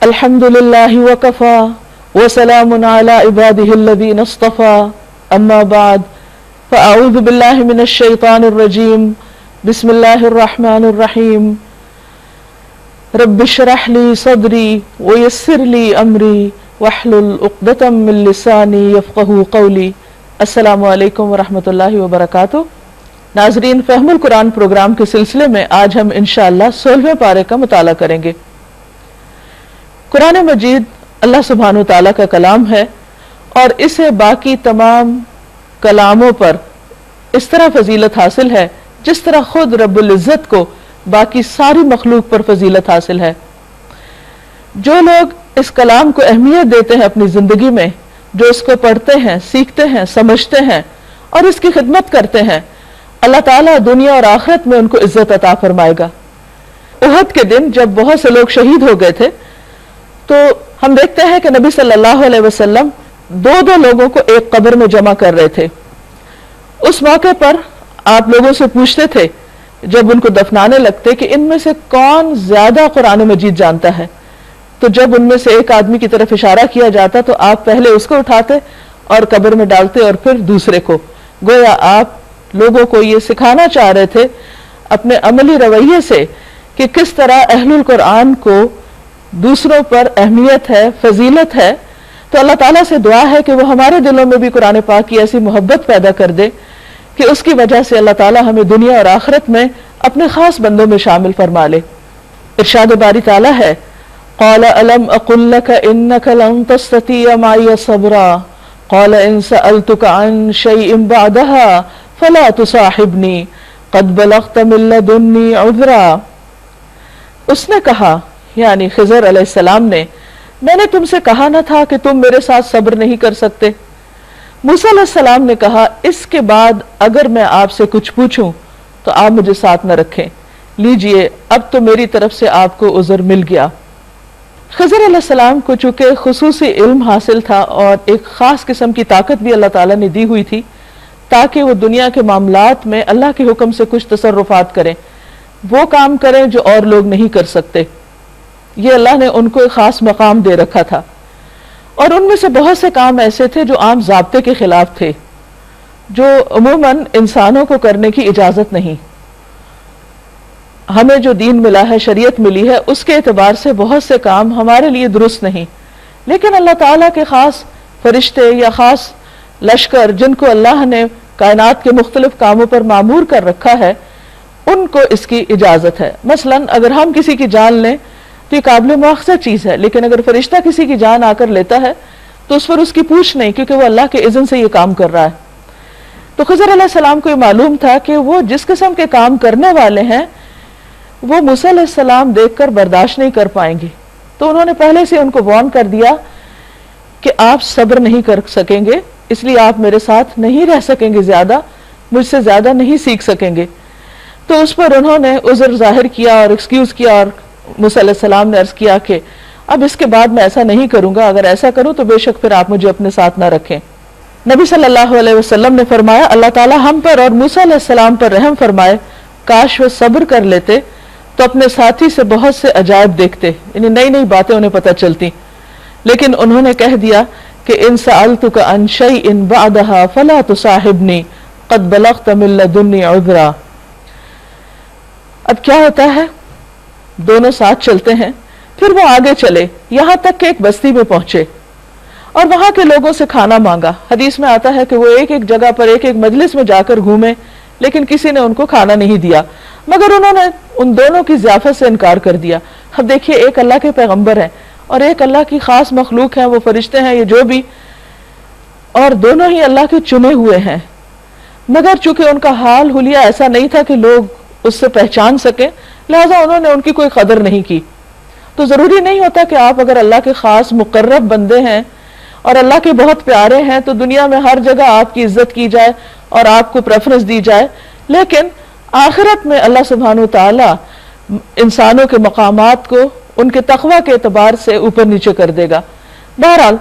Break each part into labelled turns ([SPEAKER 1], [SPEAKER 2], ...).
[SPEAKER 1] الحمدللہ وکفا وسلام علی عبادہ الذین اصطفا اما بعد فاعوذ باللہ من الشیطان الرجیم بسم اللہ الرحمن الرحیم رب اشرح لی صدری ویسر لی امری واحلل عقدۃ من لسانی یفقہوا قولی۔ السلام علیکم ورحمۃ اللہ وبرکاتہ۔ ناظرین، فہم القرآن پروگرام کے سلسلے میں آج ہم انشاءاللہ 16ویں پارے کا مطالعہ کریں گے۔ قرآن مجید اللہ سبحانہ وتعالیٰ کا کلام ہے اور اسے باقی تمام کلاموں پر اس طرح فضیلت حاصل ہے جس طرح خود رب العزت کو باقی ساری مخلوق پر فضیلت حاصل ہے۔ جو لوگ اس کلام کو اہمیت دیتے ہیں اپنی زندگی میں، جو اس کو پڑھتے ہیں، سیکھتے ہیں، سمجھتے ہیں اور اس کی خدمت کرتے ہیں، اللہ تعالیٰ دنیا اور آخرت میں ان کو عزت عطا فرمائے گا۔ احد کے دن جب بہت سے لوگ شہید ہو گئے تھے تو ہم دیکھتے ہیں کہ نبی صلی اللہ علیہ وسلم دو لوگوں کو ایک قبر میں جمع کر رہے تھے۔ اس موقع پر آپ لوگوں سے پوچھتے تھے جب ان کو دفنانے لگتے کہ ان میں سے کون زیادہ قرآن مجید جانتا ہے، تو جب ان میں سے ایک آدمی کی طرف اشارہ کیا جاتا تو آپ پہلے اس کو اٹھاتے اور قبر میں ڈالتے اور پھر دوسرے کو۔ گویا آپ لوگوں کو یہ سکھانا چاہ رہے تھے اپنے عملی رویے سے کہ کس طرح اہل القرآن کو دوسروں پر اہمیت ہے، فضیلت ہے۔ تو اللہ تعالیٰ سے دعا ہے کہ وہ ہمارے دلوں میں بھی قرآن پاک کی ایسی محبت پیدا کر دے کہ اس کی وجہ سے اللہ تعالیٰ ہمیں دنیا اور آخرت میں اپنے خاص بندوں میں شامل فرما لے۔ ارشاد باری تعالیٰ ہے، قال الم اقل لك انك لن تستطيع معي صبرا قال ان سألتك عن شيء بعدها فلا تصاحبني قد بلغت من لدني عذرا۔ اس نے کہا، یعنی خضر علیہ السلام نے، میں نے تم سے کہا نہ تھا کہ تم میرے ساتھ صبر نہیں کر سکتے؟ موسیٰ علیہ السلام نے کہا، اس کے بعد اگر میں آپ سے کچھ پوچھوں تو آپ مجھے ساتھ نہ رکھیں، لیجئے اب تو میری طرف سے آپ کو عذر مل گیا۔ خضر علیہ السلام کو چونکہ خصوصی علم حاصل تھا اور ایک خاص قسم کی طاقت بھی اللہ تعالیٰ نے دی ہوئی تھی تاکہ وہ دنیا کے معاملات میں اللہ کے حکم سے کچھ تصرفات کریں، وہ کام کریں جو اور لوگ نہیں کر سکتے۔ یہ اللہ نے ان کو ایک خاص مقام دے رکھا تھا، اور ان میں سے بہت سے کام ایسے تھے جو عام ضابطے کے خلاف تھے، جو عموماً انسانوں کو کرنے کی اجازت نہیں۔ ہمیں جو دین ملا ہے، شریعت ملی ہے، اس کے اعتبار سے بہت سے کام ہمارے لیے درست نہیں، لیکن اللہ تعالیٰ کے خاص فرشتے یا خاص لشکر جن کو اللہ نے کائنات کے مختلف کاموں پر مامور کر رکھا ہے، ان کو اس کی اجازت ہے۔ مثلاً اگر ہم کسی کی جان لیں تو یہ قابل مواخذہ چیز ہے، لیکن اگر فرشتہ کسی کی جان آ کر لیتا ہے تو اس پر اس کی پوچھ نہیں، کیونکہ وہ اللہ کے اذن سے یہ کام کر رہا ہے۔ تو خضر علیہ السلام کو یہ معلوم تھا کہ وہ جس قسم کے کام کرنے والے ہیں وہ موسیٰ علیہ السلام دیکھ کر برداشت نہیں کر پائیں گے، تو انہوں نے پہلے سے ان کو وارن کر دیا کہ آپ صبر نہیں کر سکیں گے، اس لیے آپ میرے ساتھ نہیں رہ سکیں گے، زیادہ مجھ سے زیادہ نہیں سیکھ سکیں گے۔ تو اس پر انہوں نے عذر ظاہر کیا اور ایکسکیوز کیا، اور موسیٰ علیہ السلام نے عرض کیا کہ اب اس کے بعد میں ایسا نہیں کروں گا، اگر ایسا کروں تو بے شک پھر آپ مجھے اپنے ساتھ نہ رکھیں۔ نبی صلی اللہ علیہ وسلم نے فرمایا، اللہ تعالیٰ ہم پر اور موسیٰ علیہ السلام پر رحم فرمائے، کاش وہ صبر کر لیتے تو اپنے ساتھی سے بہت سے عجائب دیکھتے، یعنی نئی نئی باتیں انہیں پتہ چلتی، لیکن انہوں نے کہہ دیا کہ ان سألتک عن شیء بعدها فلا تصاحبنی قد بلغت من لدنی عذرا۔ اب کیا ہوتا ہے، دونوں ساتھ چلتے ہیں، پھر وہ آگے چلے یہاں تک کہ ایک بستی میں پہنچے اور وہاں کے لوگوں سے کھانا مانگا۔ حدیث میں آتا ہے کہ وہ ایک ایک جگہ پر ایک ایک مجلس میں جا کر گھومے، لیکن کسی نے ان کو کھانا نہیں دیا، مگر انہوں نے ان دونوں کی ضیافت سے انکار کر دیا۔ اب دیکھیے، ایک اللہ کے پیغمبر ہیں اور ایک اللہ کی خاص مخلوق ہیں، وہ فرشتے ہیں، یہ جو بھی، اور دونوں ہی اللہ کے چنے ہوئے ہیں، مگر چونکہ ان کا حال حلیہ ایسا نہیں تھا کہ لوگ اس سے پہچان سکیں، لہذا انہوں نے ان کی کوئی قدر نہیں کی۔ تو ضروری نہیں ہوتا کہ آپ اگر اللہ کے خاص مقرب بندے ہیں اور اللہ کے بہت پیارے ہیں تو دنیا میں ہر جگہ آپ کی عزت کی جائے اور آپ کو پریفرنس دی جائے، لیکن آخرت میں اللہ سبحانہ وتعالی انسانوں کے مقامات کو ان کے تقوی کے اعتبار سے اوپر نیچے کر دے گا۔ بہرحال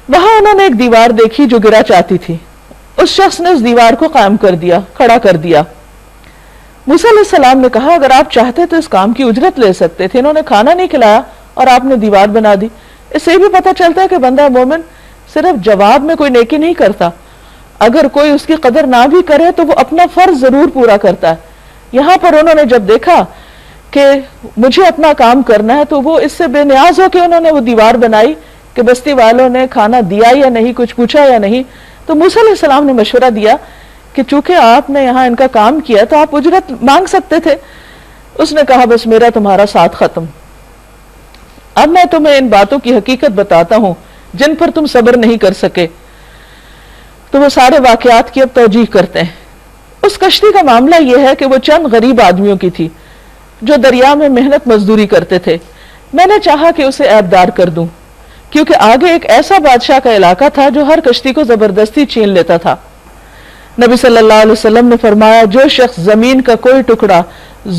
[SPEAKER 1] وہاں انہوں نے ایک دیوار دیکھی جو گرا چاہتی تھی، اس شخص نے اس دیوار کو قائم کر دیا، کھڑا کر دیا۔ موسیٰ علیہ السلام نے کہا، اگر آپ چاہتے تو اس کام کی اجرت لے سکتے تھے، انہوں نے کھانا نہیں کھلایا اور آپ نے دیوار بنا دی. اس سے بھی پتہ چلتا ہے کہ بندہ مومن صرف جواب میں کوئی نیکی نہیں کرتا، اگر کوئی اس کی قدر نہ بھی کرے تو وہ اپنا فرض ضرور پورا کرتا ہے. یہاں پر انہوں نے جب دیکھا کہ مجھے اپنا کام کرنا ہے تو وہ اس سے بے نیاز ہو کے انہوں نے وہ دیوار بنائی کہ بستی والوں نے کھانا دیا یا نہیں، کچھ پوچھا یا نہیں. تو موسیٰ علیہ السلام نے مشورہ دیا کہ چونکہ آپ نے یہاں ان کا کام کیا تو آپ اجرت مانگ سکتے تھے. اس نے کہا بس میرا تمہارا ساتھ ختم. اب میں تمہیں ان باتوں کی حقیقت بتاتا ہوں جن پر تم صبر نہیں کر سکے. تو وہ سارے واقعات کی اب توجیح کرتے ہیں. اس کشتی کا معاملہ یہ ہے کہ وہ چند غریب آدمیوں کی تھی جو دریا میں محنت مزدوری کرتے تھے. میں نے چاہا کہ اسے عیبدار کر دوں کیونکہ آگے ایک ایسا بادشاہ کا علاقہ تھا جو ہر کشتی کو زبردستی چھین لیتا تھا. نبی صلی اللہ علیہ وسلم نے فرمایا جو شخص زمین کا کوئی ٹکڑا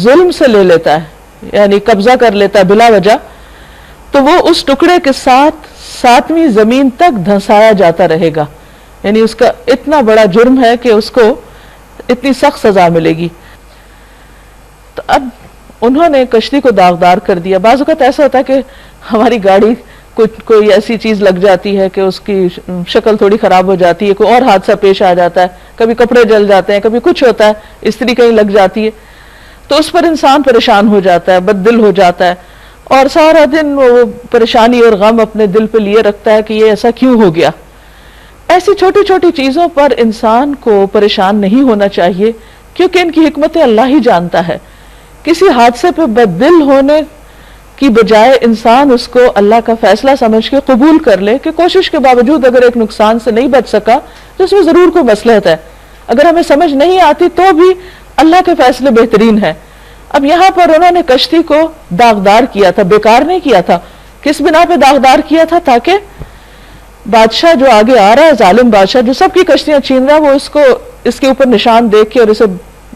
[SPEAKER 1] ظلم سے لے لیتا ہے یعنی قبضہ کر لیتا ہے بلا وجہ تو وہ اس ٹکڑے کے ساتھ 7ویں زمین تک دھنسایا جاتا رہے گا. یعنی اس کا اتنا بڑا جرم ہے کہ اس کو اتنی سخت سزا ملے گی. تو اب انہوں نے کشتی کو داغدار کر دیا. بعض اوقات ایسا ہوتا ہے کہ ہماری گاڑی کوئی ایسی چیز لگ جاتی ہے کہ اس کی شکل تھوڑی خراب ہو جاتی ہے، کوئی اور حادثہ پیش آ جاتا ہے، کبھی کپڑے جل جاتے ہیں، کبھی کچھ ہوتا ہے، استری کہیں لگ جاتی ہے تو اس پر انسان پریشان ہو جاتا ہے، بد دل ہو جاتا ہے اور سارا دن وہ پریشانی اور غم اپنے دل پہ لیے رکھتا ہے کہ یہ ایسا کیوں ہو گیا. ایسی چھوٹی چھوٹی چیزوں پر انسان کو پریشان نہیں ہونا چاہیے کیونکہ ان کی حکمتیں اللہ ہی جانتا ہے. کسی حادثے پہ بد دل ہونے کی بجائے انسان اس کو اللہ کا فیصلہ سمجھ کے قبول کر لے کہ کوشش کے باوجود اگر ایک نقصان سے نہیں بچ سکا تو اس میں ضرور کوئی مصلحت ہے. اگر ہمیں سمجھ نہیں آتی تو بھی اللہ کے فیصلے بہترین ہے. اب یہاں پر انہوں نے کشتی کو داغدار کیا تھا، بیکار نہیں کیا تھا. کس بنا پہ داغدار کیا تھا؟ تاکہ بادشاہ جو آگے آ رہا ہے، ظالم بادشاہ جو سب کی کشتیاں چھین رہا ہے، وہ اس کے اوپر نشان دیکھ کے اور اسے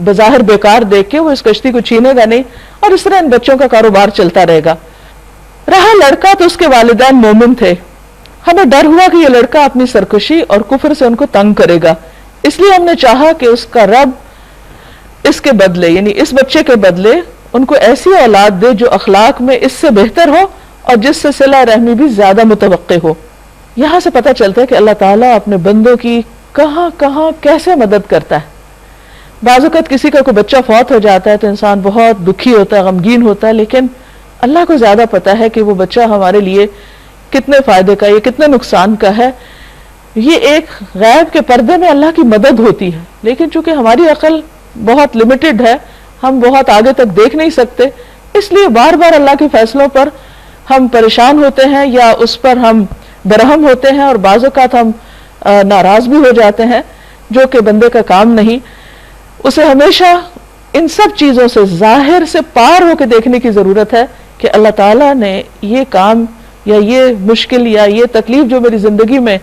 [SPEAKER 1] بظاہر بیکار دیکھ کے وہ اس کشتی کو چھینے گا نہیں اور اس طرح ان بچوں کا کاروبار چلتا رہے گا. رہا لڑکا تو اس کے والدین مومن تھے. ہمیں ڈر ہوا کہ یہ لڑکا اپنی سرکشی اور کفر سے ان کو تنگ کرے گا، اس لیے ہم نے چاہا کہ اس کا رب اس کے بدلے یعنی اس بچے کے بدلے ان کو ایسی اولاد دے جو اخلاق میں اس سے بہتر ہو اور جس سے صلہ رحمی بھی زیادہ متوقع ہو. یہاں سے پتہ چلتا ہے کہ اللہ تعالیٰ اپنے بندوں کی کہاں کہاں کیسے مدد کرتا ہے. بعض اوقات کسی کا کوئی بچہ فوت ہو جاتا ہے تو انسان بہت دکھی ہوتا ہے، غمگین ہوتا ہے، لیکن اللہ کو زیادہ پتا ہے کہ وہ بچہ ہمارے لیے کتنے فائدے کا، یہ کتنے نقصان کا ہے. یہ ایک غیب کے پردے میں اللہ کی مدد ہوتی ہے، لیکن چونکہ ہماری عقل بہت لمیٹڈ ہے، ہم بہت آگے تک دیکھ نہیں سکتے، اس لیے بار بار اللہ کے فیصلوں پر ہم پریشان ہوتے ہیں یا اس پر ہم برہم ہوتے ہیں اور بعض اوقات ہم ناراض بھی ہو جاتے ہیں، جو کہ بندے کا کام نہیں. اسے ہمیشہ ان سب چیزوں سے ظاہر سے پار ہو کے دیکھنے کی ضرورت ہے کہ اللہ تعالیٰ نے یہ کام یا یہ مشکل یا یہ تکلیف جو میری زندگی میں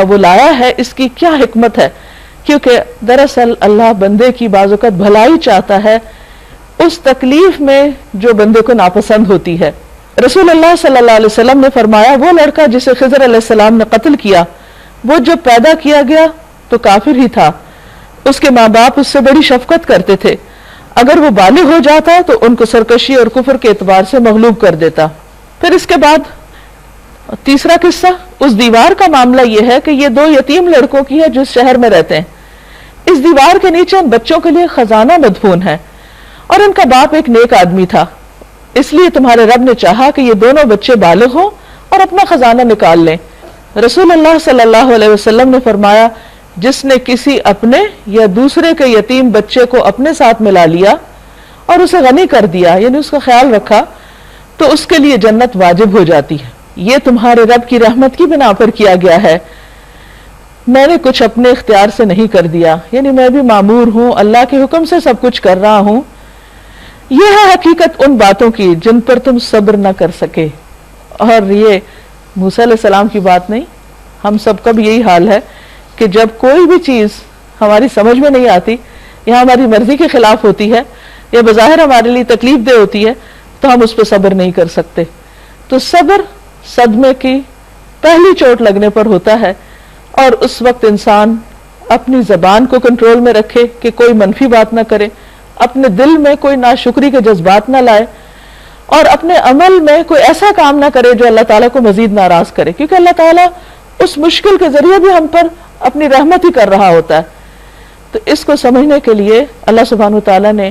[SPEAKER 1] وہ لایا ہے اس کی کیا حکمت ہے. کیونکہ دراصل اللہ بندے کی بعض اوقات بھلائی چاہتا ہے اس تکلیف میں جو بندے کو ناپسند ہوتی ہے. رسول اللہ صلی اللہ علیہ وسلم نے فرمایا وہ لڑکا جسے خضر علیہ السلام نے قتل کیا وہ جب پیدا کیا گیا تو کافر ہی تھا. اس کے ماں باپ اس سے بڑی شفقت کرتے تھے، اگر وہ بالغ ہو جاتا تو ان کو سرکشی اور کفر کے اعتبار سے مغلوب کر دیتا. پھر اس کے بعد تیسرا قصہ اس دیوار کا معاملہ یہ ہے کہ یہ 2 یتیم لڑکوں کی ہے جو اس شہر میں رہتے ہیں. اس دیوار کے نیچے ان بچوں کے لیے خزانہ مدفون ہے اور ان کا باپ ایک نیک آدمی تھا، اس لیے تمہارے رب نے چاہا کہ یہ دونوں بچے بالغ ہوں اور اپنا خزانہ نکال لیں. رسول اللہ صلی اللہ علیہ وسلم نے فرمایا جس نے کسی اپنے یا دوسرے کے یتیم بچے کو اپنے ساتھ ملا لیا اور اسے غنی کر دیا یعنی اس کا خیال رکھا تو اس کے لیے جنت واجب ہو جاتی ہے. یہ تمہارے رب کی رحمت کی بنا پر کیا گیا ہے، میں نے کچھ اپنے اختیار سے نہیں کر دیا، یعنی میں بھی مامور ہوں، اللہ کے حکم سے سب کچھ کر رہا ہوں. یہ ہے حقیقت ان باتوں کی جن پر تم صبر نہ کر سکے. اور یہ موسیٰ علیہ السلام کی بات نہیں، ہم سب کا بھی یہی حال ہے کہ جب کوئی بھی چیز ہماری سمجھ میں نہیں آتی یا ہماری مرضی کے خلاف ہوتی ہے یا بظاہر ہمارے لیے تکلیف دہ ہوتی ہے تو ہم اس پہ صبر نہیں کر سکتے. تو صبر صدمے کی پہلی چوٹ لگنے پر ہوتا ہے اور اس وقت انسان اپنی زبان کو کنٹرول میں رکھے کہ کوئی منفی بات نہ کرے، اپنے دل میں کوئی ناشکری کے جذبات نہ لائے اور اپنے عمل میں کوئی ایسا کام نہ کرے جو اللہ تعالیٰ کو مزید ناراض کرے، کیونکہ اللہ تعالیٰ اس مشکل کے ذریعے بھی ہم پر اپنی رحمت ہی کر رہا ہوتا ہے۔ تو اس کو سمجھنے کے لیے اللہ سبحانہ وتعالیٰ نے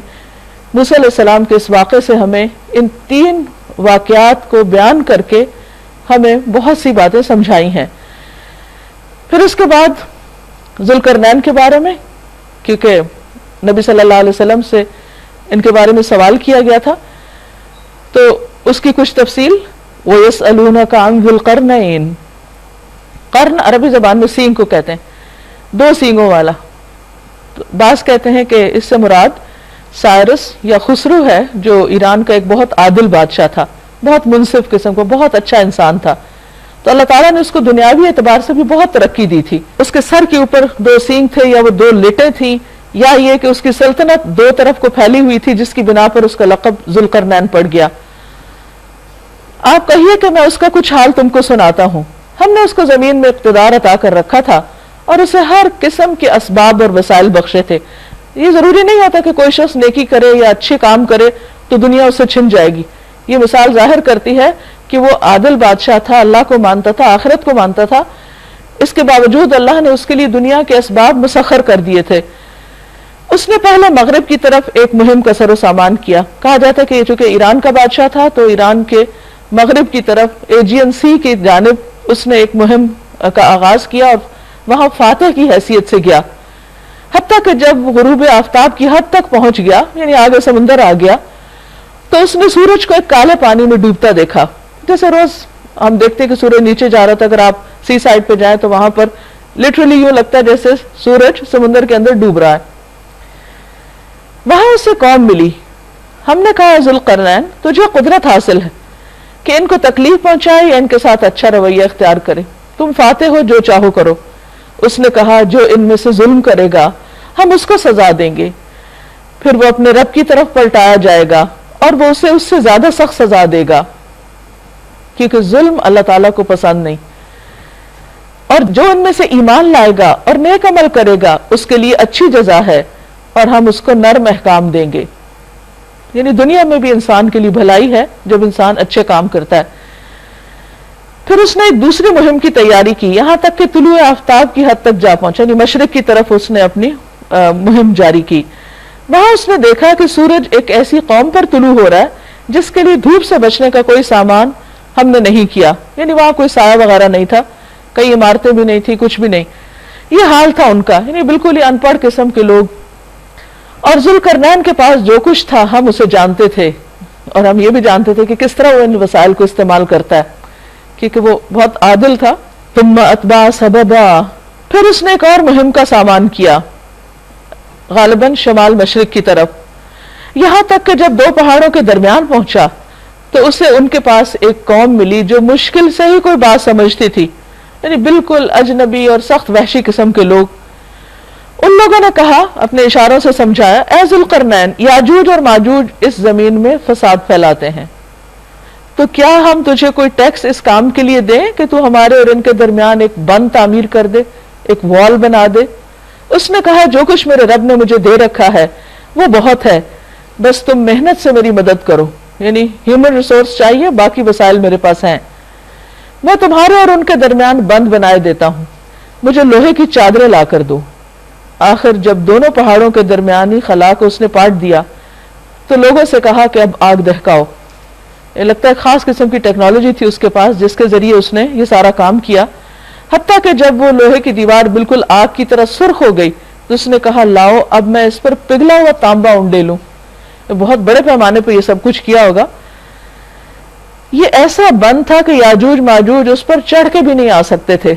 [SPEAKER 1] موسیٰ علیہ السلام کے اس واقعے سے ہمیں ان 3 واقعات کو بیان کر کے ہمیں بہت سی باتیں سمجھائی ہیں۔ پھر اس کے بعد ذوالقرنین کے بارے میں، کیونکہ نبی صلی اللہ علیہ وسلم سے ان کے بارے میں سوال کیا گیا تھا، تو اس کی کچھ تفصیل، وَيَسْأَلُونَكَ عَنْ ذِي الْقَرْنَيْنِ، قرن عربی زبان میں سینگ کو کہتے ہیں، 2 سینگوں والا۔ بعض کہتے ہیں کہ اس سے مراد سائرس یا خسرو ہے، جو ایران کا ایک بہت عادل بادشاہ تھا، بہت منصف قسم کو، بہت اچھا انسان تھا۔ تو اللہ تعالیٰ نے اس کو دنیاوی اعتبار سے بھی بہت ترقی دی تھی۔ اس کے سر کے اوپر 2 سینگ تھے، یا وہ 2 لٹیں تھیں، یا یہ کہ اس کی سلطنت 2 طرف کو پھیلی ہوئی تھی، جس کی بنا پر اس کا لقب ذوالقرنین پڑ گیا۔ آپ کہیے کہ میں اس کا کچھ حال تم کو سناتا ہوں۔ ہم نے اس کو زمین میں اقتدار عطا کر رکھا تھا اور اسے ہر قسم کے اسباب اور وسائل بخشے تھے۔ یہ ضروری نہیں ہوتا کہ کوئی شخص نیکی کرے یا اچھے کام کرے تو دنیا اسے چھن جائے گی۔ یہ مثال ظاہر کرتی ہے کہ وہ عادل بادشاہ تھا، اللہ کو مانتا تھا، آخرت کو مانتا تھا، اس کے باوجود اللہ نے اس کے لیے دنیا کے اسباب مسخر کر دیے تھے۔ اس نے پہلے مغرب کی طرف ایک مہم کا سر و سامان کیا۔ کہا جاتا ہے کہ چونکہ ایران کا بادشاہ تھا تو ایران کے مغرب کی طرف ایجین سی کی جانب اس نے ایک مہم کا آغاز کیا اور وہاں فاتح کی حیثیت سے گیا، حتیٰ کہ جب غروب آفتاب کی حد تک پہنچ گیا، یعنی آگے سمندر آ گیا، تو اس نے سورج کو ایک کالے پانی میں ڈوبتا دیکھا۔ جیسے روز ہم دیکھتے ہیں کہ سورج نیچے جا رہا تھا، اگر آپ سی سائڈ پہ جائیں تو وہاں پر لٹرلی یوں لگتا ہے جیسے سورج سمندر کے اندر ڈوب رہا ہے۔ وہاں اسے قوم ملی۔ ہم نے کہا ذوالقرنین، تجھے قدرت حاصل ہے کہ ان کو تکلیف پہنچائے یا ان کے ساتھ اچھا رویہ اختیار کرے، تم فاتح ہو، جو چاہو کرو۔ اس نے کہا جو ان میں سے ظلم کرے گا ہم اس کو سزا دیں گے، پھر وہ اپنے رب کی طرف پلٹایا جائے گا اور وہ اسے اس سے زیادہ سخت سزا دے گا، کیونکہ ظلم اللہ تعالیٰ کو پسند نہیں۔ اور جو ان میں سے ایمان لائے گا اور نیک عمل کرے گا اس کے لیے اچھی جزا ہے اور ہم اس کو نرم احکام دیں گے۔ یعنی دنیا میں بھی انسان کے لیے بھلائی ہے جب انسان اچھے کام کرتا ہے۔ پھر اس نے ایک دوسری مہم کی تیاری کی، یہاں تک کہ طلوع آفتاب کی حد تک جا پہنچا، یعنی مشرق کی طرف اس نے اپنی مہم جاری کی۔ وہاں اس نے دیکھا کہ سورج ایک ایسی قوم پر طلوع ہو رہا ہے جس کے لیے دھوپ سے بچنے کا کوئی سامان ہم نے نہیں کیا، یعنی وہاں کوئی سایہ وغیرہ نہیں تھا، کئی عمارتیں بھی نہیں تھی، کچھ بھی نہیں۔ یہ حال تھا ان کا، یعنی بالکل ہی ان پڑھ قسم کے لوگ۔ اور ذوالقرنین کے پاس جو کچھ تھا ہم اسے جانتے تھے، اور ہم یہ بھی جانتے تھے کہ کس طرح وہ ان وسائل کو استعمال کرتا ہے، کیونکہ وہ بہت عادل تھا۔ ثم اتبع سببا، پھر اس نے ایک اور مہم کا سامان کیا، غالباً شمال مشرق کی طرف، یہاں تک کہ جب 2 پہاڑوں کے درمیان پہنچا تو اسے ان کے پاس ایک قوم ملی جو مشکل سے ہی کوئی بات سمجھتی تھی، یعنی بالکل اجنبی اور سخت وحشی قسم کے لوگ۔ ان لوگوں نے کہا، اپنے اشاروں سے سمجھایا، اے ذوالقرنین، یاجوج اور ماجوج اس زمین میں فساد پھیلاتے ہیں، تو کیا ہم تجھے کوئی ٹیکس اس کام کے لیے دیں کہ تو ہمارے اور ان کے درمیان ایک بند تعمیر کر دے، ایک وال بنا دے؟ اس نے کہا جو کچھ میرے رب نے مجھے دے رکھا ہے وہ بہت ہے، بس تم محنت سے میری مدد کرو، یعنی ہیومن ریسورس چاہیے، باقی وسائل میرے پاس ہیں، میں تمہارے اور ان کے درمیان بند بنائے دیتا ہوں، مجھے لوہے کی چادریں لا کر دو۔ آخر جب دونوں پہاڑوں کے درمیانی خلا کو اس نے پاٹ دیا تو لوگوں سے کہا کہ اب آگ دہکاؤ۔ یہ لگتا ہے خاص قسم کی ٹیکنالوجی تھی اس کے پاس جس کے ذریعے اس نے یہ سارا کام کیا، حتیٰ کہ جب وہ لوہے کی دیوار بالکل آگ کی طرح سرخ ہو گئی تو اس نے کہا لاؤ اب میں اس پر پگھلا ہوا تانبا انڈے لوں۔ بہت بڑے پیمانے پہ یہ سب کچھ کیا ہوگا۔ یہ ایسا بند تھا کہ یاجوج ماجوج اس پر چڑھ کے بھی نہیں آ سکتے تھے،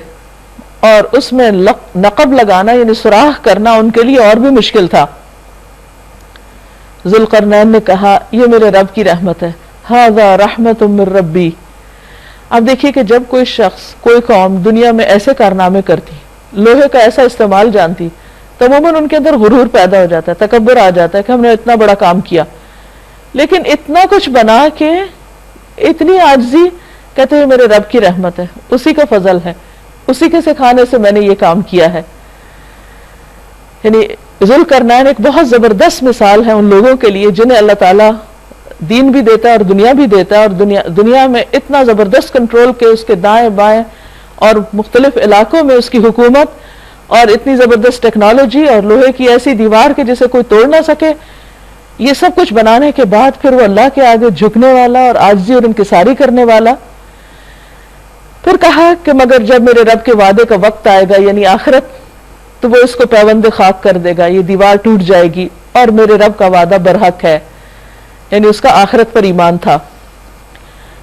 [SPEAKER 1] اور اس میں نقب لگانا یعنی سوراخ کرنا ان کے لیے اور بھی مشکل تھا۔ ذوالقرنین نے کہا یہ میرے رب کی رحمت ہے، ھذا رحمت من ربی۔ اب دیکھیے کہ جب کوئی شخص، کوئی قوم دنیا میں ایسے کارنامے کرتی، لوہے کا ایسا استعمال جانتی، تو عموماً ان کے اندر غرور پیدا ہو جاتا ہے، تکبر آ جاتا ہے کہ ہم نے اتنا بڑا کام کیا، لیکن اتنا کچھ بنا کے اتنی عاجزی، کہتے ہیں میرے رب کی رحمت ہے، اسی کا فضل ہے، اسی کے سکھانے سے میں نے یہ کام کیا ہے۔ یعنی ذوالقرنین ایک بہت زبردست مثال ہے ان لوگوں کے لیے جنہیں اللہ تعالیٰ دین بھی دیتا ہے اور دنیا بھی دیتا ہے، اور دنیا میں اتنا زبردست کنٹرول کہ اس کے دائیں بائیں اور مختلف علاقوں میں اس کی حکومت، اور اتنی زبردست ٹیکنالوجی اور لوہے کی ایسی دیوار کہ جسے کوئی توڑ نہ سکے، یہ سب کچھ بنانے کے بعد پھر وہ اللہ کے آگے جھکنے والا اور عاجزی اور انکساری کرنے والا۔ پھر کہا کہ مگر جب میرے رب کے وعدے کا وقت آئے گا یعنی آخرت، تو وہ اس کو پیوند خاک کر دے گا، یہ دیوار ٹوٹ جائے گی، اور میرے رب کا وعدہ برحق ہے، یعنی اس کا آخرت پر ایمان تھا۔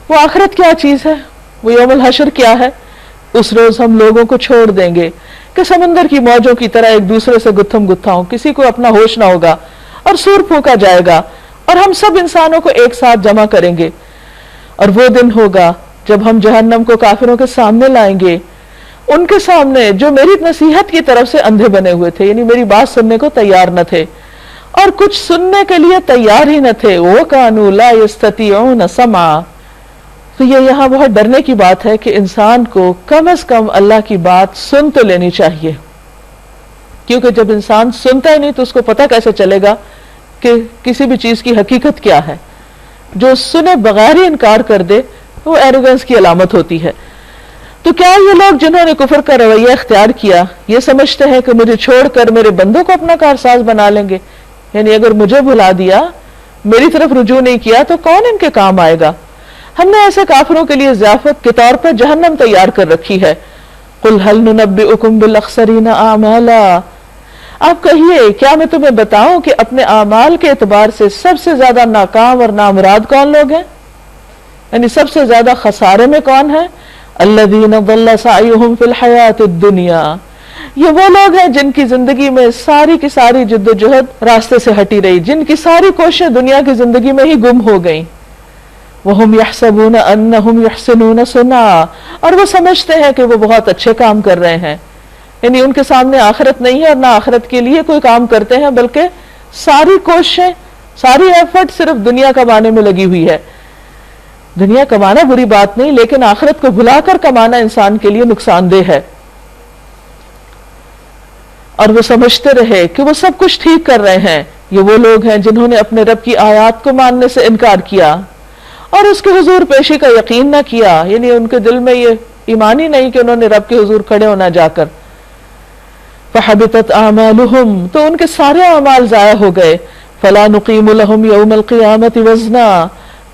[SPEAKER 1] وہ آخرت کیا چیز ہے، وہ یوم الحشر کیا ہے؟ اس روز ہم لوگوں کو چھوڑ دیں گے کہ سمندر کی موجوں کی طرح ایک دوسرے سے گتھم گتھا ہوں، کسی کو اپنا ہوش نہ ہوگا، اور سور پھونکا جائے گا، اور ہم سب انسانوں کو ایک ساتھ جمع کریں گے۔ اور وہ دن ہوگا جب ہم جہنم کو کافروں کے سامنے لائیں گے، ان کے سامنے جو میری نصیحت کی طرف سے اندھے بنے ہوئے تھے، یعنی میری بات سننے کو تیار نہ تھے اور کچھ سننے کے لیے تیار ہی نہ تھے، وَكَانُوا لَا يَسْتَطِيعُونَ سَمْعًا۔ تو یہ یہاں بہت ڈرنے کی بات ہے کہ انسان کو کم از کم اللہ کی بات سن تو لینی چاہیے، کیونکہ جب انسان سنتا ہی نہیں تو اس کو پتہ کیسے چلے گا کہ کسی بھی چیز کی حقیقت کیا ہے۔ جو سنے بغیر ہی انکار کر دے وہ ایروگنس کی علامت ہوتی ہے۔ تو کیا یہ لوگ جنہوں نے کفر کا رویہ اختیار کیا یہ سمجھتے ہیں کہ مجھے چھوڑ کر میرے بندوں کو اپنا کارساز بنا لیں گے؟ یعنی اگر مجھے بھلا دیا، میری طرف رجوع نہیں کیا تو کون ان کے کام آئے گا؟ ہم نے ایسے کافروں کے لیے ضیافت کے طور پر جہنم تیار کر رکھی ہے۔ قُلْ هَلْ نُنَبِّئُكُمْ بِالْأَخْسَرِينَ أَعْمَالًا، آپ کہیے کیا میں تمہیں بتاؤں کہ اپنے اعمال کے اعتبار سے سب سے زیادہ ناکام اور نامراد کون لوگ ہیں؟ یعنی سب سے زیادہ خسارے میں کون ہے؟ الذین ضل سعیہم فی الحیات الدنیا، یہ وہ لوگ ہیں جن کی زندگی میں ساری کی ساری جد و جہد راستے سے ہٹی رہی، جن کی ساری کوششیں دنیا کی زندگی میں ہی گم ہو گئیں۔ وَهُمْ يَحْسَبُونَ أَنَّهُمْ يُحْسِنُونَ صُنْعًا، اور وہ سمجھتے ہیں کہ وہ بہت اچھے کام کر رہے ہیں، یعنی ان کے سامنے آخرت نہیں ہے اور نہ آخرت کے لیے کوئی کام کرتے ہیں، بلکہ ساری کوششیں، ساری ایفرٹ صرف دنیا کمانے میں لگی ہوئی ہے۔ دنیا کمانا بری بات نہیں، لیکن آخرت کو بھلا کر کمانا انسان کے لیے نقصان دہ ہے۔ اور وہ سمجھتے رہے کہ وہ سب کچھ ٹھیک کر رہے ہیں۔ یہ وہ لوگ ہیں جنہوں نے اپنے رب کی آیات کو ماننے سے انکار کیا اور اس کے حضور پیشی کا یقین نہ کیا، یعنی ان کے دل میں یہ ایمان ہی نہیں کہ انہوں نے رب کے حضور کھڑے ہونا جا کر۔ فَحَبِطَتْ أَعْمَالُهُمْ، تو ان کے سارے اعمال ضائع ہو گئے۔ فَلَا نُقِيمُ لَهُمْ يَوْمَ الْقِيَامَةِ وَزْنًا،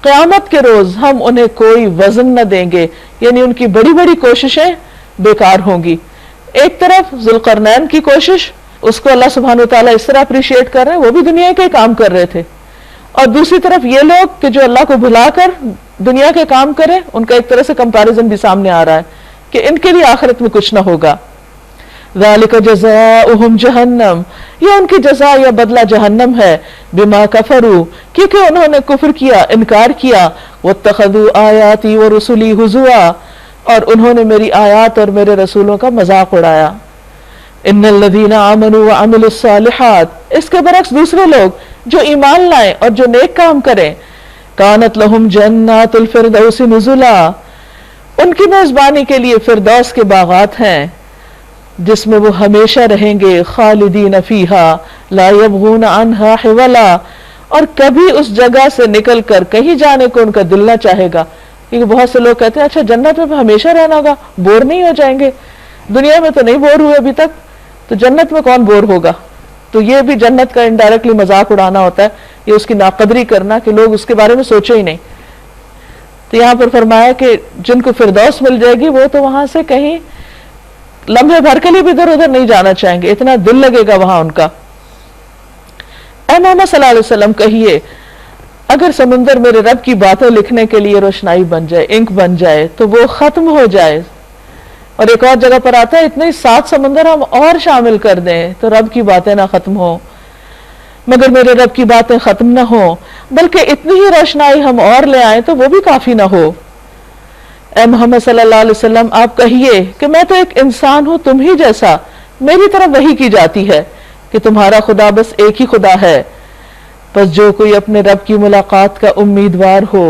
[SPEAKER 1] قیامت کے روز ہم انہیں کوئی وزن نہ دیں گے، یعنی ان کی بڑی بڑی کوششیں بیکار ہوں گی۔ ایک طرف ذوالقرنین کی کوشش، اس کو اللہ سبحانہ وتعالیٰ اس طرح اپریشیٹ کر رہے ہیں، وہ بھی دنیا کے کام کر رہے تھے، اور دوسری طرف یہ لوگ کہ جو اللہ کو بھلا کر دنیا کے کام کرے، ان کا ایک طرح سے کمپیریزن بھی سامنے آ رہا ہے کہ ان کے لیے آخرت میں کچھ نہ ہوگا۔ ذَلِكَ جَزَاؤُهُمْ جَهَنَّمْ، یہ ان کی جزا یا بدلہ جہنم ہے، بِمَا كَفَرُوا، کیونکہ انہوں نے کفر کیا، انکار کیا، وَاتَّخَذُوا آيَاتِي وَرُسُلِي هُزُوًا، اور انہوں نے میری آیات اور میرے رسولوں کا مذاق اڑایا۔ إِنَّ الَّذِينَ آمَنُوا وَعَمِلُوا الصَّالِحَاتِ، اس کے برعکس دوسرے لوگ جو ایمان لائیں اور جو نیک کام کریں، كَانَتْ لَهُمْ جَنَّاتُ الْفِرْدَوْسِ نُزُلًا، ان کی میزبانی کے لیے فردوس کے باغات ہیں جس میں وہ ہمیشہ رہیں گے، خالدین فیہا لا یبغون عنہا حولا، اور کبھی اس جگہ سے نکل کر کہیں جانے کو ان کا دل نہ چاہے گا۔ کیونکہ بہت سے لوگ کہتے ہیں اچھا جنت میں ہمیشہ رہنا ہوگا، بور نہیں ہو جائیں گے، دنیا میں تو نہیں بور ہوئے ابھی تک، تو جنت میں کون بور ہوگا؟ تو یہ بھی جنت کا انڈائریکٹلی مذاق اڑانا ہوتا ہے، یہ اس کی ناقدری کرنا کہ لوگ اس کے بارے میں سوچے ہی نہیں۔ تو یہاں پر فرمایا کہ جن کو فردوس مل جائے گی وہ تو وہاں سے کہیں لمحے بھر کے لیے بھی ادھر ادھر نہیں جانا چاہیں گے، اتنا دل لگے گا وہاں ان کا۔ اے محمد صلی اللہ علیہ وسلم کہیے اگر سمندر میرے رب کی باتیں لکھنے کے لیے روشنائی بن جائے، انک بن جائے، تو وہ ختم ہو جائے، اور ایک اور جگہ پر آتا ہے اتنے 7 سمندر ہم اور شامل کر دیں تو رب کی باتیں نہ ختم ہوں، مگر میرے رب کی باتیں ختم نہ ہوں بلکہ اتنی ہی روشنائی ہم اور لے آئیں تو وہ بھی کافی نہ ہو۔ اے محمد صلی اللہ علیہ وسلم آپ کہیے کہ میں تو ایک انسان ہوں تم ہی جیسا، میری طرف وحی کی جاتی ہے کہ تمہارا خدا بس ایک ہی خدا ہے، بس جو کوئی اپنے رب کی ملاقات کا امیدوار ہو،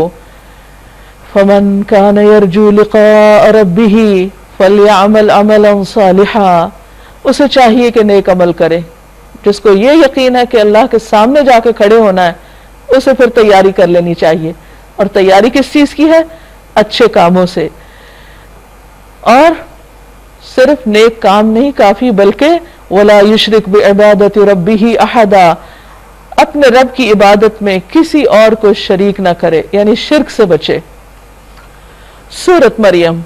[SPEAKER 1] فمن کان یرجو لقاء ربہ فلیعمل عملا صالحا، اسے چاہیے کہ نیک عمل کرے۔ جس کو یہ یقین ہے کہ اللہ کے سامنے جا کے کھڑے ہونا ہے اسے پھر تیاری کر لینی چاہیے. اور تیاری کس چیز کی ہے؟ اچھے کاموں سے. اور صرف نیک کام نہیں کافی بلکہ وَلَا يُشْرِكْ بِعِبَادَةِ رَبِّهِ أَحَدًا، اپنے رب کی عبادت میں کسی اور کو شریک نہ کرے، یعنی شرک سے بچے. سورۃ مریم.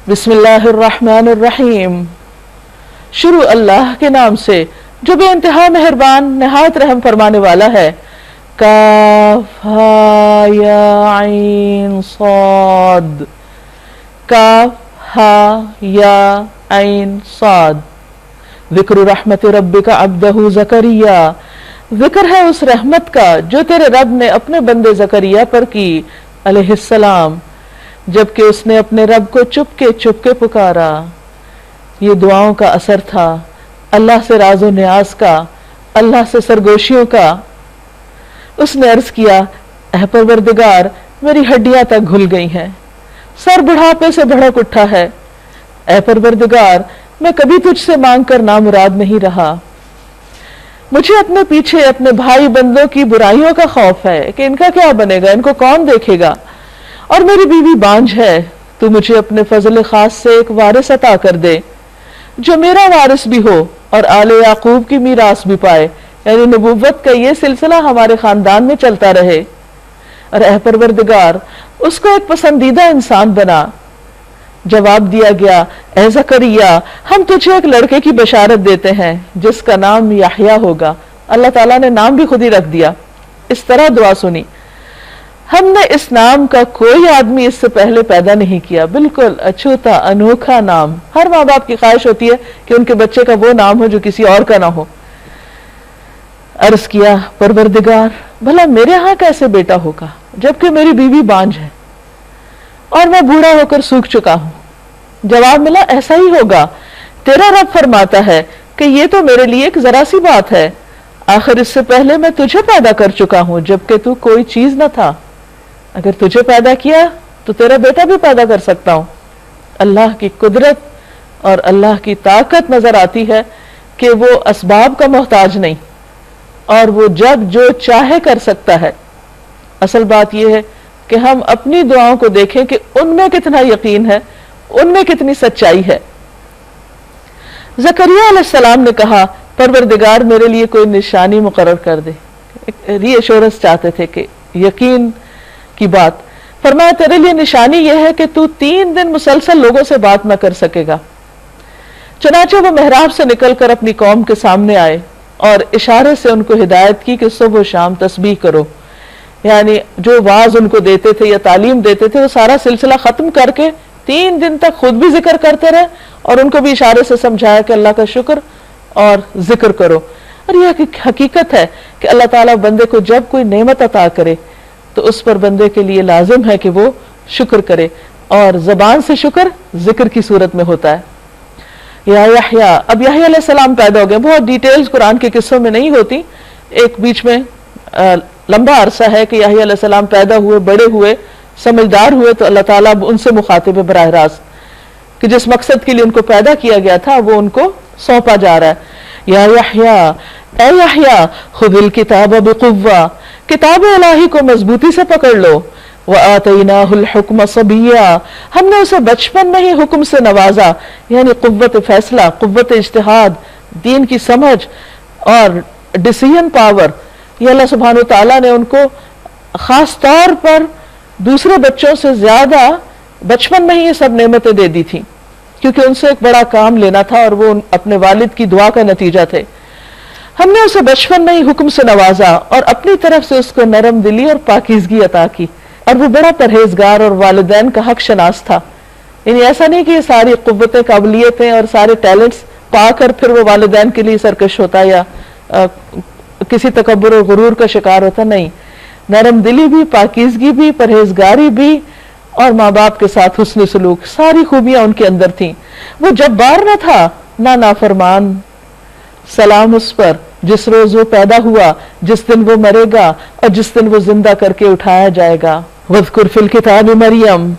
[SPEAKER 1] بسم اللہ الرحمن الرحیم. شروع اللہ کے نام سے جو بے انتہا مہربان نہایت رحم فرمانے والا ہے. کاف ہا یا عین صاد. کاف ہا یا عین صاد. ذکر رحمت ربک عبدہ زکریا، ذکر ہے اس رحمت کا جو تیرے رب نے اپنے بندے زکریا پر کی علیہ السلام، جبکہ اس نے اپنے رب کو چپ کے پکارا. یہ دعاؤں کا اثر تھا، اللہ سے راز و نیاز کا، اللہ سے سرگوشیوں کا. اس نے عرض کیا اے پروردگار میری ہڈیاں تک گھل گئی ہیں، سر بڑھاپے سے بھڑک اٹھا ہے. اے پروردگار میں کبھی تجھ سے مانگ کر نامراد نہیں رہا. مجھے اپنے پیچھے اپنے بھائی بندوں کی برائیوں کا خوف ہے کہ ان کا کیا بنے گا، ان کو کون دیکھے گا، اور میری بیوی بانجھ ہے. تو مجھے اپنے فضل خاص سے ایک وارث عطا کر دے جو میرا وارث بھی ہو اور آل یعقوب کی میراث بھی پائے، یعنی نبوت کا یہ سلسلہ ہمارے خاندان میں چلتا رہے. اور اے پروردگار اس کو ایک پسندیدہ انسان بنا. جواب دیا گیا اے زکریا ہم تجھے ایک لڑکے کی بشارت دیتے ہیں جس کا نام یحییٰ ہوگا. اللہ تعالیٰ نے نام بھی خود ہی رکھ دیا. اس طرح دعا سنی، ہم نے اس نام کا کوئی آدمی اس سے پہلے پیدا نہیں کیا. بالکل اچھوتا انوکھا نام. ہر ماں باپ کی خواہش ہوتی ہے کہ ان کے بچے کا وہ نام ہو جو کسی اور کا نہ ہو. عرض کیا پروردگار بھلا میرے ہاں کیسے بیٹا ہوگا جبکہ میری بیوی بانجھ ہے اور میں بوڑھا ہو کر سوکھ چکا ہوں. جواب ملا ایسا ہی ہوگا، تیرا رب فرماتا ہے کہ یہ تو میرے لیے ایک ذرا سی بات ہے. آخر اس سے پہلے میں تجھے پیدا کر چکا ہوں جبکہ تو کوئی چیز نہ تھا. اگر تجھے پیدا کیا تو تیرا بیٹا بھی پیدا کر سکتا ہوں. اللہ کی قدرت اور اللہ کی طاقت نظر آتی ہے کہ وہ اسباب کا محتاج نہیں اور وہ جب جو چاہے کر سکتا ہے. اصل بات یہ ہے کہ ہم اپنی دعاؤں کو دیکھیں کہ ان میں کتنا یقین ہے، ان میں کتنی سچائی ہے. زکریا علیہ السلام نے کہا پروردگار میرے لیے کوئی نشانی مقرر کر دے. ری ایشورنس چاہتے تھے کہ یقین کی بات. فرمایا تیرے لیے نشانی یہ ہے کہ تو 3 دن مسلسل لوگوں سے بات نہ کر سکے گا. چنانچہ وہ محراب سے نکل کر اپنی قوم کے سامنے آئے اور اشارے سے ان کو ہدایت کی کہ صبح و شام تسبیح کرو. یعنی جو واعظ ان کو دیتے تھے یا تعلیم دیتے تھے وہ سارا سلسلہ ختم کر کے 3 دن تک خود بھی ذکر کرتے رہے اور ان کو بھی اشارے سے سمجھایا کہ اللہ کا شکر اور ذکر کرو. اور یہ حقیقت ہے کہ اللہ تعالیٰ بندے کو جب کوئی نعمت عطا کرے تو اس پر بندے کے لیے لازم ہے کہ وہ شکر کرے، اور زبان سے شکر ذکر کی صورت میں ہوتا ہے. یا یحییٰ، اب یحییٰ علیہ السلام پیدا ہو گئے. بہت ڈیٹیلز قرآن کے قصوں میں نہیں ہوتی، ایک بیچ میں لمبا عرصہ ہے کہ یحییٰ علیہ السلام پیدا ہوئے، بڑے ہوئے، سمجھدار ہوئے تو اللہ تعالیٰ ان سے مخاطب ہے براہ راست کہ جس مقصد کے لیے ان کو پیدا کیا گیا تھا وہ ان کو سونپا جا رہا ہے. یا یحییٰ، اے یحییٰ خذ الکتاب بقوہ، کتاب الہی کو مضبوطی سے پکڑ لو. وآتیناہ الحکم صبیا، ہم نے اسے بچپن میں ہی حکم سے نوازا، یعنی قوت فیصلہ، قوت اجتہاد، دین کی سمجھ اور ڈیسیژن پاور. یہ اللہ سبحانہ وتعالیٰ نے ان کو خاص طور پر دوسرے بچوں سے زیادہ بچپن میں ہی یہ سب نعمتیں دے دی تھیں کیونکہ ان سے ایک بڑا کام لینا تھا اور وہ اپنے والد کی دعا کا نتیجہ تھے. ہم نے اسے بچپن میں ہی حکم سے نوازا اور اپنی طرف سے اس کو نرم دلی اور پاکیزگی عطا کی، اور وہ بڑا پرہیزگار اور والدین کا حق شناس تھا. یعنی ایسا نہیں کہ یہ ساری قوتیں، قابلیتیں اور سارے ٹیلنٹس پا کر پھر وہ والدین کے لیے سرکش ہوتا یا کسی تکبر و غرور کا شکار ہوتا. نہیں، نرم دلی بھی، پاکیزگی بھی، پرہیزگاری بھی اور ماں باپ کے ساتھ حسن سلوک، ساری خوبیاں ان کے اندر تھیں. وہ جبار نہ تھا نہ نافرمان. سلام اس پر جس روز وہ پیدا ہوا، جس دن وہ مرے گا اور جس دن وہ زندہ کر کے اٹھایا جائے گا. وَاذْكُرْ فِي الْكِتَابِ مریم،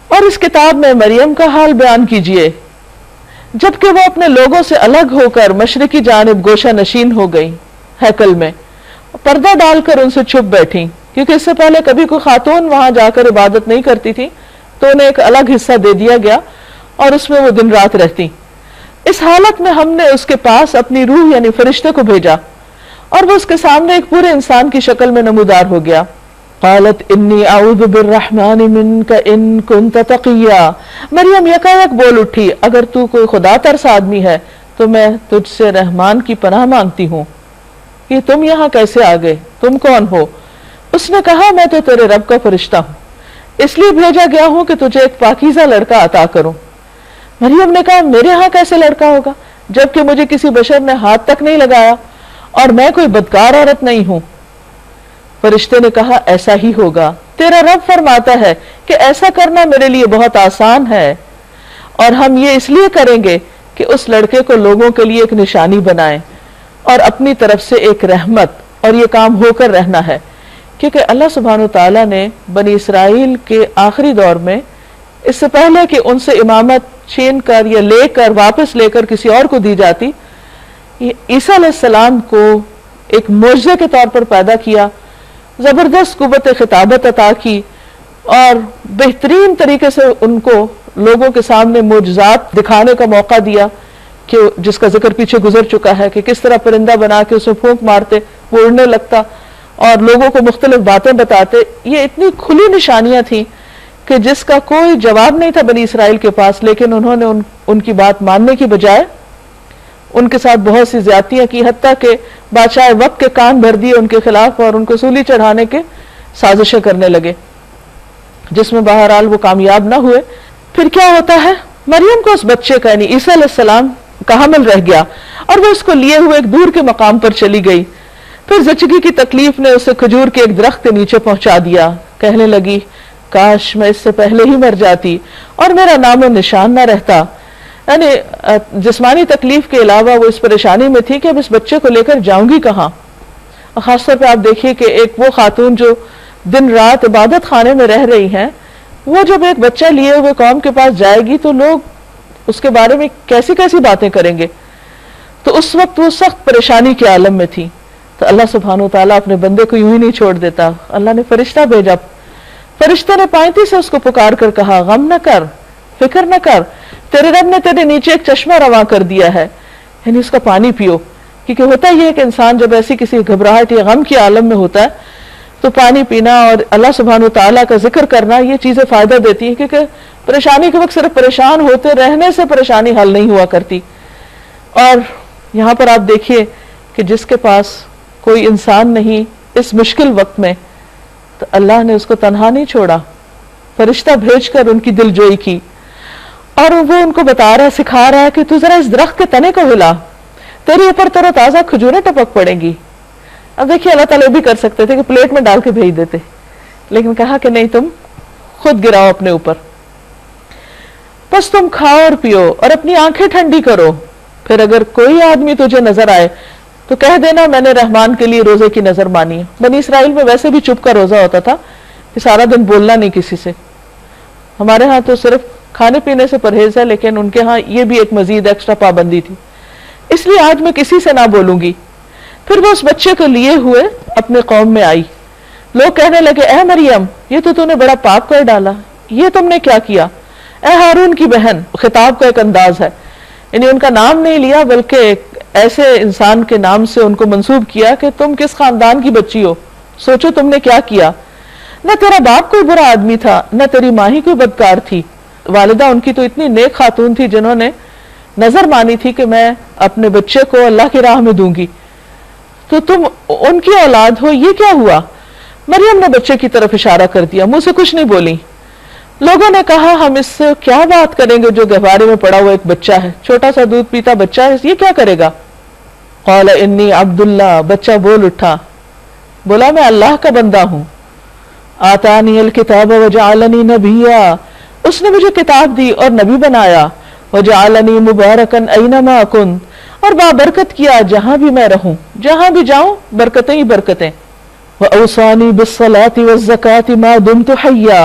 [SPEAKER 1] اور اس کتاب میں مریم کا حال بیان کیجئے جبکہ وہ اپنے لوگوں سے الگ ہو کر مشرقی جانب گوشہ نشین ہو گئی ہیکل میں. پردہ ڈال کر ان سے چھپ بیٹھی، کیونکہ اس سے پہلے کبھی کوئی خاتون وہاں جا کر عبادت نہیں کرتی تھی، تو انہیں ایک الگ حصہ دے دیا گیا اور اس میں وہ دن رات رہتی۔ اس حالت میں ہم نے اس کے پاس اپنی روح یعنی فرشتے کو بھیجا اور وہ اس کے سامنے ایک پورے انسان کی شکل میں نمودار ہو گیا۔ قالت انی اعوذ بالرحمن منک ان کنت تقیا، مریم یکایک بول اٹھی، اگر تو کوئی خدا ترس آدمی ہے تو میں تجھ سے رحمان کی پناہ مانگتی ہوں کہ تم یہاں کیسے آ گئے، تم کون ہو؟ اس نے کہا میں تو تیرے رب کا فرشتہ ہوں، اس لیے بھیجا گیا ہوں کہ تجھے ایک پاکیزہ لڑکا عطا کروں۔ مریم نے کہا میرے ہاں کیسے لڑکا ہوگا جبکہ مجھے کسی بشر نے ہاتھ تک نہیں لگایا اور میں کوئی بدکار عورت نہیں ہوں۔ فرشتے نے کہا ایسا ہی ہوگا، تیرا رب فرماتا ہے کہ ایسا کرنا میرے لیے بہت آسان ہے، اور ہم یہ اس لیے کریں گے کہ اس لڑکے کو لوگوں کے لیے ایک نشانی بنائیں اور اپنی طرف سے ایک رحمت، اور یہ کام ہو کر رہنا ہے، کیونکہ اللہ سبحانہ وتعالیٰ نے بنی اسرائیل کے آخری دور میں اس سے پہلے کہ ان سے امامت چھین کر یا لے کر واپس لے کر کسی اور کو دی جاتی، عیسیٰ علیہ السلام کو ایک معجزے کے طور پر پیدا کیا، زبردست قوت خطابت عطا کی اور بہترین طریقے سے ان کو لوگوں کے سامنے معجزات دکھانے کا موقع دیا، کہ جس کا ذکر پیچھے گزر چکا ہے کہ کس طرح پرندہ بنا کے اسے پھونک مارتے وہ اڑنے لگتا اور لوگوں کو مختلف باتیں بتاتے۔ یہ اتنی کھلی نشانیاں تھیں کہ جس کا کوئی جواب نہیں تھا بنی اسرائیل کے پاس، لیکن انہوں نے ان کی بات ماننے کی بجائے ان کے ساتھ بہت سی زیادتیاں کی، حتیٰ کہ بادشاہ وقت کے کان بھر دیے ان کے خلاف اور ان کو سولی چڑھانے کے سازشیں کرنے لگے، جس میں بہرحال وہ کامیاب نہ ہوئے۔ پھر کیا ہوتا ہے، مریم کو اس بچے کا یعنی عیسیٰ علیہ السلام کا حمل رہ گیا اور وہ اس کو لیے ہوئے ایک دور کے مقام پر چلی گئی۔ پھر زچگی کی تکلیف نے اسے کھجور کے ایک درخت کے نیچے پہنچا دیا، کہنے لگی کاش میں اس سے پہلے ہی مر جاتی اور میرا نام و نشان نہ رہتا۔ یعنی جسمانی تکلیف کے علاوہ وہ اس پریشانی میں تھی کہ اب اس بچے کو لے کر جاؤں گی کہاں۔ اور خاص طور پہ آپ دیکھیے کہ ایک وہ خاتون جو دن رات عبادت خانے میں رہ رہی ہیں، وہ جب ایک بچہ لیے ہوئے قوم کے پاس جائے گی تو لوگ اس کے بارے میں کیسی کیسی باتیں کریں گے۔ تو اس وقت وہ سخت پریشانی کے عالم میں تھی، تو اللہ سبحانہ وتعالیٰ اپنے بندے کو یوں ہی نہیں چھوڑ دیتا، اللہ نے فرشتہ بھیجا۔ فرشتے نے پائنتی سے اس کو پکار کر کہا غم نہ کر، فکر نہ کر، تیرے رب نے تیرے نیچے ایک چشمہ رواں کر دیا ہے، یعنی اس کا پانی پیو۔ کیونکہ ہوتا ہی ہے کہ انسان جب ایسی کسی گھبراہٹ یا غم کے عالم میں ہوتا ہے تو پانی پینا اور اللہ سبحانہ وتعالیٰ کا ذکر کرنا یہ چیزیں فائدہ دیتی ہیں، کیونکہ پریشانی کے وقت صرف پریشان ہوتے رہنے سے پریشانی حل نہیں ہوا کرتی۔ اور یہاں پر آپ دیکھیے کہ جس کے پاس کوئی انسان نہیں اس مشکل وقت میں، تو اللہ نے اس کو تنہا نہیں چھوڑا، فرشتہ بھیج کر ان کی دل جوئی کی، اور وہ ان کو بتا رہا ہے، سکھا رہا ہے کہ تو ذرا اس درخت کے تنے کو ہلا، تیرے اوپر تر و تازہ کھجوریں ٹپک پڑیں گی۔ اب دیکھیے اللہ تعالیٰ بھی کر سکتے تھے کہ پلیٹ میں ڈال کے بھیج دیتے، لیکن کہا کہ نہیں، تم خود گراؤ اپنے اوپر، بس تم کھاؤ اور پیو اور اپنی آنکھیں ٹھنڈی کرو، پھر اگر کوئی آدمی تجھے نظر آئے تو کہہ دینا میں نے رحمان کے لیے روزے کی نظر مانی ہے۔ بنی اسرائیل میں ویسے بھی چپ کا روزہ ہوتا تھا کہ سارا دن بولنا نہیں کسی سے، ہمارے ہاں تو صرف کھانے پینے سے پرہیز ہے، لیکن ان کے ہاں یہ بھی ایک مزید ایکسٹرا پابندی تھی، اس لیے آج میں کسی سے نہ بولوں گی۔ پھر وہ اس بچے کو لیے ہوئے اپنے قوم میں آئی، لوگ کہنے لگے اے مریم یہ تو نے بڑا پاپ کر ڈالا، یہ تم نے کیا کیا؟ اے ہارون کی بہن، خطاب کا ایک انداز ہے، یعنی ان کا نام نہیں لیا بلکہ ایک ایسے انسان کے نام سے ان کو منسوب کیا کہ تم کس خاندان کی بچی ہو، سوچو تم نے کیا کیا۔ نہ تیرا باپ کوئی برا آدمی تھا، نہ تیری ماں ہی کوئی بدکار تھی، والدہ ان کی تو اتنی نیک خاتون تھی جنہوں نے نظر مانی تھی کہ میں اپنے بچے کو اللہ کی راہ میں دوں گی، تو تم ان کی اولاد ہو، یہ کیا ہوا؟ مریم نے بچے کی طرف اشارہ کر دیا، منہ سے کچھ نہیں بولی۔ لوگوں نے کہا ہم اس سے کیا بات کریں گے جو گہوارے میں پڑا ہوا ایک بچہ ہے، چھوٹا سا دودھ پیتا بچہ ہے، یہ کیا کرے گا؟ قال انی عبداللہ، بچہ بول اٹھا، بولا میں اللہ کا بندہ ہوں، آتانی الکتاب وجعلنی نبیا، اس نے مجھے کتاب دی اور نبی بنایا، وجعلنی مبارکا اینما کنت، اور بابرکت کیا جہاں بھی میں رہوں، جہاں بھی جاؤں برکتیں ہی برکتیں، وأوصانی بالصلاة والزکاة ما دمت حیا،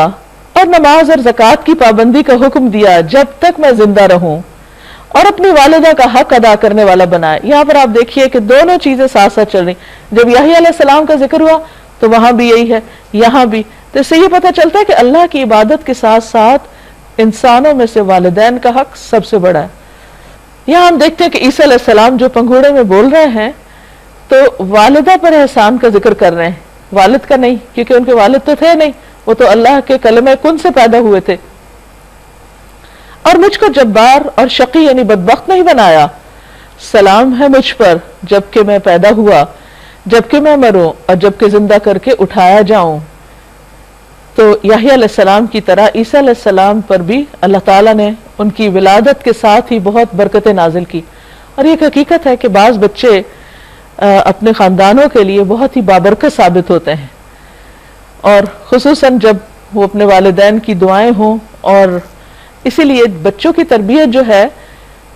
[SPEAKER 1] اور نماز اور زکوٰۃ کی پابندی کا حکم دیا جب تک میں زندہ رہوں، اور اپنی والدہ کا حق ادا کرنے والا بنائے. یہاں پر آپ دیکھیے کہ دونوں چیزیں ساتھ ساتھ چل رہی. جب یحییٰ علیہ السلام کا ذکر ہوا تو وہاں بھی یہی ہے, یہاں بھی. تو اس سے یہ پتہ چلتا ہے کہ اللہ کی عبادت کے ساتھ ساتھ انسانوں میں سے والدین کا حق سب سے بڑا ہے. یہاں ہم دیکھتے ہیں کہ عیسیٰ علیہ السلام جو پنگھوڑے میں بول رہے ہیں تو والدہ پر احسان کا ذکر کر رہے ہیں, والد کا نہیں, کیونکہ ان کے والد تو تھے نہیں, وہ تو اللہ کے کلمہ کن سے پیدا ہوئے تھے. اور مجھ کو جبار اور شقی یعنی بدبخت نہیں بنایا, سلام ہے مجھ پر جبکہ میں پیدا ہوا, جبکہ میں مروں اور جبکہ زندہ کر کے اٹھایا جاؤں. تو یحییٰ علیہ السلام کی طرح عیسیٰ علیہ السلام پر بھی اللہ تعالیٰ نے ان کی ولادت کے ساتھ ہی بہت برکتیں نازل کی. اور یہ حقیقت ہے کہ بعض بچے اپنے خاندانوں کے لیے بہت ہی بابرکت ثابت ہوتے ہیں, اور خصوصاً جب وہ اپنے والدین کی دعائیں ہوں. اور اسی لیے بچوں کی تربیت جو ہے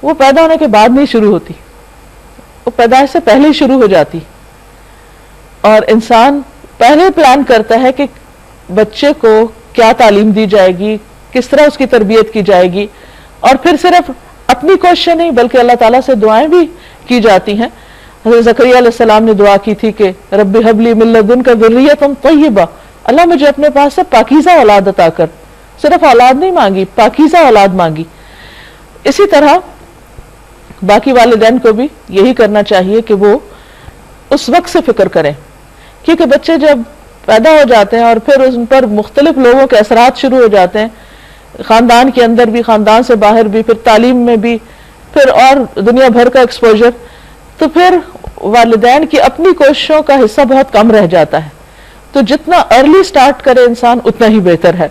[SPEAKER 1] وہ پیدا ہونے کے بعد نہیں شروع ہوتی, وہ پیدائش سے پہلے ہی شروع ہو جاتی. اور انسان پہلے پلان کرتا ہے کہ بچے کو کیا تعلیم دی جائے گی, کس طرح اس کی تربیت کی جائے گی, اور پھر صرف اپنی کوششیں نہیں بلکہ اللہ تعالیٰ سے دعائیں بھی کی جاتی ہیں. حضرت زکریا علیہ السلام نے دعا کی تھی کہ رب ہب لی من لدنک ذریۃ طیبہ, اللہ مجھے اپنے پاس سے پاکیزہ اولاد عطا کر. صرف اولاد نہیں مانگی, پاکیزہ اولاد مانگی. اسی طرح باقی والدین کو بھی یہی کرنا چاہیے کہ وہ اس وقت سے فکر کریں, کیونکہ بچے جب پیدا ہو جاتے ہیں اور پھر ان پر مختلف لوگوں کے اثرات شروع ہو جاتے ہیں, خاندان کے اندر بھی, خاندان سے باہر بھی, پھر تعلیم میں بھی, پھر اور دنیا بھر کا ایکسپوجر, تو پھر والدین کی اپنی کوششوں کا حصہ بہت کم رہ جاتا ہے. تو جتنا ارلی سٹارٹ کرے انسان اتنا ہی بہتر ہے.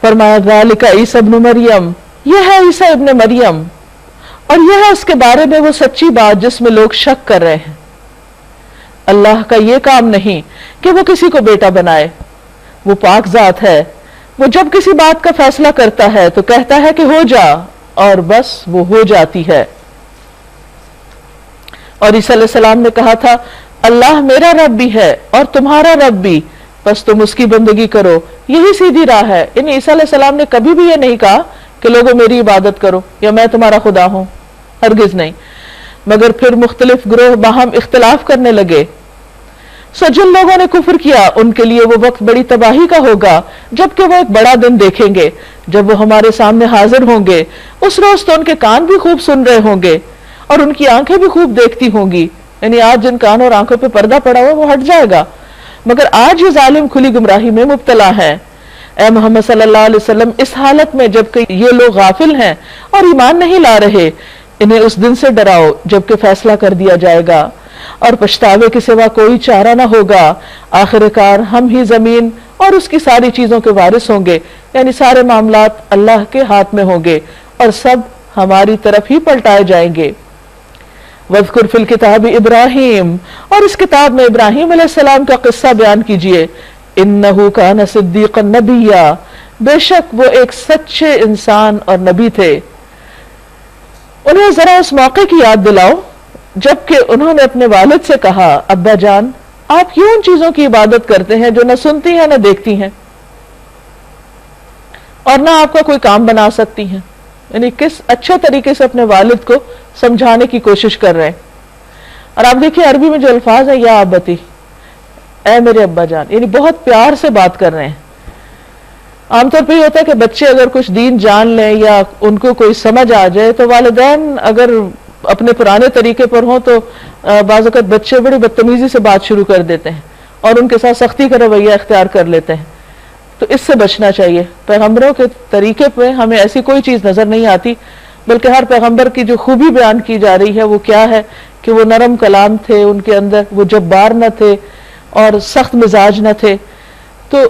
[SPEAKER 1] فرمایا ذالک عیسیٰ ابن مریم, یہ ہے عیسیٰ ابن مریم, اور یہ ہے اس کے بارے میں وہ سچی بات جس میں لوگ شک کر رہے ہیں. اللہ کا یہ کام نہیں کہ وہ کسی کو بیٹا بنائے, وہ پاک ذات ہے, وہ جب کسی بات کا فیصلہ کرتا ہے تو کہتا ہے کہ ہو جا, اور بس وہ ہو جاتی ہے. اور عیسیٰ علیہ السلام نے کہا تھا اللہ میرا رب بھی ہے اور تمہارا رب بھی, بس تم اس کی بندگی کرو, یہی سیدھی راہ ہے. یعنی عیسیٰ علیہ السلام نے کبھی بھی یہ نہیں کہا کہ لوگوں میری عبادت کرو یا میں تمہارا خدا ہوں, ہرگز نہیں. مگر پھر مختلف گروہ باہم اختلاف کرنے لگے. سو جن لوگوں نے کفر کیا ان کے لیے وہ وقت بڑی تباہی کا ہوگا جبکہ وہ ایک بڑا دن دیکھیں گے جب وہ ہمارے سامنے حاضر ہوں گے. اس روز تو ان کے کان بھی خوب سن رہے ہوں گے اور ان کی آنکھیں بھی خوب دیکھتی ہوں گی. یعنی آج جن کانوں اور آنکھوں پہ پردہ پڑا ہوا وہ ہٹ جائے گا, مگر آج یہ ظالم کھلی گمراہی میں مبتلا ہے. اے محمد صلی اللہ علیہ وسلم, اس حالت میں جبکہ یہ لوگ غافل ہیں اور ایمان نہیں لا رہے, انہیں اس دن سے ڈراؤ جبکہ فیصلہ کر دیا جائے گا اور پچھتاوے کے سوا کوئی چارہ نہ ہوگا. آخر کار ہم ہی زمین اور اس کی ساری چیزوں کے وارث ہوں گے, یعنی سارے معاملات اللہ کے ہاتھ میں ہوں گے اور سب ہماری طرف ہی پلٹائے جائیں گے. وَاذْكُرْ فِي الْكِتَابِ ابراہیم, اور اس کتاب میں ابراہیم علیہ السلام کا قصہ بیان کیجئے. اِنَّهُ كَانَ صِدِّيقًا نَبِيًّا, بے شک وہ ایک سچے انسان اور نبی تھے. انہیں ذرا اس موقع کی یاد دلاؤ جبکہ انہوں نے اپنے والد سے کہا ابا جان آپ کیوں ان چیزوں کی عبادت کرتے ہیں جو نہ سنتی ہیں نہ دیکھتی ہیں اور نہ آپ کا کوئی کام بنا سکتی ہیں. یعنی کس اچھے طریقے سے اپنے والد کو سمجھانے کی کوشش کر رہے ہیں. اور آپ دیکھیں عربی میں جو الفاظ ہیں یا ابتی, اے میرے ابا جان, یعنی بہت پیار سے بات کر رہے ہیں. عام طور پہ یہ ہوتا ہے کہ بچے اگر کچھ دین جان لیں یا ان کو کوئی سمجھ آ جائے تو والدین اگر اپنے پرانے طریقے پر ہوں تو بعض اوقات بچے بڑی بدتمیزی سے بات شروع کر دیتے ہیں اور ان کے ساتھ سختی کا رویہ اختیار کر لیتے ہیں. تو اس سے بچنا چاہیے. پیغمبروں کے طریقے پہ ہمیں ایسی کوئی چیز نظر نہیں آتی, بلکہ ہر پیغمبر کی جو خوبی بیان کی جا رہی ہے وہ کیا ہے کہ وہ نرم کلام تھے, ان کے اندر وہ جبار نہ تھے اور سخت مزاج نہ تھے. تو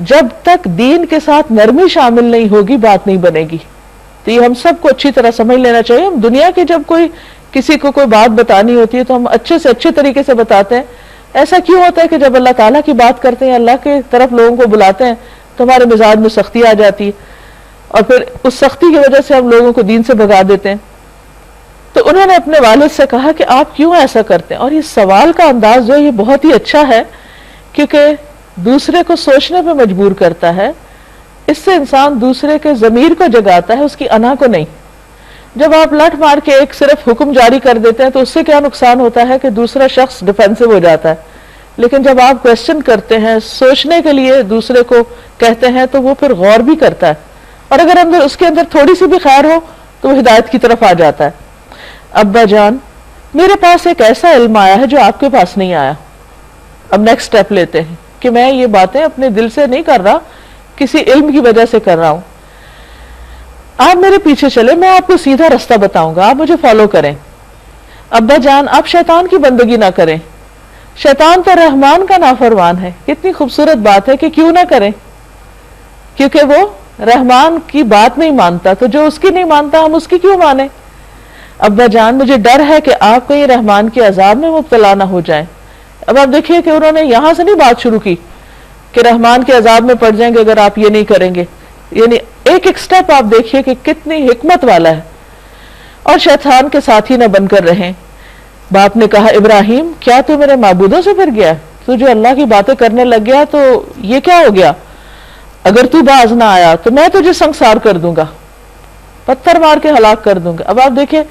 [SPEAKER 1] جب تک دین کے ساتھ نرمی شامل نہیں ہوگی بات نہیں بنے گی. تو یہ ہم سب کو اچھی طرح سمجھ لینا چاہیے. ہم دنیا کی جب کسی کو کوئی بات بتانی ہوتی ہے تو ہم اچھے سے اچھے طریقے سے بتاتے ہیں. ایسا کیوں ہوتا ہے کہ جب اللہ تعالیٰ کی بات کرتے ہیں, اللہ کے طرف لوگوں کو بلاتے ہیں تو ہمارے مزاج میں سختی آ جاتی ہے اور پھر اس سختی کی وجہ سے ہم لوگوں کو دین سے بھگا دیتے ہیں. تو انہوں نے اپنے والد سے کہا کہ آپ کیوں ایسا کرتے ہیں. اور یہ سوال کا انداز جو ہے یہ بہت ہی اچھا ہے کیونکہ دوسرے کو سوچنے پہ مجبور کرتا ہے. اس سے انسان دوسرے کے ضمیر کو جگاتا ہے, اس کی انا کو نہیں. جب آپ لٹ مار کے ایک صرف حکم جاری کر دیتے ہیں تو اس سے کیا نقصان ہوتا ہے کہ دوسرا شخص ڈیفینسو ہو جاتا ہے، لیکن جب آپ کوشچن کرتے ہیں، سوچنے کے لیے دوسرے کو کہتے ہیں، تو وہ پھر غور بھی کرتا ہے، اور اگر اس کے اندر تھوڑی سی بھی خیر ہو تو وہ ہدایت کی طرف آ جاتا ہے۔ ابا جان، میرے پاس ایک ایسا علم آیا ہے جو آپ کے پاس نہیں آیا۔ اب نیکسٹ سٹیپ لیتے ہیں کہ میں یہ باتیں اپنے دل سے نہیں کر رہا، کسی علم کی وجہ سے کر رہا ہوں۔ آپ میرے پیچھے چلے، میں آپ کو سیدھا رستہ بتاؤں گا، آپ مجھے فالو کریں۔ ابا جان، آپ شیطان کی بندگی نہ کریں، شیطان تو رحمان کا نافرمان ہے۔ کتنی خوبصورت بات ہے کہ کیوں نہ کریں، کیونکہ وہ رحمان کی بات نہیں مانتا، تو جو اس کی نہیں مانتا ہم اس کی کیوں مانیں۔ ابا جان، مجھے ڈر ہے کہ آپ کہیں رحمان کے عذاب میں مبتلا نہ ہو جائیں۔ اب آپ دیکھیے کہ انہوں نے یہاں سے نہیں بات شروع کی کہ رحمان کے عذاب میں پڑ جائیں گے اگر آپ یہ نہیں کریں گے، یعنی ایک ایک سٹیپ آپ دیکھیے کہ کتنی حکمت والا ہے۔ اور شیطان کے ساتھی نہ بن کر رہیں۔ باپ نے کہا، ابراہیم، کیا تو میرے معبودوں سے پھر گیا؟ تو جو اللہ کی باتیں کرنے لگ گیا تو یہ کیا ہو گیا؟ اگر تو باز نہ آیا تو میں تجھے سنسار کر دوں گا، پتھر مار کے ہلاک کر دوں گا۔ اب آپ دیکھیں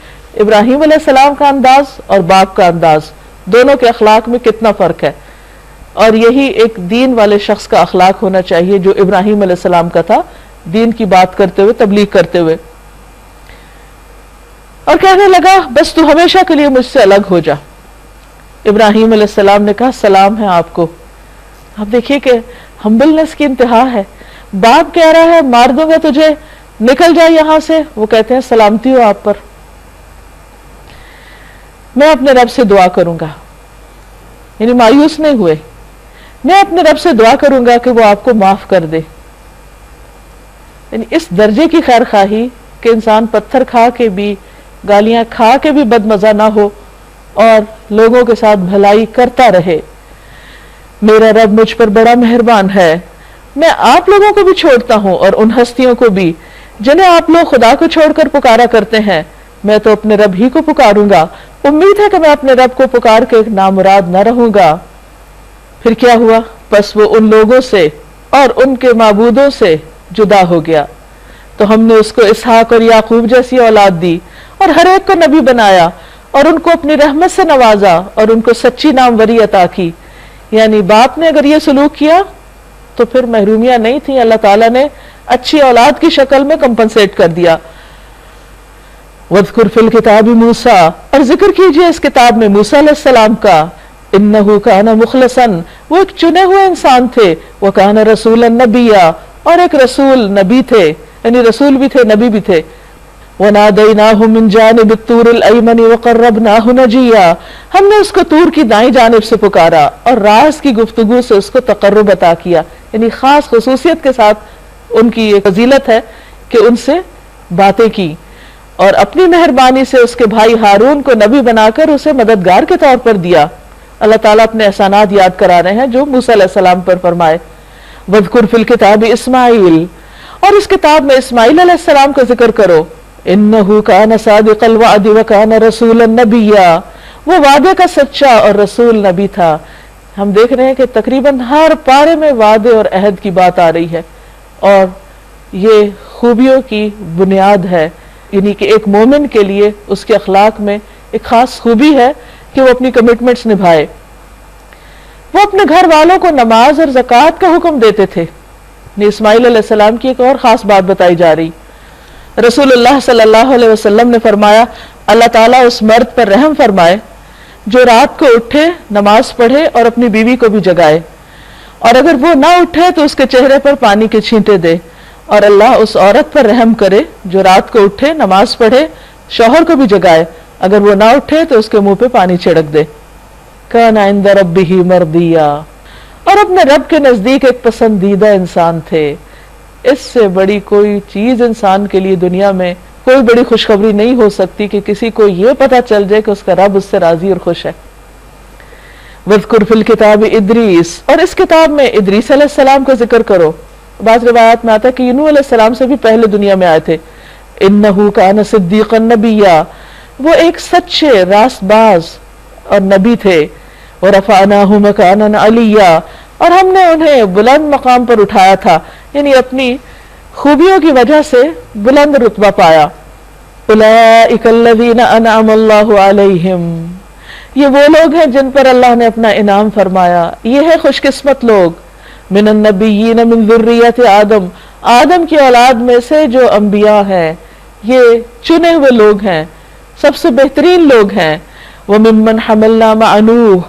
[SPEAKER 1] ابراہیم علیہ السلام کا انداز اور باپ کا انداز، دونوں کے اخلاق میں کتنا فرق ہے، اور یہی ایک دین والے شخص کا اخلاق ہونا چاہیے جو ابراہیم علیہ السلام کا تھا، دین کی بات کرتے ہوئے، تبلیغ کرتے ہوئے۔ اور کہنے لگا، بس تو ہمیشہ کے لیے مجھ سے الگ ہو جا۔ ابراہیم علیہ السلام نے کہا، سلام ہے آپ کو۔ آپ دیکھیے کہ ہمبلنس کی انتہا ہے۔ باپ کہہ رہا ہے مار دوں گا تجھے، نکل جائے یہاں سے، وہ کہتے ہیں سلامتی ہو آپ پر، میں اپنے رب سے دعا کروں گا، یعنی مایوس نہیں ہوئے، میں اپنے رب سے دعا کروں گا کہ وہ آپ کو معاف کر دے۔ یعنی اس درجے کی خیر خواہی کہ انسان پتھر کھا کے بھی، گالیاں کھا کے بھی بد مزہ نہ ہو اور لوگوں کے ساتھ بھلائی کرتا رہے۔ میرا رب مجھ پر بڑا مہربان ہے، میں آپ لوگوں کو بھی چھوڑتا ہوں اور ان ہستیوں کو بھی جنہیں آپ لوگ خدا کو چھوڑ کر پکارا کرتے ہیں، میں تو اپنے رب ہی کو پکاروں گا، امید ہے کہ میں اپنے رب کو پکار کے نامراد نہ رہوں گا۔ پھر کیا ہوا؟ بس وہ ان لوگوں سے اور ان کے معبودوں سے جدا ہو گیا، تو ہم نے اس کو اسحاق اور یعقوب جیسی اولاد دی اور ہر ایک کو نبی بنایا اور ان کو اپنی رحمت سے نوازا اور ان کو سچی ناموری عطا کی۔ یعنی باپ نے اگر یہ سلوک کیا تو پھر محرومیاں نہیں تھیں، اللہ تعالیٰ نے اچھی اولاد کی شکل میں کمپنسیٹ کر دیا۔ وَاذْكُرْ فِي الْكِتَابِ مُوسَىٰ، اور ذکر کیجئے اس کتاب میں موسیٰ علیہ السلام کا، إِنَّهُ كَانَ مُخْلَصًا، وہ ایک چنے ہوئے انسان تھے، وَكَانَ رَسُولًا نَبِيًّا، اور ایک رسول نبی تھے، یعنی رسول بھی تھے نبی بھی تھے۔ وَنَادَيْنَاهُ مِنْ جَانِبِ الطُّورِ الْأَيْمَنِ وَقَرَّبْنَاهُ نَجِيًّا، ہم نے اس کو طور کی دائیں جانب سے پکارا اور راز کی گفتگو سے اس کو تقرب عطا کیا، یعنی خاص خصوصیت کے ساتھ ان کی یہ فضیلت ہے کہ ان سے باتیں کی، اور اپنی مہربانی سے اس کے بھائی ہارون کو نبی بنا کر اسے مددگار کے طور پر دیا۔ اللہ تعالیٰ اپنے احسانات یاد کرا رہے ہیں جو موسیٰ علیہ السلام پر فرمائے۔ وَاذْكُرْ فِي الْكِتَابِ اسماعیل، اور اس کتاب میں اسماعیل علیہ السلام کا ذکر کرو، إِنَّهُ كَانَ صَادِقَ الْوَعْدِ وَكَانَ رَسُولًا نَبِيًّا، وہ وعدے کا سچا اور رسول نبی تھا۔ ہم دیکھ رہے ہیں کہ تقریباً ہر پارے میں وعدے اور عہد کی بات آ رہی ہے، اور یہ خوبیوں کی بنیاد ہے، یعنی کہ ایک مومن کے لیے اس کے اخلاق میں ایک خاص خوبی ہے کہ وہ اپنی کمٹمنٹس نبھائے۔ وہ اپنے گھر والوں کو نماز اور زکوٰۃ کا حکم دیتے تھے۔ اسماعیل علیہ السلام کی ایک اور خاص بات بتائی جا رہی، رسول اللہ صلی اللہ علیہ وسلم نے فرمایا، اللہ تعالیٰ اس مرد پر رحم فرمائے جو رات کو اٹھے، نماز پڑھے اور اپنی بیوی کو بھی جگائے، اور اگر وہ نہ اٹھے تو اس کے چہرے پر پانی کے چھینٹے دے، اور اللہ اس عورت پر رحم کرے جو رات کو اٹھے، نماز پڑھے، شوہر کو بھی جگائے، اگر وہ نہ اٹھے تو اس کے منہ پہ پانی چھڑک دے۔ کان عند ربہ مرضیا، اور اپنے رب کے نزدیک ایک پسندیدہ انسان تھے۔ اس سے بڑی کوئی چیز انسان کے لیے دنیا میں کوئی بڑی خوشخبری نہیں ہو سکتی کہ کسی کو یہ پتا چل جائے کہ اس کا رب اس سے راضی اور خوش ہے۔ وَاذْكُرْ فِي الْكِتَابِ إِدْرِيسَ، اور اس کتاب میں ادریس علیہ السلام کا ذکر کرو۔ بعض روایات میں آتا ہے کہ نوح علیہ السلام سے بھی پہلے دنیا میں آئے تھے۔ إِنَّهُ كَانَ صِدِّيقًا نَبِيًّا، وہ ایک سچے راست باز اور نبی تھے۔ وَرَفَعْنَاهُ مَكَانًا عَلِيًّا، اور ہم نے انہیں بلند مقام پر اٹھایا تھا، یعنی اپنی خوبیوں کی وجہ سے بلند رتبہ پایا۔ اولئک الذین انعم اللہ علیہم، یہ وہ لوگ ہیں جن پر اللہ نے اپنا انعام فرمایا، یہ ہے خوش قسمت لوگ، من النبیین من ذریت آدم، آدم کی اولاد میں سے جو انبیاء ہیں، یہ چنے ہوئے لوگ ہیں، سب سے بہترین لوگ ہیں، وممن حملنا مع نوح،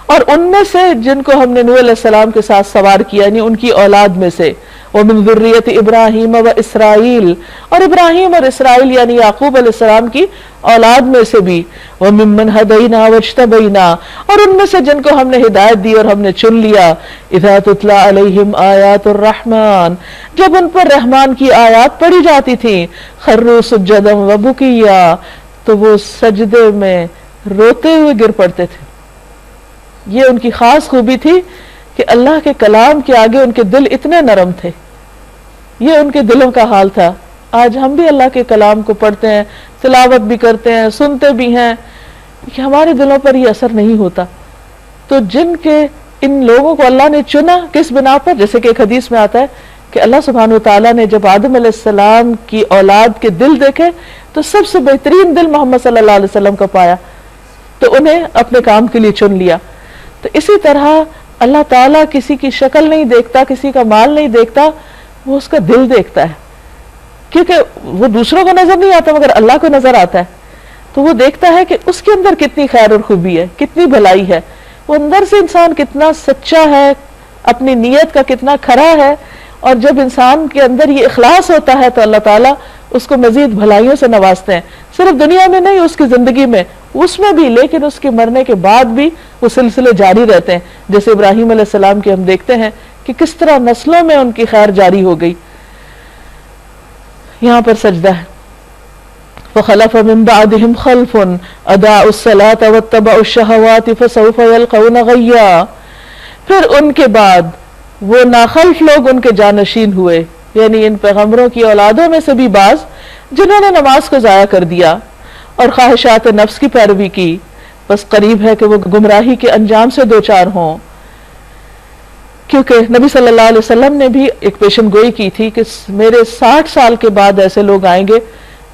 [SPEAKER 1] اور ان میں سے جن کو ہم نے نوح علیہ السلام کے ساتھ سوار کیا، یعنی ان کی اولاد میں سے، ومن ذریت ابراہیم و اسرائیل، اور ابراہیم اور اسرائیل یعنی یعقوب علیہ السلام کی اولاد میں سے بھی، وممن ہدینا واجتبینا، اور ان میں سے جن کو ہم نے ہدایت دی اور ہم نے چن لیا، اذا تتلی علیہم آیات الرحمن، جب ان پر رحمان کی آیات پڑھی جاتی تھیں، خروا سجدا وبکیا، تو وہ سجدے میں روتے ہوئے گر پڑتے تھے۔ یہ ان کی خاص خوبی تھی کہ اللہ کے کلام کے آگے ان کے دل اتنے نرم تھے، یہ ان کے دلوں کا حال تھا۔ آج ہم بھی اللہ کے کلام کو پڑھتے ہیں، تلاوت بھی کرتے ہیں، سنتے بھی ہیں، کہ ہمارے دلوں پر یہ اثر نہیں ہوتا۔ تو جن کے ان لوگوں کو اللہ نے چنا کس بنا پر، جیسے کہ ایک حدیث میں آتا ہے کہ اللہ سبحانہ وتعالیٰ نے جب آدم علیہ السلام کی اولاد کے دل دیکھے تو سب سے بہترین دل محمد صلی اللہ علیہ وسلم کا پایا، تو انہیں اپنے کام کے لیے چن لیا۔ تو اسی طرح اللہ تعالیٰ کسی کی شکل نہیں دیکھتا، کسی کا مال نہیں دیکھتا، وہ اس کا دل دیکھتا ہے، کیونکہ وہ دوسروں کو نظر نہیں آتا مگر اللہ کو نظر آتا ہے۔ تو وہ دیکھتا ہے کہ اس کے اندر کتنی خیر اور خوبی ہے، کتنی بھلائی ہے، وہ اندر سے انسان کتنا سچا ہے، اپنی نیت کا کتنا کھرا ہے، اور جب انسان کے اندر یہ اخلاص ہوتا ہے تو اللہ تعالیٰ اس کو مزید بھلائیوں سے نوازتے ہیں، صرف دنیا میں نہیں، اس کی زندگی میں، اس میں بھی، لیکن اس کے مرنے کے بعد بھی وہ سلسلے جاری رہتے ہیں۔ جیسے ابراہیم علیہ السلام کے ہم دیکھتے ہیں کہ کس طرح نسلوں میں ان کی خیر جاری ہو گئی۔ یہاں پر سجدہ ہے، فخلف من بعدهم خلف اضاعوا الصلاة واتبعوا الشهوات فسوف يلقون غیا، پھر ان کے بعد وہ ناخلف لوگ ان کے جانشین ہوئے، یعنی ان پیغمبروں کی اولادوں میں سے بھی بعض جنہوں نے نماز کو ضائع کر دیا اور خواہشات نفس کی پیروی کی، بس قریب ہے کہ وہ گمراہی کے انجام سے دوچار ہوں۔ کیونکہ نبی صلی اللہ علیہ وسلم نے بھی ایک پیشن گوئی کی تھی کہ میرے 60 سال کے بعد ایسے لوگ آئیں گے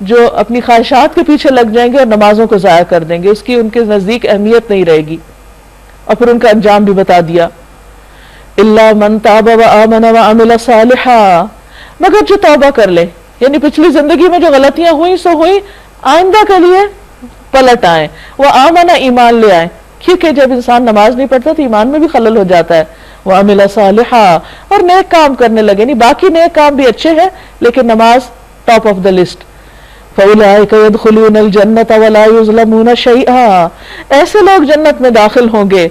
[SPEAKER 1] جو اپنی خواہشات کے پیچھے لگ جائیں گے اور نمازوں کو ضائع کر دیں گے، اس کی ان کے نزدیک اہمیت نہیں رہے گی۔ اور پھر ان کا انجام بھی بتا دیا، الا من تاب وآمن وعمل صالحا، مگر جو توبہ کر لے، یعنی پچھلی زندگی میں جو غلطیاں ہوئیں سو ہوئیں، آئندہ کے لیے پلٹ آئیں، وآمن، ایمان لے آئیں، کیونکہ جب انسان نماز نہیں پڑھتا تو ایمان میں بھی خلل ہو جاتا ہے، وعمل صالحا، اور نیک کام کرنے لگے، نہیں باقی نیک کام بھی اچھے ہیں لیکن نماز ٹاپ آف دا لسٹ۔ فَأُولَٰئِكَ يَدْخُلُونَ الْجَنَّةَ وَلَا يُظْلَمُونَ شَيْئًا، ایسے لوگ جنت میں داخل ہوں گے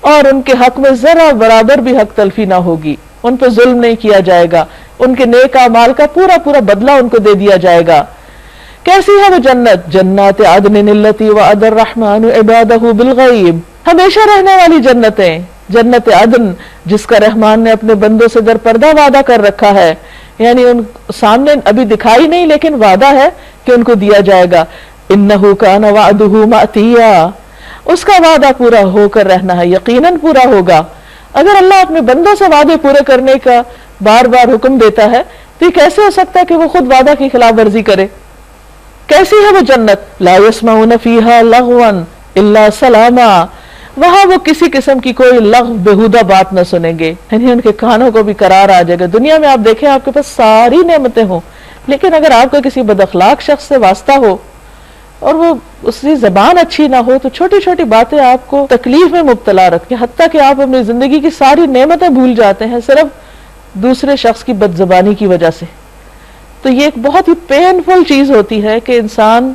[SPEAKER 1] اور ان کے حق میں ذرا برابر بھی حق تلفی نہ ہوگی، ان پہ ظلم نہیں کیا جائے گا، ان کے نیک اعمال کا پورا پورا بدلہ ان کو دے دیا جائے گا۔ کیسی ہے وہ جنت؟ جنات عدن التی وعد الرحمن عبادہ بالغیب، ہمیشہ رہنے والی جنتیں، جنت عدن جس کا رحمان نے اپنے بندوں سے در پردہ وعدہ کر رکھا ہے، یعنی ان سامنے ابھی دکھائی نہیں لیکن وعدہ ہے کہ ان کو دیا جائے گا۔ انہ کان وعدہ مأتیا، اس کا وعدہ پورا ہو کر رہنا ہے، یقیناً پورا ہوگا۔ اگر اللہ اپنے بندوں سے وعدے پورے کرنے کا بار بار حکم دیتا ہے تو یہ کیسے ہو سکتا ہے کہ وہ خود وعدہ کی خلاف ورزی کرے؟ کیسی ہے وہ جنت؟ لا يسمعون فیہا لغوا الا سلاما، وہاں وہ کسی قسم کی کوئی لغو بےہودہ بات نہ سنیں گے، یعنی ان کے کانوں کو بھی قرار آ جائے گا۔ دنیا میں آپ دیکھیں آپ کے پاس ساری نعمتیں ہوں، لیکن اگر آپ کا کسی بد اخلاق شخص سے واسطہ ہو اور وہ اس کی زبان اچھی نہ ہو تو چھوٹی چھوٹی باتیں آپ کو تکلیف میں مبتلا رکھیں، حتیٰ کہ آپ اپنی زندگی کی ساری نعمتیں بھول جاتے ہیں صرف دوسرے شخص کی بد زبانی کی وجہ سے۔ تو یہ ایک بہت ہی پینفل چیز ہوتی ہے کہ انسان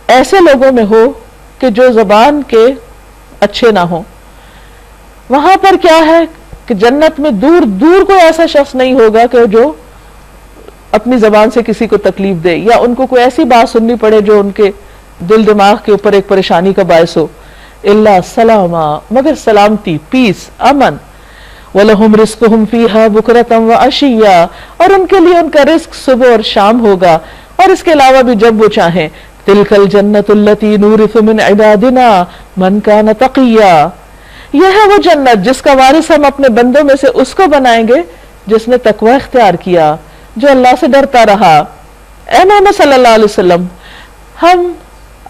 [SPEAKER 1] ایسے لوگوں میں ہو کہ جو زبان کے اچھے نہ ہوں۔ وہاں پر کیا ہے کہ جنت میں دور دور کوئی ایسا شخص نہیں ہوگا کہ جو اپنی زبان سے کسی کو تکلیف دے یا ان کو کوئی ایسی بات سننی پڑے جو ان کے دل دماغ کے اوپر ایک پریشانی کا باعث ہو۔ الا سلاما، مگر سلامتی، پیس، امن۔ وَلَهُمْ رِزْقُهُمْ فِيهَا بُكْرَةً وَعَشِيًّا، اور ان کے لیے ان کا رزق صبح اور شام ہوگا، اور اس کے علاوہ بھی جب وہ چاہیں۔ تِلْكَ الْجَنَّةُ الَّتِي نُورِثُ مِنْ عِبَادِنَا مَنْ كَانَ تَقِيًّا، یہ ہے وہ جنت جس کا وارث ہم اپنے بندوں میں سے اس کو بنائیں گے جس نے تقوی اختیار کیا، جو اللہ سے ڈرتا رہا۔ اے محمد صلی اللہ علیہ وسلم، ہم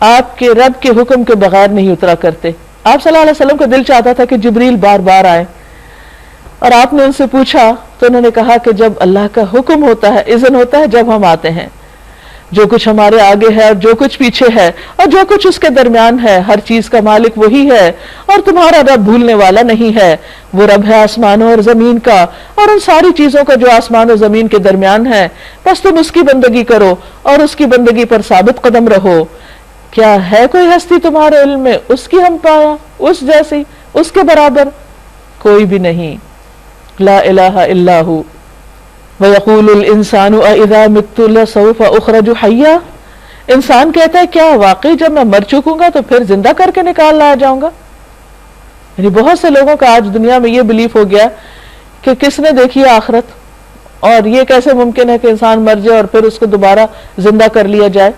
[SPEAKER 1] آپ کے رب کے حکم کے بغیر نہیں اترا کرتے. آپ صلی اللہ علیہ وسلم کا دل چاہتا تھا کہ جبریل بار بار آئے، اور آپ نے ان سے پوچھا تو انہوں نے کہا کہ جب اللہ کا حکم ہوتا ہے، اذن ہوتا ہے، جب ہم آتے ہیں. جو کچھ ہمارے آگے ہے اور جو کچھ پیچھے ہے اور جو کچھ اس کے درمیان ہے، ہر چیز کا مالک وہی ہے، اور تمہارا رب بھولنے والا نہیں ہے. وہ رب ہے آسمانوں اور زمین کا اور ان ساری چیزوں کا جو آسمان اور زمین کے درمیان ہے. بس تم اس کی بندگی کرو اور اس کی بندگی پر ثابت قدم رہو. کیا ہے کوئی ہستی تمہارے علم میں اس کی ہم پایا، اس جیسی، اس کے برابر؟ کوئی بھی نہیں. لا الہ الا ہو. وَيَقُولُ الْإِنسَانُ أَإِذَا مِتُّ لَسَوْفَ أُخْرَجُ حَيًّا. انسان کہتا ہے کیا واقعی جب میں مر چکوں گا تو پھر زندہ کر کے نکال لایا جاؤں گا؟ یعنی بہت سے لوگوں کا آج دنیا میں یہ بلیف ہو گیا کہ کس نے دیکھی ہے آخرت، اور یہ کیسے ممکن ہے کہ انسان مر جائے اور پھر اس کو دوبارہ زندہ کر لیا جائے.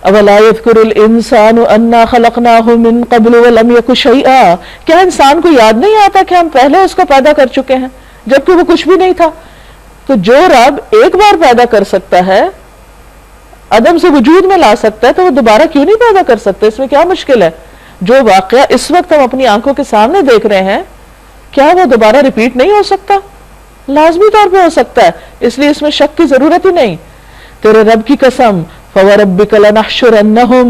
[SPEAKER 1] أَوَلَا يَذْكُرُ الْإِنسَانُ أَنَّا خَلَقْنَاهُ مِن قَبْلُ وَلَمْ يَكُ شَيْئًا. کیا انسان کو یاد نہیں آتا کہ ہم پہلے اس کو پیدا کر چکے ہیں جبکہ وہ کچھ بھی نہیں تھا؟ تو جو رب ایک بار پیدا کر سکتا ہے، عدم سے وجود میں لا سکتا ہے، تو وہ دوبارہ کیوں نہیں پیدا کر سکتا؟ اس میں کیا مشکل ہے؟ جو واقعہ اس وقت ہم اپنی آنکھوں کے سامنے دیکھ رہے ہیں، کیا وہ دوبارہ ریپیٹ نہیں ہو سکتا؟ لازمی طور پہ ہو سکتا ہے، اس لیے اس میں شک کی ضرورت ہی نہیں. تیرے رب کی قسم، فَوَرَبِّكَ لَنَحْشُرَنَّهُمْ،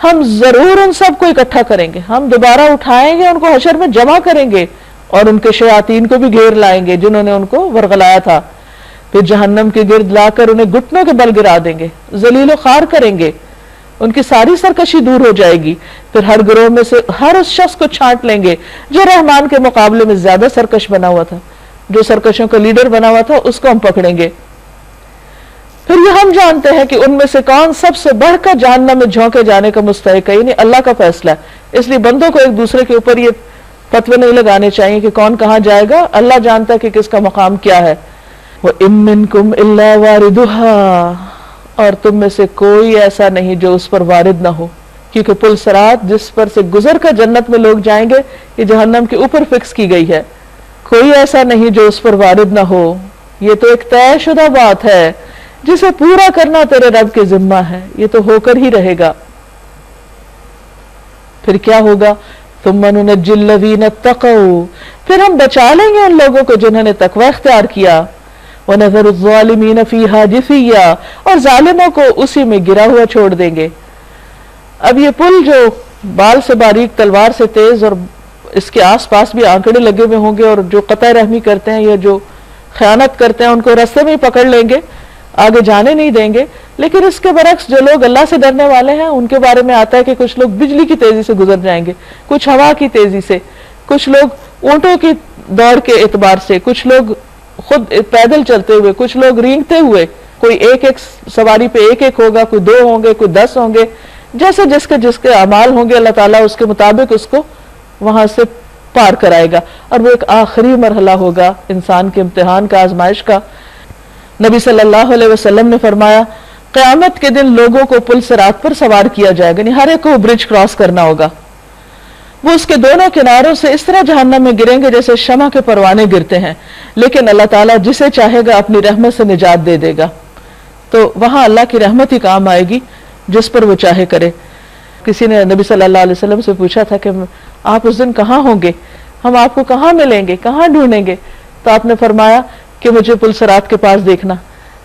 [SPEAKER 1] ہم ضرور ان سب کو اکٹھا کریں گے، ہم دوبارہ اٹھائیں گے، ان کو حشر میں جمع کریں گے، اور ان کے شیاطین کو بھی گھیر لائیں گے جنہوں نے ان کو ورغلایا تھا. پھر جہنم کے گرد لا کر انہیں گھٹنوں کے بل گرا دیں گے، ذلیل و خوار کریں گے، ان کی ساری سرکشی دور ہو جائے گی. پھر ہر گروہ میں سے ہر اس شخص کو چھانٹ لیں گے جو رحمان کے مقابلے میں زیادہ سرکش بنا ہوا تھا. جو سرکشوں کا لیڈر بنا ہوا تھا اس کو ہم پکڑیں گے. پھر یہ ہم جانتے ہیں کہ ان میں سے کون سب سے بڑھ کر جہنم میں جھونکے جانے کا مستحق ہے. یعنی اللہ کا فیصلہ ہے، اس لیے بندوں کو ایک دوسرے کے اوپر یہ فتوے نہیں لگانے چاہیے کہ کون کہاں جائے گا. اللہ جانتا ہے کہ کس کا مقام کیا ہے. وَإِن مِّنكُمْ إِلَّا وَارِدُهَا، اور تم میں سے کوئی ایسا نہیں جو اس پر وارد نہ ہو، کیونکہ پل صراط جس پر سے گزر کر جنت میں لوگ جائیں گے یہ جہنم کے اوپر فکس کی گئی ہے. کوئی ایسا نہیں جو اس پر وارد نہ ہو. یہ تو ایک طے شدہ بات ہے جسے پورا کرنا تیرے رب کے ذمہ ہے، یہ تو ہو کر ہی رہے گا. پھر کیا ہوگا؟ ثُمَّ نُنَجِّي الَّذِينَ اتَّقَوْا، پھر ہم بچا لیں گے ان لوگوں کو جنہوں نے تقوی اختیار کیا. وَنَذَرُ الظَّالِمِينَ فِيهَا جِثِيًّا، اور ظالموں کو اسی میں گرا ہوا چھوڑ دیں گے. اب یہ پل جو بال سے باریک تلوار سے تیز اور اس کے آس پاس بھی آنکڑے لگے ہوئے ہوں گے، اور جو قطع رحمی کرتے ہیں یا جو خیانت کرتے ہیں ان کو رستے میں ہی پکڑ لیں گے، آگے جانے نہیں دیں گے. لیکن اس کے برعکس جو لوگ اللہ سے ڈرنے والے ہیں ان کے بارے میں آتا ہے کہ کچھ لوگ بجلی کی تیزی سے گزر جائیں گے، کچھ ہوا کی تیزی سے، کچھ لوگ اونٹوں کی دوڑ کے اعتبار سے، کچھ لوگ خود پیدل چلتے ہوئے، کچھ لوگ رینگتے ہوئے. کوئی ایک ایک سواری پہ ایک ایک ہوگا، کوئی 2 ہوں گے، کوئی 10 ہوں گے. جیسے جس کے اعمال ہوں گے اللہ تعالیٰ اس کے مطابق اس کو وہاں سے پار کرائے گا. اور وہ ایک آخری مرحلہ ہوگا انسان کے امتحان کا، آزمائش کا. نبی صلی اللہ علیہ وسلم نے فرمایا قیامت کے دن لوگوں کو پل صراط پر سوار کیا جائے گا، یعنی ہر ایک کو برج کراس کرنا ہوگا. وہ اس کے دونوں کناروں سے اس طرح جہنم میں گریں گے جیسے شمع کے پروانے گرتے ہیں، لیکن اللہ تعالیٰ جسے چاہے گا اپنی رحمت سے نجات دے دے گا. تو وہاں اللہ کی رحمت ہی کام آئے گی جس پر وہ چاہے کرے. کسی نے نبی صلی اللہ علیہ وسلم سے پوچھا تھا کہ آپ اس دن کہاں ہوں گے، ہم آپ کو کہاں ملیں گے، کہاں ڈھونڈیں گے؟ تو آپ نے فرمایا کہ مجھے پل صراط کے پاس دیکھنا،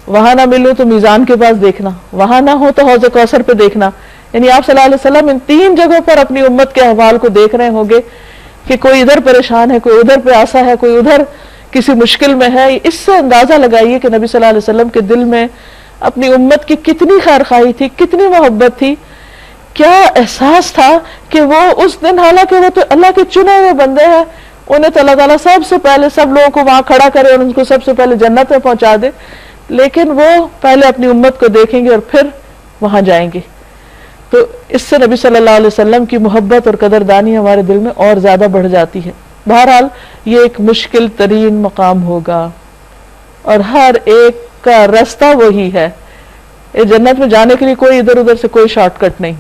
[SPEAKER 1] وہاں نہ ملوں تو میزان کے پاس دیکھنا، وہاں نہ ہو تو حوض کوثر پہ دیکھنا. یعنی آپ صلی اللہ علیہ وسلم ان 3 جگہوں پر اپنی امت کے احوال کو دیکھ رہے ہوں گے کہ کوئی ادھر پریشان ہے، کوئی ادھر پیاسا ہے، کوئی ادھر کسی مشکل میں ہے. اس سے اندازہ لگائیے کہ نبی صلی اللہ علیہ وسلم کے دل میں اپنی امت کی کتنی خیرخواہی تھی، کتنی محبت تھی، کیا احساس تھا کہ وہ اس دن، حالانکہ وہ تو اللہ کے چنے ہوئے بندے ہیں، انہیں تو اللہ تعالیٰ سب سے پہلے سب لوگوں کو وہاں کھڑا کرے اور ان کو سب سے پہلے جنت میں پہنچا دے، لیکن وہ پہلے اپنی امت کو دیکھیں گے اور پھر وہاں جائیں گے. تو اس سے نبی صلی اللہ علیہ وسلم کی محبت اور قدردانی ہمارے دل میں اور زیادہ بڑھ جاتی ہے. بہرحال یہ ایک مشکل ترین مقام ہوگا اور ہر ایک کا راستہ وہی ہے. اس جنت میں جانے کے لیے کوئی ادھر ادھر سے کوئی شارٹ کٹ نہیں،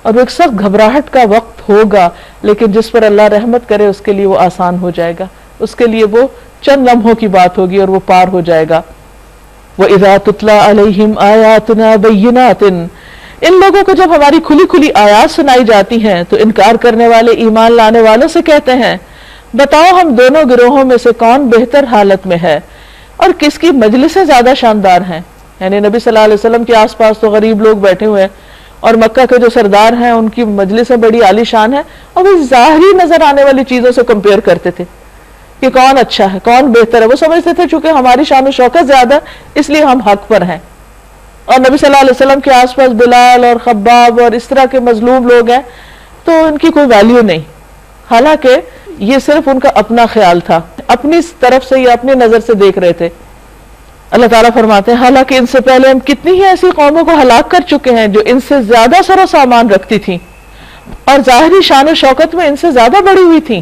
[SPEAKER 1] اور وہ ایک سخت گھبراہٹ کا وقت ہوگا، لیکن جس پر اللہ رحمت کرے اس کے لیے وہ آسان ہو جائے گا، اس کے لیے وہ چند لمحوں کی بات ہوگی اور وہ پار ہو جائے گا. وَإِذَا تُتْلَى عَلَيْهِمْ آيَاتُنَا بَيِّنَاتٍ، ان لوگوں کو جب ہماری کھلی کھلی آیات سنائی جاتی ہیں تو انکار کرنے والے ایمان لانے والوں سے کہتے ہیں بتاؤ ہم دونوں گروہوں میں سے کون بہتر حالت میں ہے اور کس کی مجلسیں زیادہ شاندار ہیں. یعنی نبی صلی اللہ علیہ وسلم کے آس پاس تو غریب لوگ بیٹھے ہوئے ہیں اور مکہ کے جو سردار ہیں ان کی مجلسیں بڑی عالی شان ہیں، اور وہ ظاہری نظر آنے والی چیزوں سے کمپیئر کرتے تھے کہ کون اچھا ہے کون بہتر ہے. وہ سمجھتے تھے چونکہ ہماری شان و شوکت زیادہ اس لیے ہم حق پر ہیں. اور نبی صلی اللہ علیہ وسلم کے آس پاس بلال اور خباب اور اس طرح کے مظلوم لوگ ہیں تو ان کی کوئی ویلیو نہیں. حالانکہ یہ صرف ان کا اپنا خیال تھا، اپنی طرف سے یا اپنی نظر سے دیکھ رہے تھے. اللہ تعالیٰ فرماتے ہیں حالانکہ ان سے پہلے ہم کتنی ہی ایسی قوموں کو ہلاک کر چکے ہیں جو ان سے زیادہ سر و سامان رکھتی تھیں اور ظاہری شان و شوکت میں ان سے زیادہ بڑی ہوئی تھیں.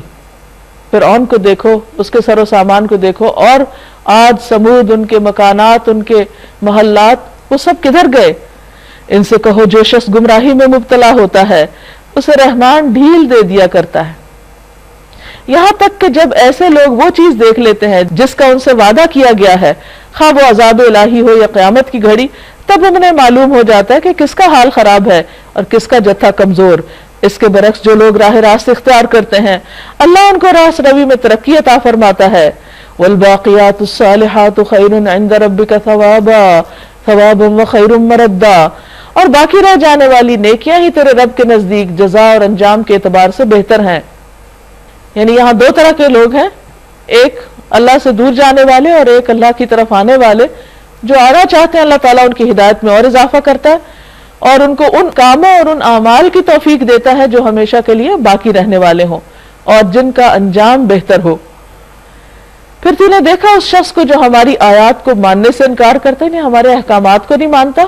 [SPEAKER 1] فرعون کو دیکھو، اس کے سر و سامان کو دیکھو، اور عاد سمود، ان کے مکانات، ان کے محلات، وہ سب کدھر گئے. ان سے کہو جو شخص گمراہی میں مبتلا ہوتا ہے اسے رحمان ڈھیل دے دیا کرتا ہے. یہاں تک کہ جب ایسے لوگ وہ چیز دیکھ لیتے ہیں جس کا ان سے وعدہ کیا گیا ہے، خواہ وہ عذاب الہی ہو یا قیامت کی گھڑی، تب انہیں معلوم ہو جاتا ہے کہ کس کا حال خراب ہے اور کس کا جتھا کمزور. اس کے برعکس جو لوگ راہ راست اختیار کرتے ہیں اللہ ان کو راست روی میں ترقی عطا فرماتا ہے. والباقیات الصالحات خیر عند ربک ثوابا ثوابا وخیر مردا، اور باقی رہ جانے والی نیکیاں ہی تیرے رب کے نزدیک جزا اور انجام کے اعتبار سے بہتر ہیں. یعنی یہاں دو طرح کے لوگ ہیں، ایک اللہ سے دور جانے والے اور ایک اللہ کی طرف آنے والے. جو آنا چاہتے ہیں اللہ تعالیٰ ان کی ہدایت میں اور اضافہ کرتا ہے اور ان کو ان کاموں اور ان اعمال کی توفیق دیتا ہے جو ہمیشہ کے لیے باقی رہنے والے ہوں اور جن کا انجام بہتر ہو. پھر تھی نے دیکھا اس شخص کو جو ہماری آیات کو ماننے سے انکار کرتا ہے، نہیں ہمارے احکامات کو نہیں مانتا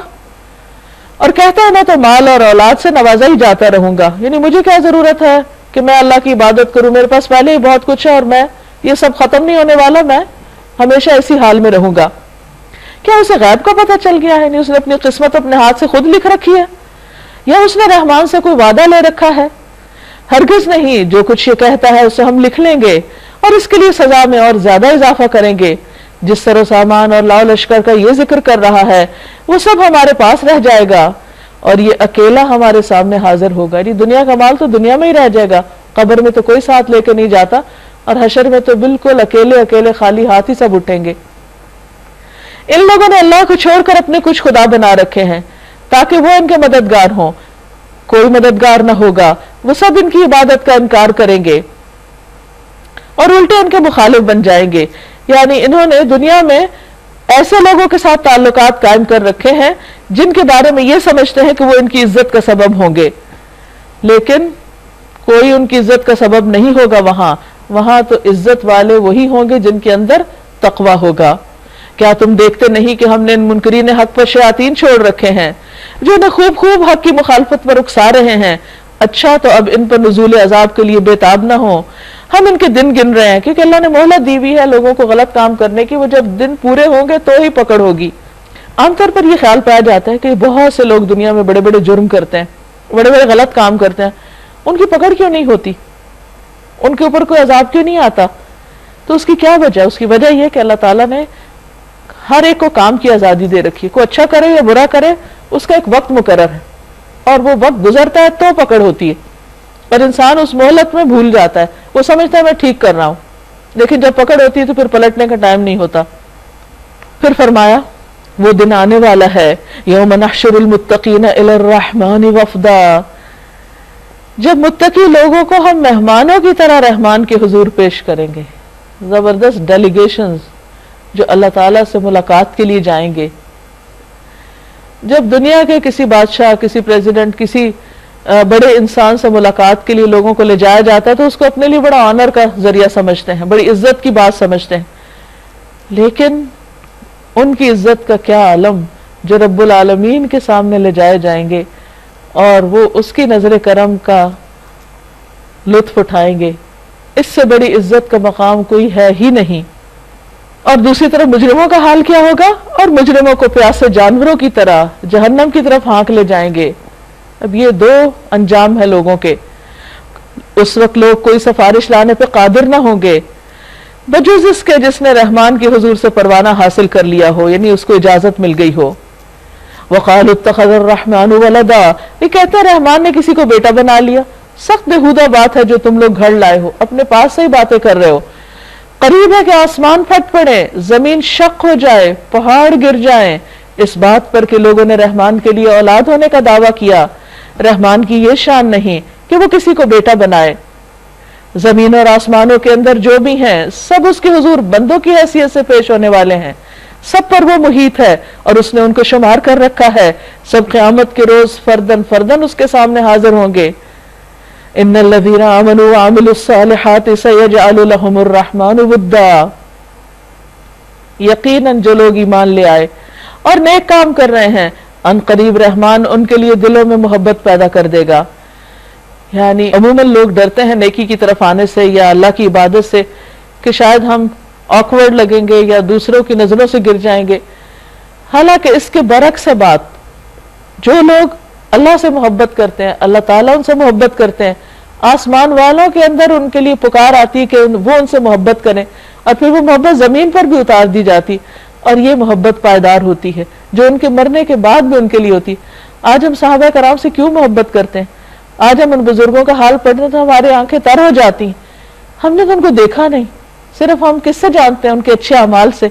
[SPEAKER 1] اور کہتا ہے میں تو مال اور اولاد سے نوازا ہی جاتا رہوں گا. یعنی مجھے کیا ضرورت ہے کہ میں اللہ کی عبادت کروں، میرے پاس پہلے ہی بہت کچھ ہے اور میں یہ سب ختم نہیں ہونے والا، میں ہمیشہ اسی حال میں رہوں گا. کیا اسے غیب کا پتہ چل گیا ہے؟ یعنی اس نے اپنی قسمت اپنے ہاتھ سے خود لکھ رکھی ہے یا اس نے رحمان سے کوئی وعدہ لے رکھا ہے؟ ہرگز نہیں. جو کچھ یہ کہتا ہے اسے ہم لکھ لیں گے اور اس کے لیے سزا میں اور زیادہ اضافہ کریں گے. جس سر و سامان اور لاؤ لشکر کا یہ ذکر کر رہا ہے وہ سب ہمارے پاس رہ جائے گا اور یہ اکیلا ہمارے سامنے حاضر ہوگا. یعنی دنیا کا مال تو دنیا میں ہی رہ جائے گا، قبر میں تو کوئی ساتھ لے کے نہیں جاتا اور حشر میں تو بالکل اکیلے اکیلے خالی ہاتھ ہی سب اٹھیں گے. ان لوگوں نے اللہ کو چھوڑ کر اپنے کچھ خدا بنا رکھے ہیں تاکہ وہ ان کے مددگار ہوں. کوئی مددگار نہ ہوگا، وہ سب ان کی عبادت کا انکار کریں گے اور الٹے ان کے مخالف بن جائیں گے. یعنی انہوں نے دنیا میں ایسے لوگوں کے ساتھ تعلقات قائم کر رکھے ہیں جن کے بارے میں یہ سمجھتے ہیں کہ وہ ان کی عزت کا سبب ہوں گے، لیکن کوئی ان کی عزت کا سبب نہیں ہوگا. وہاں تو عزت والے وہی ہوں گے جن کے اندر تقوی ہوگا. کیا تم دیکھتے نہیں کہ ہم نے ان منکرین حق پر شیاطین چھوڑ رکھے ہیں جو انہیں خوب خوب حق کی مخالفت پر اکسا رہے ہیں. اچھا تو اب ان پر نزول عذاب کے لیے بےتاب نہ ہو. ہم ان کے دن گن رہے ہیں کیونکہ اللہ نے مہلت دی ہوئی ہے لوگوں کو غلط کام کرنے کی. وہ جب دن پورے ہوں گے تو ہی پکڑ ہوگی. عام طور پر یہ خیال پایا جاتا ہے کہ بہت سے لوگ دنیا میں بڑے بڑے جرم کرتے ہیں، بڑے بڑے غلط کام کرتے ہیں، ان کی پکڑ کیوں نہیں ہوتی؟ ان کے اوپر کوئی عذاب کیوں نہیں آتا؟ تو اس کی کیا وجہ ہے؟ اس کی وجہ یہ کہ اللہ تعالیٰ نے ہر ایک کو کام کی آزادی دے رکھی ہے. کوئی اچھا کرے یا برا کرے اس کا ایک وقت مقرر ہے اور وہ وقت گزرتا ہے تو پکڑ ہوتی ہے اور انسان اس مہلت میں بھول جاتا ہے. وہ سمجھتا ہے میں ٹھیک کر رہا ہوں، لیکن جب پکڑ ہوتی ہے تو پھر پلٹنے کا ٹائم نہیں ہوتا. پھر فرمایا وہ دن آنے والا ہے یوم نحشر المتقین الی الرحمن وفدا، جب متقی لوگوں کو ہم مہمانوں کی طرح رحمان کے حضور پیش کریں گے. زبردست ڈیلیگیشنز جو اللہ تعالیٰ سے ملاقات کے لیے جائیں گے. جب دنیا کے کسی بادشاہ، کسی پریزیڈنٹ، کسی بڑے انسان سے ملاقات کے لیے لوگوں کو لے جایا جاتا ہے تو اس کو اپنے لیے بڑا آنر کا ذریعہ سمجھتے ہیں، بڑی عزت کی بات سمجھتے ہیں. لیکن ان کی عزت کا کیا عالم جو رب العالمین کے سامنے لے جائے جائیں گے اور وہ اس کی نظر کرم کا لطف اٹھائیں گے. اس سے بڑی عزت کا مقام کوئی ہے ہی نہیں. اور دوسری طرف مجرموں کا حال کیا ہوگا؟ اور مجرموں کو پیاسے جانوروں کی طرح جہنم کی طرف ہانک لے جائیں گے. اب یہ دو انجام ہیں لوگوں کے. اس وقت لوگ کوئی سفارش لانے پہ قادر نہ ہوں گے بجز اس کے جس نے رحمان کی حضور سے پروانہ حاصل کر لیا ہو، یعنی اس کو اجازت مل گئی ہو۔ وقالوا اتخذ الرحمن ولدا، یہ کہتے ہیں رحمان نے کسی کو بیٹا بنا لیا۔ سخت بےہودہ بات ہے جو تم لوگ گھڑ لائے ہو، اپنے پاس سے ہی باتیں کر رہے ہو۔ قریب ہے کہ آسمان پھٹ پڑے، زمین شق ہو جائے، پہاڑ گر جائیں، اس بات پر کہ لوگوں نے رحمان کے لیے اولاد ہونے کا دعویٰ کیا۔ رحمان کی یہ شان نہیں کہ وہ کسی کو بیٹا بنائے۔ زمین اور آسمانوں کے اندر جو بھی ہیں سب اس کے حضور بندوں کی حیثیت سے پیش ہونے والے ہیں، سب پر وہ محیط ہے اور اس نے ان کو شمار کر رکھا ہے۔ سب قیامت کے روز فردن فردن اس کے سامنے حاضر ہوں گے۔ ان الذین آمنوا وعملوا الصالحات سیجعل لهم الرحمن ودا، یقیناً جو لوگ ایمان لے آئے اور نیک کام کر رہے ہیں، ان قریب رحمان ان کے لیے دلوں میں محبت پیدا کر دے گا۔ یعنی عموماً لوگ ڈرتے ہیں نیکی کی طرف آنے سے یا اللہ کی عبادت سے کہ شاید ہم آکورڈ لگیں گے یا دوسروں کی نظروں سے گر جائیں گے، حالانکہ اس کے برعکس ہے بات۔ جو لوگ اللہ سے محبت کرتے ہیں، اللہ تعالیٰ ان سے محبت کرتے ہیں، آسمان والوں کے اندر ان کے لیے پکار آتی ہے کہ وہ ان سے محبت کریں، اور پھر وہ محبت زمین پر بھی اتار دی جاتی، اور یہ محبت پائیدار ہوتی ہے جو ان کے مرنے کے بعد بھی ان کے لیے ہوتی۔ آج ہم صحابہ کرام سے کیوں محبت کرتے ہیں؟ آج ہم ان بزرگوں کا حال پڑھنے تو ہماری آنکھیں تر ہو جاتی ہیں۔ ہم نے تو ان کو دیکھا نہیں، صرف ہم کس سے جانتے ہیں؟ ان کے اچھے اعمال سے۔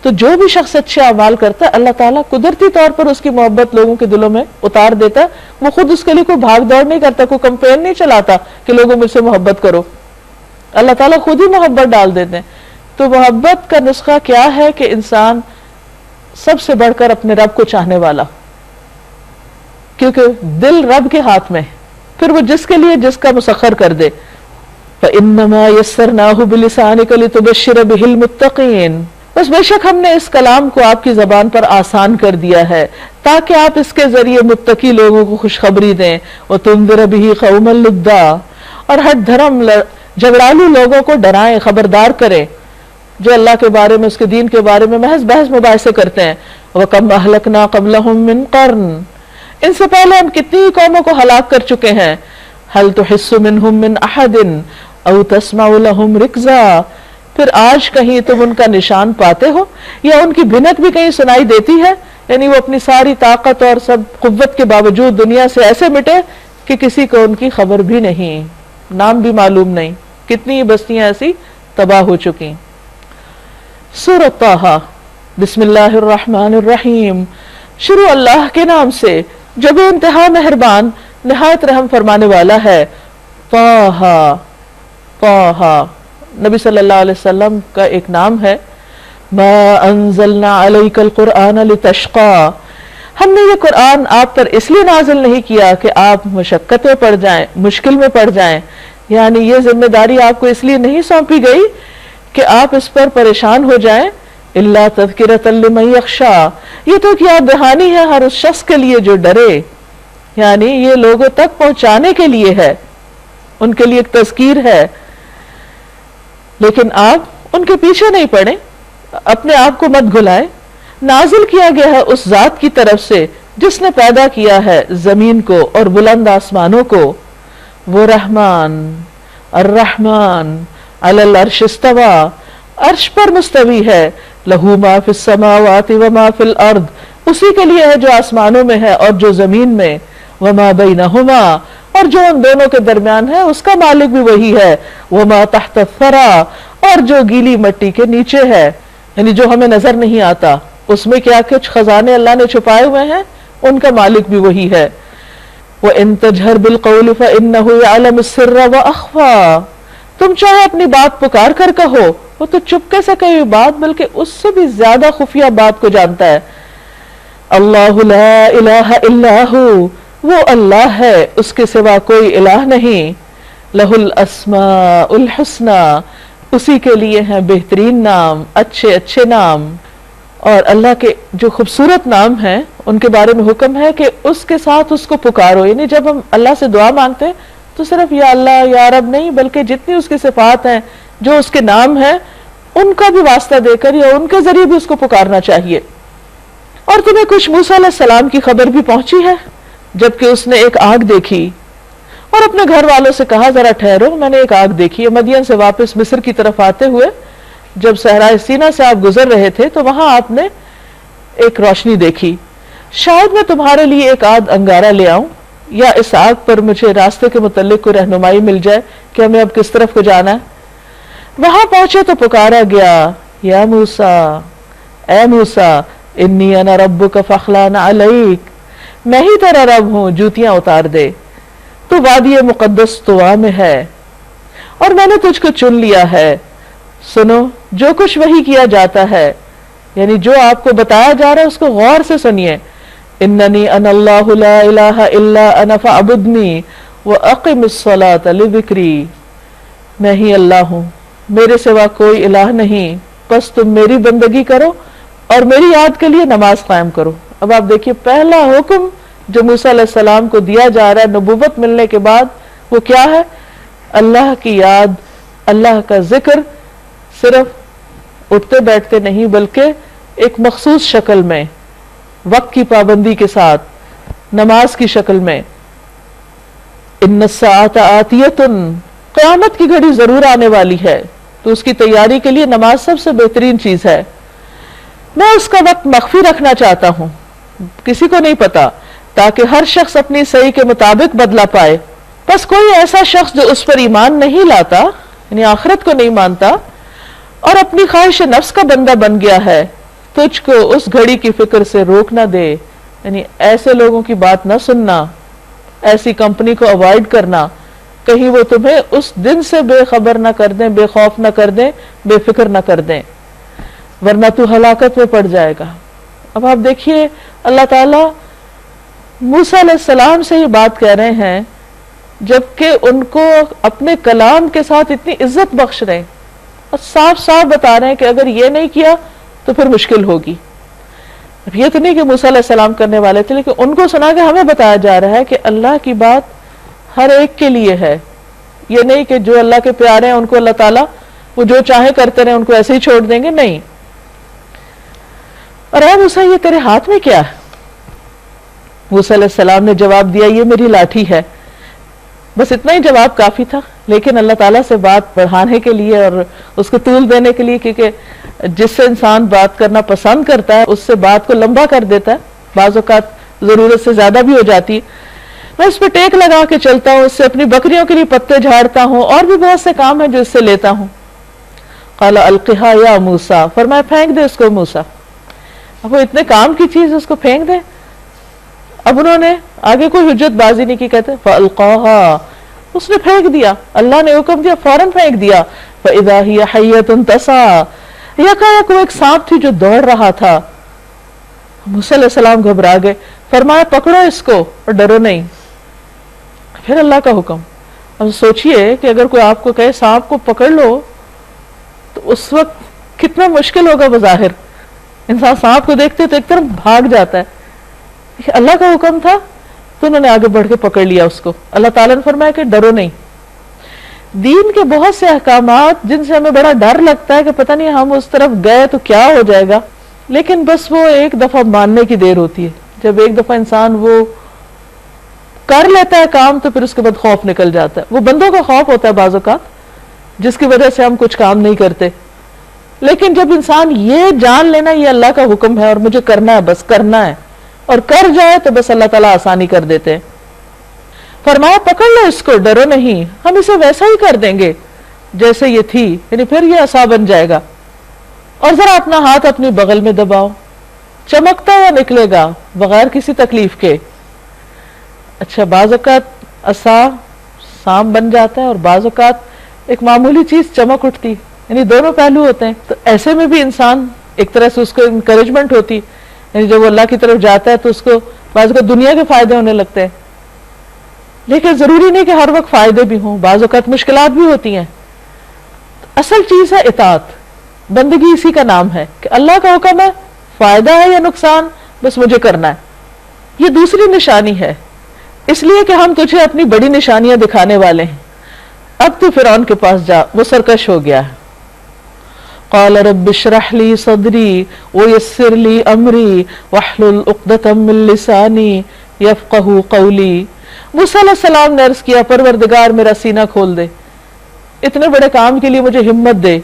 [SPEAKER 1] تو جو بھی شخص اچھے اعمال کرتا ہے اللہ تعالیٰ قدرتی طور پر اس کی محبت لوگوں کے دلوں میں اتار دیتا ہے۔ وہ خود اس کے لیے کوئی بھاگ دوڑ نہیں کرتا، کوئی کمپین نہیں چلاتا کہ لوگوں مجھ سے محبت کرو، اللہ تعالیٰ خود ہی محبت ڈال دیتے ہیں۔ تو محبت کا نسخہ کیا ہے کہ انسان سب سے بڑھ کر اپنے رب کو چاہنے والا، کیونکہ دل رب کے ہاتھ میں، پھر وہ جس کے لیے جس کا مسخر کر دے۔ فَإِنَّمَا يَسَّرْنَاهُ بِلِسَانِكَ لِتُبَشِّرَ بِهِ الْمُتَّقِينَ، بس بے شک ہم نے اس کلام کو آپ کی زبان پر آسان کر دیا ہے تاکہ آپ اس کے ذریعے متقی لوگوں کو خوشخبری دیں۔ وَتُنذِرَ بِهِ قَوْمًا لُدًّا، اور ہٹ دھرم جھگڑالو لوگوں کو ڈرائیں، خبردار کریں، جو اللہ کے بارے میں، اس کے دین کے بارے میں محض بحث مباحثے کرتے ہیں۔ وَكَمْ أَهْلَكْنَا قَبْلَهُمْ مِنْ قَرْنٍ، ان سے پہلے ہم کتنی قوموں کو ہلاک کر چکے ہیں۔ هَلْ تُحِسُّ مِنْهُمْ مِنْ أَحَدٍ أَوْ تَسْمَعُ لَهُمْ رِكْزًا، پھر آج کہیں تم ان کا نشان پاتے ہو یا ان کی بھنک بھی کہیں سنائی دیتی ہے؟ یعنی وہ اپنی ساری طاقت اور سب قوت کے باوجود دنیا سے ایسے مٹے کہ کسی کو ان کی خبر بھی نہیں، نام بھی معلوم نہیں۔ کتنی بستیاں ایسی تباہ ہو چکی۔ سورۃ طٰہٰ، بسم اللہ الرحمن الرحیم، شروع اللہ کے نام سے جو بے انتہا مہربان نہایت رحم فرمانے والا ہے۔ طٰہٰ، طٰہٰ نبی صلی اللہ علیہ وسلم کا ایک نام ہے۔ ما انزلنا علیک القرآن لتشقی، ہم نے یہ قرآن آپ پر اس لیے نازل نہیں کیا کہ آپ مشقت میں پڑ جائیں، مشکل میں پڑ جائیں، یعنی یہ ذمہ داری آپ کو اس لیے نہیں سونپی گئی کہ آپ اس پر پریشان ہو جائیں۔ الا تذکرۃ لمن یخشی، یہ تو ایک یاد دہانی ہے ہر اس شخص کے لیے جو ڈرے، یعنی یہ لوگوں تک پہنچانے کے لیے ہے، ان کے لیے ایک تذکیر ہے۔ لیکن آپ ان کے پیچھے نہیں پڑیں، اپنے آپ کو مت گھلائیں۔ نازل کیا گیا ہے اس ذات کی طرف سے جس نے پیدا کیا ہے زمین کو اور بلند آسمانوں کو۔ وہ رحمان، الرحمن علی العرش استوی، عرش پر مستوی ہے۔ لہو ما فی السماوات وما فی الارض، اسی کے لیے ہے جو آسمانوں میں ہے اور جو زمین میں۔ وما بینہما، اور جو ان دونوں کے درمیان ہے اس کا مالک بھی وہی ہے۔ وما تحت الثری، اور جو گیلی مٹی کے نیچے ہے، یعنی جو ہمیں نظر نہیں آتا، اس میں کیا کچھ خزانے اللہ نے چھپائے ہوئے ہیں، ان کا مالک بھی وہی ہے۔ وَإِن تَجْهَرْ بِالْقَوْلِ فَإِنَّهُ يَعْلَمُ السِّرَّ وَأَخْفَى، تم چاہے اپنی بات پکار کر کہو، وہ تو چپکے سے کہی بات بلکہ اس سے بھی زیادہ خفیہ بات کو جانتا ہے۔ اللہ لا الہ الا ہو، وہ اللہ ہے، اس کے سوا کوئی الہ نہیں۔ لہ الاسماء الحسنی، اسی کے لیے ہیں بہترین نام، اچھے اچھے نام۔ اور اللہ کے جو خوبصورت نام ہیں ان کے بارے میں حکم ہے کہ اس کے ساتھ اس کو پکارو، یعنی جب ہم اللہ سے دعا مانگتے ہیں تو صرف یا اللہ یا رب نہیں، بلکہ جتنی اس کی صفات ہیں، جو اس کے نام ہیں، ان کا بھی واسطہ دے کر یا ان کے ذریعے بھی اس کو پکارنا چاہیے۔ اور تمہیں کچھ موسیٰ علیہ السلام کی خبر بھی پہنچی ہے، جبکہ اس نے ایک آگ دیکھی، اور اپنے گھر والوں سے کہا ذرا ٹھہرو، میں نے ایک آگ دیکھی ہے۔ مدین سے واپس مصر کی طرف آتے ہوئے جب صحرائے سینا سے آپ گزر رہے تھے تو وہاں آپ نے ایک روشنی دیکھی، شاید میں تمہارے لیے ایک آدھ انگارہ لے آؤں، یا اس آگ پر مجھے راستے کے متعلق کوئی رہنمائی مل جائے کہ ہمیں اب کس طرف کو جانا ہے۔ وہاں پہنچے تو پکارا گیا، یا موسیٰ، اے موسیٰ، انی انا ربک فاخلع علیک، میں ہی تیرا رب ہوں، جوتیاں اتار دے، تو وادی مقدس طوا میں ہے اور میں نے تجھ کو چن لیا ہے۔ سنو جو کچھ وحی کیا جاتا ہے، یعنی جو آپ کو بتایا جا رہا ہے اس کو غور سے سنیے۔ اننی انا اللہ لا الہ الا انا فاعبدنی واقم الصلاۃ لذکری، میں ہی اللہ ہوں، میرے سوا کوئی الہ نہیں، بس تم میری بندگی کرو اور میری یاد کے لیے نماز قائم کرو۔ اب آپ دیکھیے پہلا حکم جو موسیٰ علیہ السلام کو دیا جا رہا ہے نبوت ملنے کے بعد، وہ کیا ہے؟ اللہ کی یاد، اللہ کا ذکر، صرف اٹھتے بیٹھتے نہیں بلکہ ایک مخصوص شکل میں، وقت کی پابندی کے ساتھ، نماز کی شکل میں۔ ان الساعۃ آتیۃ، قیامت کی گھڑی ضرور آنے والی ہے، تو اس کی تیاری کے لیے نماز سب سے بہترین چیز ہے۔ میں اس کا وقت مخفی رکھنا چاہتا ہوں، کسی کو نہیں پتا، تاکہ ہر شخص اپنی صحیح کے مطابق بدلہ پائے۔ بس کوئی ایسا شخص جو اس پر ایمان نہیں لاتا، یعنی آخرت کو نہیں مانتا اور اپنی خواہش نفس کا بندہ بن گیا ہے، تجھ کو اس گھڑی کی فکر سے روک نہ دے، یعنی ایسے لوگوں کی بات نہ سننا، ایسی کمپنی کو اوائڈ کرنا، کہیں وہ تمہیں اس دن سے بے خبر نہ کر دیں، بے خوف نہ کر دیں، بے فکر نہ کر دیں، ورنہ تو ہلاکت میں پڑ جائے گا۔ اب آپ دیکھیے اللہ تعالیٰ موسیٰ علیہ السلام سے یہ بات کہہ رہے ہیں جبکہ ان کو اپنے کلام کے ساتھ اتنی عزت بخش رہے ہیں اور صاف صاف بتا رہے ہیں کہ اگر یہ نہیں کیا تو پھر مشکل ہوگی۔ اب یہ تو نہیں کہ موسیٰ علیہ السلام کرنے والے تھے، لیکن ان کو سنا کے ہمیں بتایا جا رہا ہے کہ اللہ کی بات ہر ایک کے لیے ہے، یہ نہیں کہ جو اللہ کے پیارے ہیں ان کو اللہ تعالیٰ وہ جو چاہے کرتے رہے، ان کو ایسے ہی چھوڑ دیں گے، نہیں۔ اور اے موسیٰ یہ تیرے ہاتھ میں کیا ہے؟ موسیٰ علیہ السلام نے جواب دیا یہ میری لاٹھی ہے۔ بس اتنا ہی جواب کافی تھا، لیکن اللہ تعالیٰ سے بات بڑھانے کے لیے اور اس کو طول دینے کے لیے، کیونکہ جس سے انسان بات کرنا پسند کرتا ہے اس سے بات کو لمبا کر دیتا ہے، بعض اوقات ضرورت سے زیادہ بھی ہو جاتی ہے۔ میں اس پہ ٹیک لگا کے چلتا ہوں، اس سے اپنی بکریوں کے لیے پتے جھاڑتا ہوں، اور بھی بہت سے کام ہیں جو اس سے لیتا ہوں۔ قال القھا یا موسیٰ، فرمایا پھینک دے اس کو موسیٰ۔ اب وہ اتنے کام کی چیز اس کو پھینک دے؟ اب انہوں نے آگے کوئی حجت بازی نہیں کی، کہتے فَأَلْقَاهَا، اس نے پھینک دیا، اللہ نے حکم دیا فوراً پھینک دیا۔ فَإِذَا هِيَ حَيَّةٌ تَسْعَىٰ، یکایک وہ ایک سانپ تھی جو دوڑ رہا تھا۔ موسیٰ علیہ السلام گھبرا گئے، فرمایا پکڑو اس کو اور ڈرو نہیں۔ پھر اللہ کا حکم۔ اب سوچئے کہ اگر کوئی آپ کو کہے سانپ کو پکڑ لو تو اس وقت کتنا مشکل ہوگا بظاہر، انسان سانپ کو دیکھتے تو ایک طرف بھاگ جاتا ہے، اللہ کا حکم تھا تو انہوں نے آگے بڑھ کے پکڑ لیا اس کو۔ اللہ تعالیٰ نے فرمایا کہ ڈرو نہیں۔ دین کے بہت سے احکامات جن سے ہمیں بڑا ڈر لگتا ہے کہ پتہ نہیں ہم اس طرف گئے تو کیا ہو جائے گا، لیکن بس وہ ایک دفعہ ماننے کی دیر ہوتی ہے۔ جب ایک دفعہ انسان وہ کر لیتا ہے کام تو پھر اس کے بعد خوف نکل جاتا ہے۔ وہ بندوں کا خوف ہوتا ہے بعض اوقات جس کی وجہ سے ہم کچھ کام نہیں کرتے، لیکن جب انسان یہ جان لینا یہ اللہ کا حکم ہے اور مجھے کرنا ہے، بس کرنا ہے، اور کر جائے تو بس اللہ تعالیٰ آسانی کر دیتے ہیں۔ فرمایا پکڑ لو اس کو، ڈرو نہیں، ہم اسے ویسا ہی کر دیں گے جیسے یہ تھی، یعنی پھر یہ عصا بن جائے گا۔ اور ذرا اپنا ہاتھ اپنی بغل میں دباؤ، چمکتا ہوا نکلے گا بغیر کسی تکلیف کے۔ اچھا بعض اوقات عصا سانپ بن جاتا ہے اور بعض اوقات ایک معمولی چیز چمک اٹھتی، یعنی دونوں پہلو ہوتے ہیں۔ تو ایسے میں بھی انسان ایک طرح سے اس کو انکریجمنٹ ہوتی، یعنی جب وہ اللہ کی طرف جاتا ہے تو اس کو بعض اوقات دنیا کے فائدے ہونے لگتے ہیں، لیکن ضروری نہیں کہ ہر وقت فائدے بھی ہوں، بعض اوقات مشکلات بھی ہوتی ہیں۔ اصل چیز ہے اطاعت، بندگی اسی کا نام ہے کہ اللہ کا حکم ہے، فائدہ ہے یا نقصان بس مجھے کرنا ہے۔ یہ دوسری نشانی ہے، اس لیے کہ ہم تجھے اپنی بڑی نشانیاں دکھانے والے ہیں۔ اب تو فرعون کے پاس جا، وہ سرکش ہو گیا ہے۔ قال رب اشرح لي صدري ويسر لي امري واحلل عقدة من لساني يفقهوا قولي موسیٰ علیہ السلام نے عرض کیا پروردگار میرا سینہ کھول دے، اتنے بڑے کام کے لیے مجھے ہمت دے،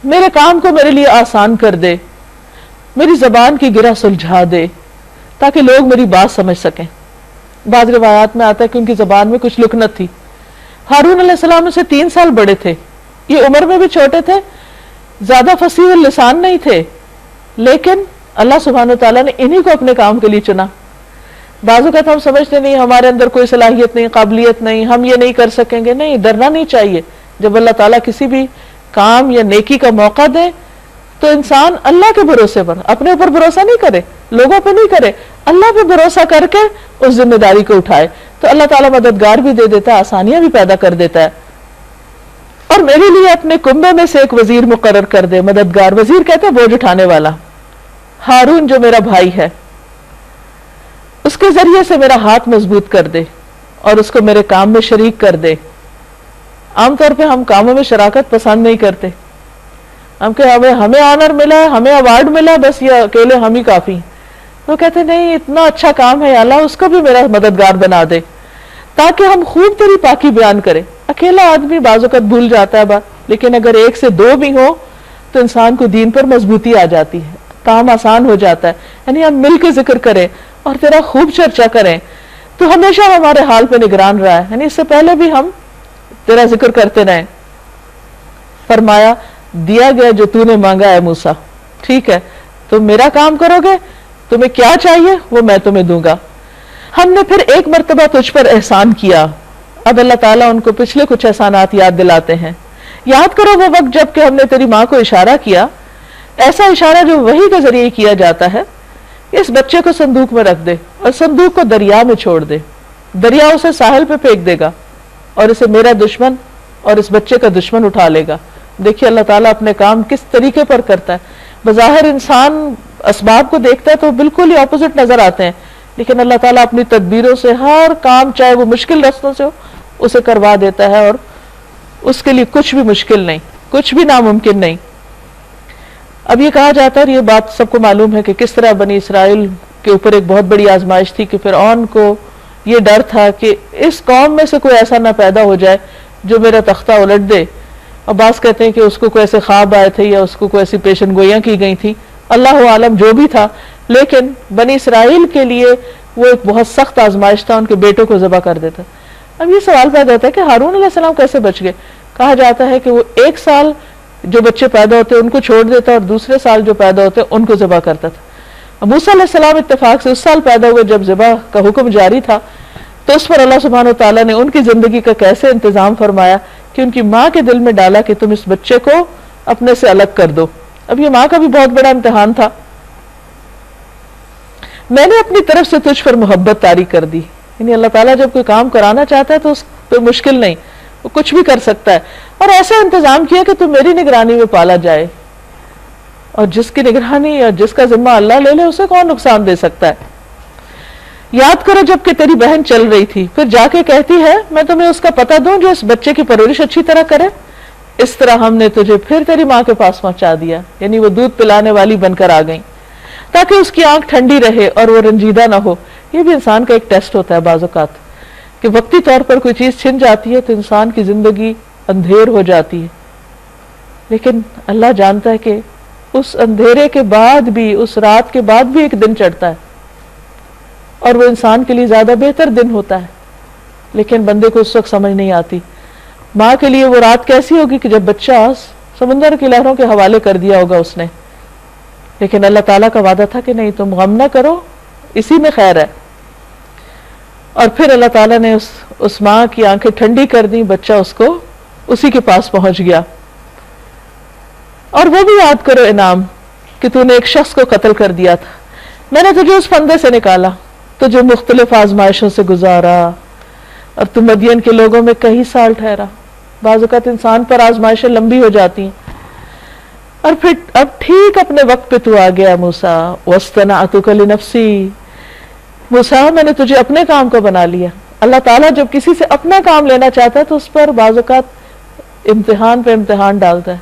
[SPEAKER 1] میرے کام کو میرے لیے آسان کر دے، میری زبان کی گرہ سلجھا دے تاکہ لوگ میری بات سمجھ سکیں۔ بعض روایات میں آتا ہے کہ ان کی زبان میں کچھ لکنت تھی۔ ہارون علیہ السلام سے 3 سال بڑے تھے، یہ عمر میں بھی چھوٹے تھے، زیادہ فصیح اللسان نہیں تھے، لیکن اللہ سبحانہ وتعالیٰ نے انہی کو اپنے کام کے لیے چنا۔ بعض اوقات ہم سمجھتے نہیں ہمارے اندر کوئی صلاحیت نہیں، قابلیت نہیں، ہم یہ نہیں کر سکیں گے، نہیں، ڈرنا نہیں چاہیے۔ جب اللہ تعالیٰ کسی بھی کام یا نیکی کا موقع دے تو انسان اللہ کے بھروسے پر، اپنے اوپر بھروسہ نہیں کرے، لوگوں پہ نہیں کرے، اللہ پہ بھروسہ کر کے اس ذمہ داری کو اٹھائے تو اللہ تعالیٰ مددگار بھی دے دیتا ہے، آسانیاں بھی پیدا کر دیتا ہے۔ اور میرے لیے اپنے کنبے میں سے ایک وزیر مقرر کر دے، مددگار، وزیر کہتے ہیں بوجھ اٹھانے والا۔ ہارون جو میرا بھائی ہے اس کے ذریعے سے میرا ہاتھ مضبوط کر دے اور اس کو میرے کام میں شریک کر دے۔ عام طور پہ ہم کاموں میں شراکت پسند نہیں کرتے، ہم کہ ہمیں آنر ملا ہے، ہمیں ایوارڈ ملا، بس یہ اکیلے ہم ہی کافی۔ وہ کہتے نہیں، اتنا اچھا کام ہے اللہ، اس کو بھی میرا مددگار بنا دے تاکہ ہم خوب تیری پاکی بیان کریں۔ اکیلا آدمی بعض اوقات بھول جاتا ہے بات، لیکن اگر 1 سے 2 بھی ہو تو انسان کو دین پر مضبوطی آ جاتی ہے، کام آسان ہو جاتا ہے۔ یعنی ہم مل کے ذکر کریں اور تیرا خوب چرچا کریں، تو ہمیشہ ہمارے حال پہ نگران رہا ہے، یعنی اس سے پہلے بھی ہم تیرا ذکر کرتے رہیں۔ فرمایا دیا گیا جو تو نے مانگا ہے موسیٰ، ٹھیک ہے، تم میرا کام کرو گے، تمہیں کیا چاہیے وہ میں تمہیں دوں گا۔ ہم نے پھر ایک مرتبہ تجھ پر احسان کیا۔ اب اللہ تعالیٰ ان کو پچھلے کچھ احسانات یاد دلاتے ہیں۔ یاد کرو وہ وقت جب کہ ہم نے تیری ماں کو اشارہ کیا، ایسا اشارہ جو وحی کے ذریعے کیا جاتا ہے، اس بچے کو صندوق میں رکھ دے اور صندوق کو دریا میں چھوڑ دے، دریا اسے ساحل پہ پھینک دے گا اور اسے میرا دشمن اور اس بچے کا دشمن اٹھا لے گا۔ دیکھیے اللہ تعالیٰ اپنے کام کس طریقے پر کرتا ہے۔ بظاہر انسان اسباب کو دیکھتا ہے تو بالکل ہی اپوزٹ نظر آتے ہیں، لیکن اللہ تعالیٰ اپنی تدبیروں سے ہر کام، چاہے وہ مشکل رستوں سے ہو، اسے کروا دیتا ہے، اور اس کے لیے کچھ بھی مشکل نہیں، کچھ بھی ناممکن نہیں۔ اب یہ کہا جاتا ہے، یہ بات سب کو معلوم ہے کہ کس طرح بنی اسرائیل کے اوپر ایک بہت بڑی آزمائش تھی کہ فرعون کو یہ ڈر تھا کہ اس قوم میں سے کوئی ایسا نہ پیدا ہو جائے جو میرا تختہ الٹ دے۔ اور بعض کہتے ہیں کہ اس کو کوئی ایسے خواب آئے تھے یا اس کو کوئی ایسی پیشن گوئیاں کی گئی تھی، اللہ عالم جو بھی تھا، لیکن بنی اسرائیل کے لیے وہ ایک بہت سخت آزمائش تھا، ان کے بیٹوں کو ذبح کر دیتا۔ اب یہ سوال پیدا ہوتا ہے کہ ہارون علیہ السلام کیسے بچ گئے؟ کہا جاتا ہے کہ وہ 1 سال جو بچے پیدا ہوتے ان کو چھوڑ دیتا اور دوسرے سال جو پیدا ہوتے ان کو ذبح کرتا تھا۔ موسیٰ علیہ السلام اتفاق سے اس سال پیدا ہوئے جب ذبح کا حکم جاری تھا، تو اس پر اللہ سبحانہ وتعالیٰ نے ان کی زندگی کا کیسے انتظام فرمایا کہ ان کی ماں کے دل میں ڈالا کہ تم اس بچے کو اپنے سے الگ کر دو۔ اب یہ ماں کا بھی بہت بڑا امتحان تھا۔ میں نے اپنی طرف سے تجھ پر محبت طاری کر دی، یعنی اللہ تعالیٰ جب کوئی کام کرانا چاہتا ہے تو اس پہ مشکل نہیں، وہ کچھ بھی کر سکتا ہے، اور ایسا انتظام کیا کہ تم میری نگرانی میں پالا جائے، اور جس کی نگرانی یا جس کا ذمہ اللہ لے لے اسے کون نقصان دے سکتا ہے۔ یاد کرو جب کہ تیری بہن چل رہی تھی، پھر جا کے کہتی ہے میں تمہیں اس کا پتہ دوں جو اس بچے کی پرورش اچھی طرح کرے، اس طرح ہم نے تجھے پھر تیری ماں کے پاس پہنچا دیا، یعنی وہ دودھ پلانے والی بن کر آ گئیں تاکہ اس کی آنکھ ٹھنڈی رہے اور وہ رنجیدہ نہ ہو۔ یہ بھی انسان کا ایک ٹیسٹ ہوتا ہے بعض اوقات کہ وقتی طور پر کوئی چیز چھن جاتی ہے تو انسان کی زندگی اندھیر ہو جاتی ہے، لیکن اللہ جانتا ہے کہ اس اندھیرے کے بعد بھی، اس رات کے بعد بھی ایک دن چڑھتا ہے، اور وہ انسان کے لیے زیادہ بہتر دن ہوتا ہے، لیکن بندے کو اس وقت سمجھ نہیں آتی۔ ماں کے لیے وہ رات کیسی ہوگی کہ جب بچہ سمندر کی لہروں کے حوالے کر دیا ہوگا اس نے، لیکن اللہ تعالیٰ کا وعدہ تھا کہ نہیں، تم غم نہ کرو، اسی میں خیر ہے۔ اور پھر اللہ تعالیٰ نے اس ماں کی آنکھیں ٹھنڈی کر دی، بچہ اس کو اسی کے پاس پہنچ گیا۔ اور وہ بھی یاد کرو انعام کہ تو نے ایک شخص کو قتل کر دیا تھا، میں نے تجھے اس پھندے سے نکالا، تجھے مختلف آزمائشوں سے گزارا، اور تو مدین کے لوگوں میں کئی سال ٹھہرا۔ بعض اوقات انسان پر آزمائشیں لمبی ہو جاتی ہیں، اور پھر اب ٹھیک اپنے وقت پہ تو آ گیا موسیٰ، وَاصْطَنَعْتُكَ لِنَفْسِي، موسیٰ میں نے تجھے اپنے کام کو بنا لیا۔ اللہ تعالیٰ جب کسی سے اپنا کام لینا چاہتا ہے تو اس پر بعض اوقات امتحان پہ امتحان ڈالتا ہے،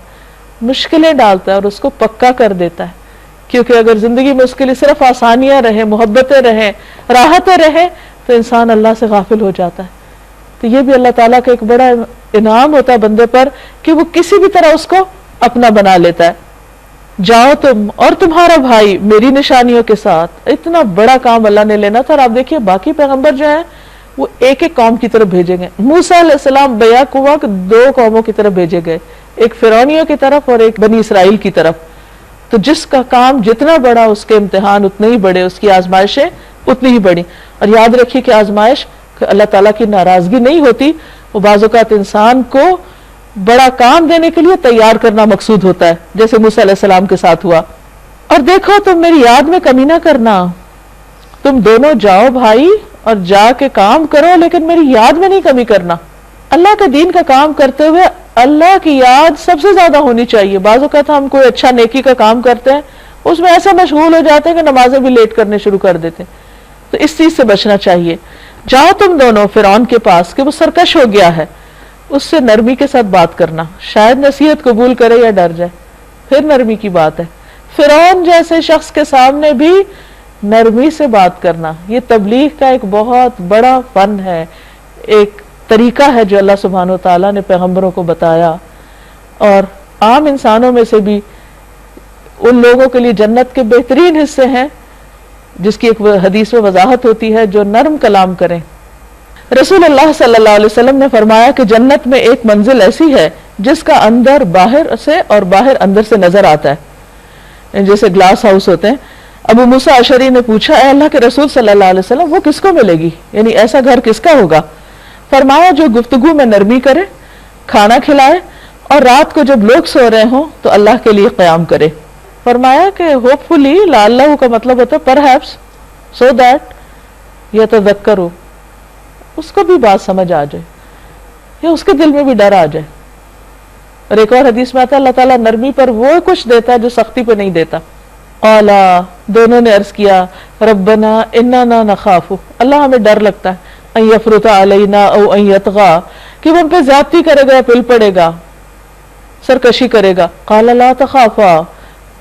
[SPEAKER 1] مشکلیں ڈالتا ہے اور اس کو پکا کر دیتا ہے، کیونکہ اگر زندگی میں اس کے لیے صرف آسانیاں رہیں، محبتیں رہیں، راحتیں رہیں، تو انسان اللہ سے غافل ہو جاتا ہے. تو یہ بھی اللہ تعالیٰ کا ایک بڑا انعام ہوتا ہے بندے پر کہ وہ کسی بھی طرح اس کو اپنا بنا لیتا ہے. جاؤ تم اور تمہارا بھائی میری نشانیوں کے ساتھ. اتنا بڑا کام اللہ نے لینا تھا. اور آپ دیکھیے باقی پیغمبر جو ہیں وہ ایک ایک قوم کی طرف بھیجے گئے. موسیٰ علیہ السلام بیک ہوا کہ 2 قوموں کی طرف بھیجے گئے, ایک فرعونیوں کی طرف اور ایک بنی اسرائیل کی طرف. تو جس کا کام جتنا بڑا اس کے امتحان اتنے ہی بڑے, اس کی آزمائشیں اتنی ہی بڑی. اور یاد رکھیے کہ آزمائش اللہ تعالیٰ کی ناراضگی نہیں ہوتی, وہ بعض اوقات انسان کو بڑا کام دینے کے لیے تیار کرنا مقصود ہوتا ہے, جیسے موسیٰ علیہ السلام کے ساتھ ہوا. اور دیکھو تم میری یاد میں کمی نہ کرنا, تم دونوں جاؤ بھائی اور جا کے کام کرو, لیکن میری یاد میں نہیں کمی کرنا. اللہ کے دین کا کام کرتے ہوئے اللہ کی یاد سب سے زیادہ ہونی چاہیے. بعض اوقات ہم کوئی اچھا نیکی کا کام کرتے ہیں, اس میں ایسا مشغول ہو جاتے ہیں کہ نمازیں بھی لیٹ کرنے شروع کر دیتے ہیں. تو اس چیز سے بچنا چاہیے. جاؤ تم دونوں فرعون کے پاس کہ وہ سرکش ہو گیا ہے, اس سے نرمی کے ساتھ بات کرنا, شاید نصیحت قبول کرے یا ڈر جائے. پھر نرمی کی بات ہے, فرعون جیسے شخص کے سامنے بھی نرمی سے بات کرنا, یہ تبلیغ کا ایک بہت بڑا فن ہے, ایک طریقہ ہے جو اللہ سبحانہ وتعالیٰ نے پیغمبروں کو بتایا. اور عام انسانوں میں سے بھی ان لوگوں کے لیے جنت کے بہترین حصے ہیں جس کی ایک حدیث میں وضاحت ہوتی ہے, جو نرم کلام کریں. رسول اللہ صلی اللہ علیہ وسلم نے فرمایا کہ جنت میں ایک منزل ایسی ہے جس کا اندر باہر سے اور باہر اندر سے نظر آتا ہے, جیسے گلاس ہاؤس ہوتے ہیں. ابو موسیٰ اشعری نے پوچھا, اے اللہ کے رسول صلی اللہ علیہ وسلم وہ کس کو ملے گی, یعنی ایسا گھر کس کا ہوگا؟ فرمایا جو گفتگو میں نرمی کرے, کھانا کھلائے, اور رات کو جب لوگ سو رہے ہوں تو اللہ کے لیے قیام کرے. فرمایا کہ ہوپ فلی, لعلہ کا مطلب ہوتا ہے پرہیپس, سو دیٹ یتذکروا, اس کو بھی بات سمجھ آ جائے یا اس کے دل میں بھی ڈر آ جائے. اور ایک اور حدیث میں آتا ہے اللہ تعالیٰ نرمی پر وہ کچھ دیتا ہے جو سختی پہ نہیں دیتا. قالا, دونوں نے عرض کیا, ربنا اننا نخاف, اللہ ہمیں ڈر لگتا ہے, ان یفرط علینا او ان یطغى, کہ وہ ہم پہ زیادتی کرے گا, پل پڑے گا, سرکشی کرے گا. قال لا تخافا,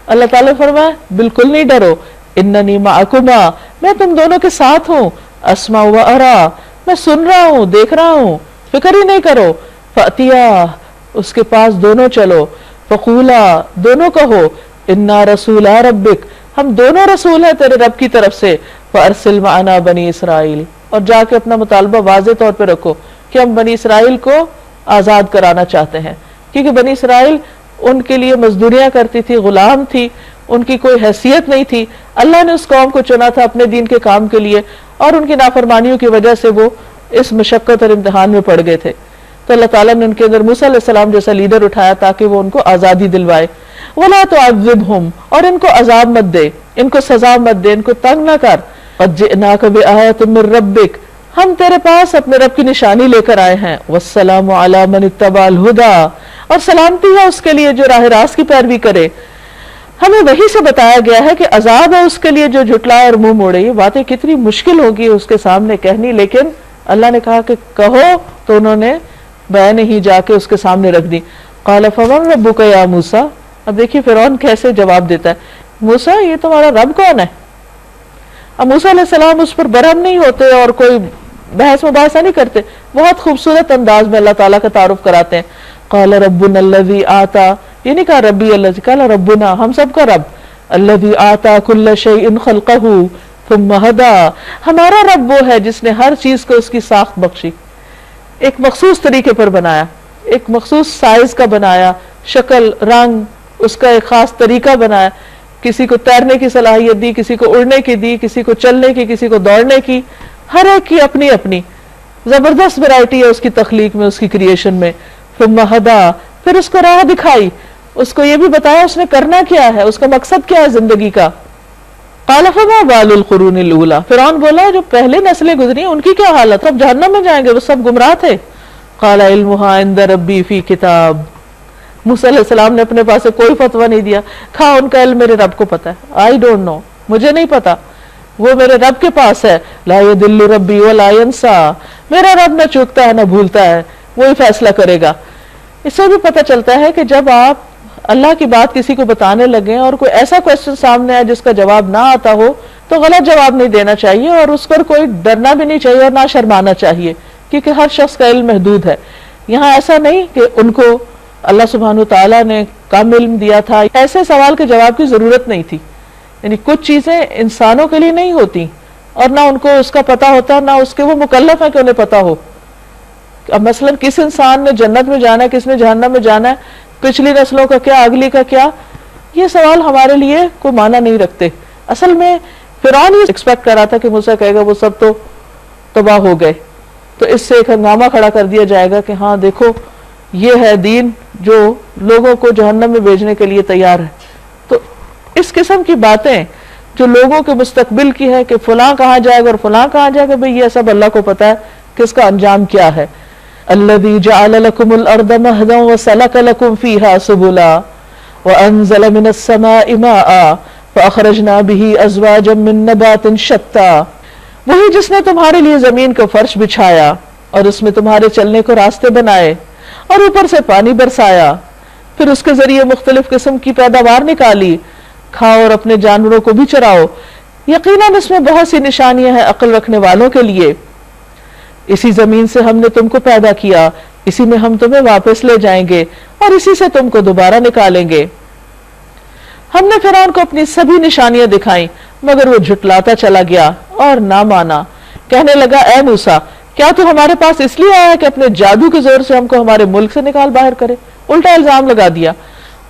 [SPEAKER 1] اللہ تعالیٰ فرمایا بالکل نہیں ڈرو, اننی معکما, میں تم دونوں کے ساتھ ہوں, اسمع و ارا, میں سن رہا ہوں, دیکھ رہا ہوں, فکر ہی نہیں کرو. فاتیا, اس کے پاس دونوں چلو, فقولا, دونوں کہو, انا رسول ربک, ہم دونوں رسول ہیں تیرے رب کی طرف سے, فارسل معنا بنی اسرائیل, اور جا کے اپنا مطالبہ واضح طور پہ رکھو کہ ہم بنی اسرائیل کو آزاد کرانا چاہتے ہیں, کیونکہ بنی اسرائیل ان کے لیے مزدوریاں کرتی تھی, غلام تھی, ان کی کوئی حیثیت نہیں تھی. اللہ نے اس قوم کو چنا تھا اپنے دین کے کام کے لیے, اور ان کی نافرمانیوں کی وجہ سے وہ اس مشقت اور امتحان میں پڑ گئے تھے. تو اللہ تعالیٰ نے ان کے اندر موسیٰ علیہ السلام جیسا لیڈر اٹھایا تاکہ وہ ان کو آزادی دلوائے. وَلَا تُعَذِّبْهُمْ, اور ان کو عذاب مت دے, ان کو سزا مت دے, ان کو تنگ نہ کر. قَدْ جِئْنَاكَ بِآيَةٍ مِّن رَّبِّكَ, ہم تیرے پاس اپنے رب کی نشانی لے کر آئے ہیں. وَالسَّلَامُ عَلَىٰ مَنِ اتَّبَعَ الْهُدَىٰ, اور سلامتی ہے اس کے لیے جو راہ راست کی پیروی کرے. ہمیں وہی سے بتایا گیا ہے کہ عذاب ہے اس کے لیے جو جھٹلائے اور منہ موڑے. یہ باتیں کتنی مشکل ہوگی اس کے سامنے کہنی, لیکن اللہ نے کہا کہ کہو, تو انہوں نے بیان ہی جا کے اس کے سامنے رکھ دی. قَالَ فَمَن رَبُّكَ يَا مُوسَىٰ, اب دیکھیے فرعون کیسے جواب دیتا ہے, موسیٰ یہ تمہارا رب کون ہے؟ اب موسیٰ علیہ السلام اس پر برہم نہیں ہوتے اور کوئی بحث مباحثہ نہیں کرتے, بہت خوبصورت انداز میں اللہ تعالیٰ کا تعارف کراتے ہیں. قال ربنا الذي آتا, یہ نہیں کہا ربی اللہ, قال ربنا, ہم سب کا رب, الذي آتا كل شيء خلقه ثم هدى, ہمارا رب وہ ہے جس نے ہر چیز کو اس کی ساخت بخشی, ایک مخصوص طریقے پر بنایا, ایک مخصوص سائز کا بنایا, شکل رنگ اس کا ایک خاص طریقہ بنایا, کسی کو تیرنے کی صلاحیت دی, کسی کو اڑنے کی دی, کسی کو چلنے کی, کسی کو دوڑنے کی, ہر ایک کی اپنی اپنی زبردست ویرائٹی ہے اس کی تخلیق میں, اس کی کریشن میں. ثم ہدا, پھر اس کو راہ دکھائی, اس کو یہ بھی بتایا اس نے کرنا کیا ہے, اس کا مقصد کیا ہے زندگی کا. قال فما بال القرون الاولى, فرعون بولا جو پہلے نسلیں گزری ان کی کیا حالت, اب جہنم میں جائیں گے, وہ سب گمراہ تھے. قال علمها عند ربی فی کتاب, موسیٰ علیہ السلام نے اپنے پاس سے کوئی فتویٰ نہیں دیا, کہا ان کا علم میرے رب کو پتا ہے, آئی ڈونٹ نو, مجھے نہیں پتا, وہ میرے رب کے پاس ہے. لا یضل ربی ولا ینسا, میرا رب نہ چوکتا ہے نہ بھولتا ہے, وہی فیصلہ کرے گا. اس سے بھی پتہ چلتا ہے کہ جب آپ اللہ کی بات کسی کو بتانے لگیں اور کوئی ایسا کوشچن سامنے آئے جس کا جواب نہ آتا ہو, تو غلط جواب نہیں دینا چاہیے اور اس پر کوئی ڈرنا بھی نہیں چاہیے اور نہ شرمانا چاہیے، کیونکہ ہر شخص کا علم محدود ہے۔ یہاں ایسا نہیں کہ ان کو اللہ سبحانہ تعالیٰ نے کم علم دیا تھا، ایسے سوال کے جواب کی ضرورت نہیں تھی، یعنی کچھ چیزیں انسانوں کے لیے نہیں ہوتی اور نہ ان کو اس کا پتہ ہوتا، نہ اس کے وہ مکلف ہے کہ انہیں پتہ ہو۔ اب مثلا کس انسان نے جنت میں جانا ہے، کس نے جہنم میں جانا ہے، پچھلی نسلوں کا کیا، اگلی کا کیا، یہ سوال ہمارے لیے کوئی معنی نہیں رکھتے۔ اصل میں فرعون یہ ایکسپیکٹ کر رہا تھا کہ موسیٰ کہے گا وہ سب تو تباہ ہو گئے، تو اس سے ایک ہنگامہ کھڑا کر دیا جائے گا کہ ہاں دیکھو یہ ہے دین جو لوگوں کو جہنم میں بھیجنے کے لیے تیار ہے۔ تو اس قسم کی باتیں جو لوگوں کے مستقبل کی ہے کہ فلاں کہاں جائے گا اور فلاں کہاں جائے گا، بھئی یہ سب اللہ کو پتا ہے کہ اس کا انجام کیا ہے۔ الذی جعل لکم الارض مہدا وسلک لکم فیہا سبلا وانزل من السماء ماء فاخرجنا به ازواجا من نبات شتى، وہی جس نے تمہارے لیے زمین کو فرش بچھایا اور اس میں تمہارے چلنے کو راستے بنائے اور اوپر سے پانی برسایا، پھر اس کے ذریعے مختلف قسم کی پیداوار نکالی، کھاؤ اور اپنے جانوروں کو بھی چراؤ، یقیناً اس میں بہت سی نشانیاں ہیں عقل رکھنے والوں کے لیے۔ اسی زمین سے ہم نے تم کو پیدا کیا، اسی میں ہم تمہیں واپس لے جائیں گے اور اسی سے تم کو دوبارہ نکالیں گے۔ ہم نے فرعون کو اپنی سبھی نشانیاں دکھائیں مگر وہ جھٹلاتا چلا گیا اور نہ مانا، کہنے لگا اے موسیٰ کیا تو ہمارے پاس اس لیے آیا کہ اپنے جادو کے زور سے ہم کو ہمارے ملک سے نکال باہر کرے؟ الٹا الزام لگا دیا،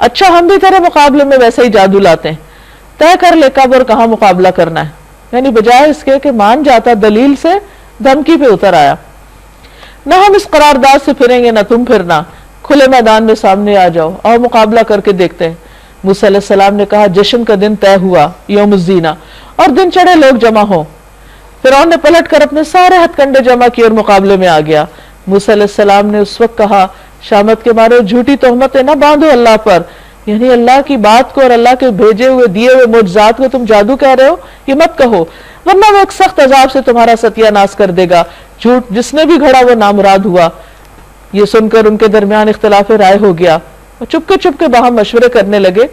[SPEAKER 1] اچھا ہم بھی تیرے مقابلے میں ویسے ہی جادو لاتے ہیں، طے کر لے کب اور کہاں مقابلہ کرنا ہے۔ یعنی بجائے اس کے کہ مان جاتا، دلیل سے دھمکی پہ اتر آیا۔ نہ ہم اس قرارداد سے پھریں گے نہ تم پھرنا، کھلے میدان میں سامنے آ جاؤ اور مقابلہ کر کے دیکھتے ہیں۔ موسیٰ علیہ السلام نے کہا جشن کا دن طے ہوا، یوم الزینہ، اور دن چڑھے لوگ جمع ہوں۔ فرعون نے پلٹ کر اپنے سارے ہتھ کنڈے جمع کیے اور مقابلے میں آ گیا۔ موسیٰ علیہ السلام نے اس وقت کہا شامت کے مارو جھوٹی تہمتیں نہ باندھو اللہ پر، یعنی اللہ کی بات کو اور اللہ کے بھیجے ہوئے دیے ہوئے معجزات کو تم جادو کہہ رہے ہو، یہ مت کہو، ورنہ وہ ایک سخت عذاب سے تمہارا ستیہ ناش کر دے گا۔ جھوٹ جس نے بھی گھڑا وہ نامراد ہوا۔ یہ سن کر ان کے درمیان اختلاف رائے ہو گیا اور چپ کے باہم مشورے کرنے لگے۔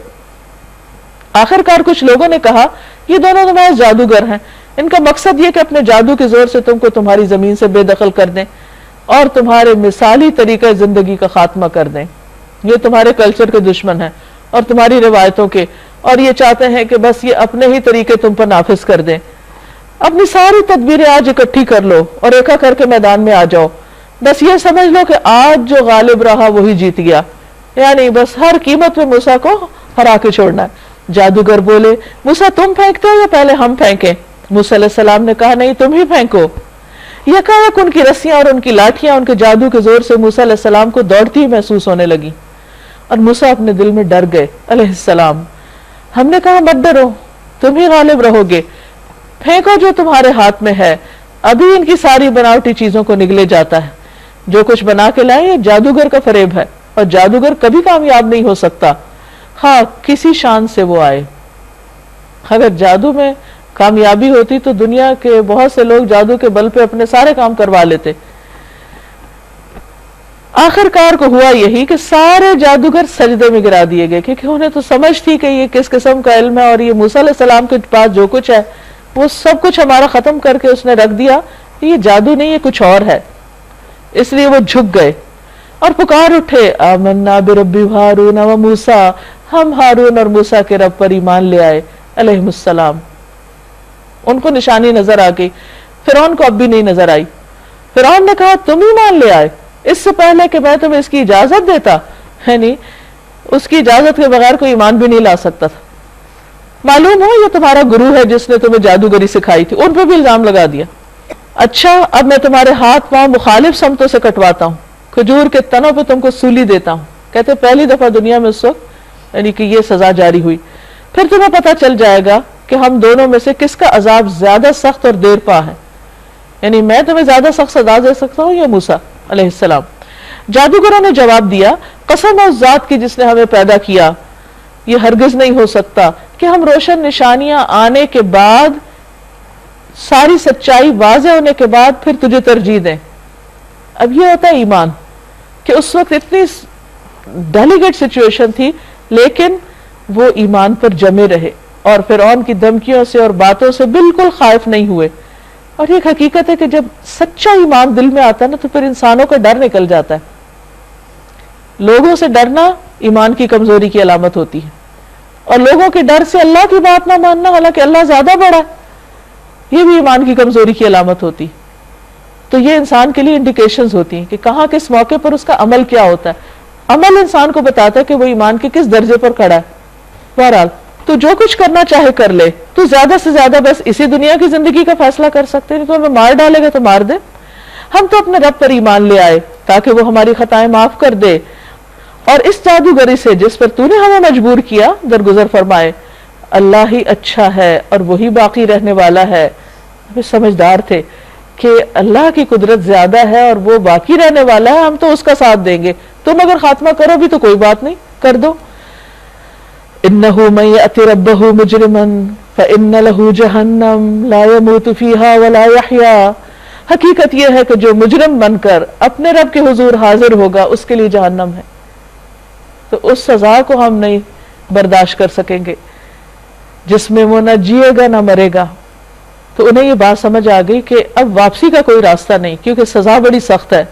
[SPEAKER 1] آخر کار کچھ لوگوں نے کہا یہ دونوں تو محض جادوگر ہیں، ان کا مقصد یہ کہ اپنے جادو کے زور سے تم کو تمہاری زمین سے بے دخل کر دیں اور تمہارے مثالی طریقہ زندگی کا خاتمہ کر دیں۔ یہ تمہارے کلچر کے دشمن ہیں اور تمہاری روایتوں کے، اور یہ چاہتے ہیں کہ بس یہ اپنے ہی طریقے تم پر نافذ کر دیں۔ اپنی ساری تدبیریں آج اکٹھی کر لو اور ایکا کر کے میدان میں آ جاؤ، بس یہ سمجھ لو کہ آج جو غالب رہا وہی جیت گیا، یعنی بس ہر قیمت پہ موسیٰ کو ہرا کے چھوڑنا ہے۔ جادوگر بولے موسیٰ تم پھینکتے ہو یا پہلے ہم پھینکیں؟ موسیٰ علیہ السلام نے کہا نہیں تم ہی پھینکو۔ یکایک ان کی رسیاں اور ان کی لاٹھیاں ان کے جادو کے زور سے موسیٰ علیہ السلام کو دوڑتی ہوئی محسوس ہونے لگی، اور موسیٰ اپنے دل میں ڈر گئے علیہ السلام۔ ہم نے کہا مت ڈرو، تم ہی غالب رہو گے، پھینکو جو تمہارے ہاتھ میں ہے۔ ابھی ان کی ساری بناوٹی چیزوں کو نگلے جاتا ہے، جو کچھ بنا کے لائیں یہ جادوگر کا فریب ہے، اور جادوگر کبھی کامیاب نہیں ہو سکتا، ہاں کسی شان سے وہ آئے۔ اگر جادو میں کامیابی ہوتی تو دنیا کے بہت سے لوگ جادو کے بل پہ اپنے سارے کام کروا لیتے۔ آخر کار کو ہوا یہی کہ سارے جادوگر سجدے میں گرا دیے گئے، کیونکہ انہیں تو سمجھ تھی کہ یہ کس قسم کا علم ہے، اور یہ موسیٰ علیہ السلام کے پاس جو کچھ ہے وہ سب کچھ ہمارا ختم کر کے اس نے رکھ دیا، یہ جادو نہیں، یہ کچھ اور ہے۔ اس لیے وہ جھک گئے اور پکار اٹھے آمنا برب ہارون و موسیٰ، ہم ہارون اور موسیٰ کے رب پر ایمان لے آئے علیہ السلام۔ ان کو نشانی نظر آ گئی، فرعون کو اب بھی نہیں نظر آئی۔ فرعون نے کہا تم ایمان لے آئے اس سے پہلے کہ میں تمہیں اس کی اجازت دیتا، یعنی اس کی اجازت کے بغیر کوئی ایمان بھی نہیں لا سکتا تھا۔ معلوم ہو یہ تمہارا گرو ہے جس نے تمہیں جادوگری سکھائی تھی، ان پہ بھی الزام لگا دیا۔ اچھا اب میں تمہارے ہاتھ پاؤں مخالف سمتوں سے کٹواتا ہوں، کھجور کے تنوں پہ تم کو سولی دیتا ہوں۔ کہتے پہلی دفعہ دنیا میں اس وقت یعنی کہ یہ سزا جاری ہوئی، پھر تمہیں پتہ چل جائے گا کہ ہم دونوں میں سے کس کا عذاب زیادہ سخت اور دیر پا ہے، یعنی میں تمہیں زیادہ سخت سزا دے سکتا ہوں یا موسیٰ علیہ السلام۔ جادوگروں نے جواب دیا قسم اس ذات کی جس نے ہمیں پیدا کیا، یہ ہرگز نہیں ہو سکتا کہ ہم روشن نشانیاں آنے کے بعد، ساری سچائی واضح ہونے کے بعد پھر تجھے ترجیح دیں۔ اب یہ ہوتا ہے ایمان، کہ اس وقت اتنی ڈیلیگیٹ سچویشن تھی لیکن وہ ایمان پر جمے رہے، اور فرعون کی دھمکیوں سے اور باتوں سے بالکل خائف نہیں ہوئے. اور یہ حقیقت ہے کہ جب سچا ایمان دل میں آتا ہے نا تو پھر انسانوں کا ڈر نکل جاتا ہے. لوگوں سے ڈرنا ایمان کی کمزوری کی علامت ہوتی ہے، اور لوگوں کے ڈر سے اللہ کی بات نہ ماننا حالانکہ اللہ زیادہ بڑا ہے، یہ بھی ایمان کی کمزوری کی علامت ہوتی. تو یہ انسان کے لیے انڈیکیشنز ہوتی ہیں کہ کہاں کس موقع پر اس کا عمل کیا ہوتا ہے. عمل انسان کو بتاتا ہے کہ وہ ایمان کے کس درجے پر کھڑا ہے. بہرحال تو جو کچھ کرنا چاہے کر لے، تو زیادہ سے زیادہ بس اسی دنیا کی زندگی کا فیصلہ کر سکتے ہیں. تو ہمیں مار ڈالے گا تو مار دے. ہم تو اپنے رب پر ایمان لے آئے تاکہ وہ ہماری خطائیں معاف کر دے، اور اس جادوگری سے جس پر تو نے ہمیں مجبور کیا درگزر فرمائے. اللہ ہی اچھا ہے اور وہی باقی رہنے والا ہے. ہمیں سمجھدار تھے کہ اللہ کی قدرت زیادہ ہے اور وہ باقی رہنے والا ہے، ہم تو اس کا ساتھ دیں گے. تم اگر خاتمہ کرو بھی تو کوئی بات نہیں، کر دو. انه من يأت ربه مجرما فإن له جہنم لا يموت فيها ولا يحيا. حقیقت یہ ہے کہ جو مجرم بن کر اپنے رب کے حضور حاضر ہوگا اس کے لیے جہنم ہے، تو اس سزا کو ہم نہیں برداشت کر سکیں گے جس میں وہ نہ جیے گا نہ مرے گا. تو انہیں یہ بات سمجھ آ گئی کہ اب واپسی کا کوئی راستہ نہیں، کیونکہ سزا بڑی سخت ہے.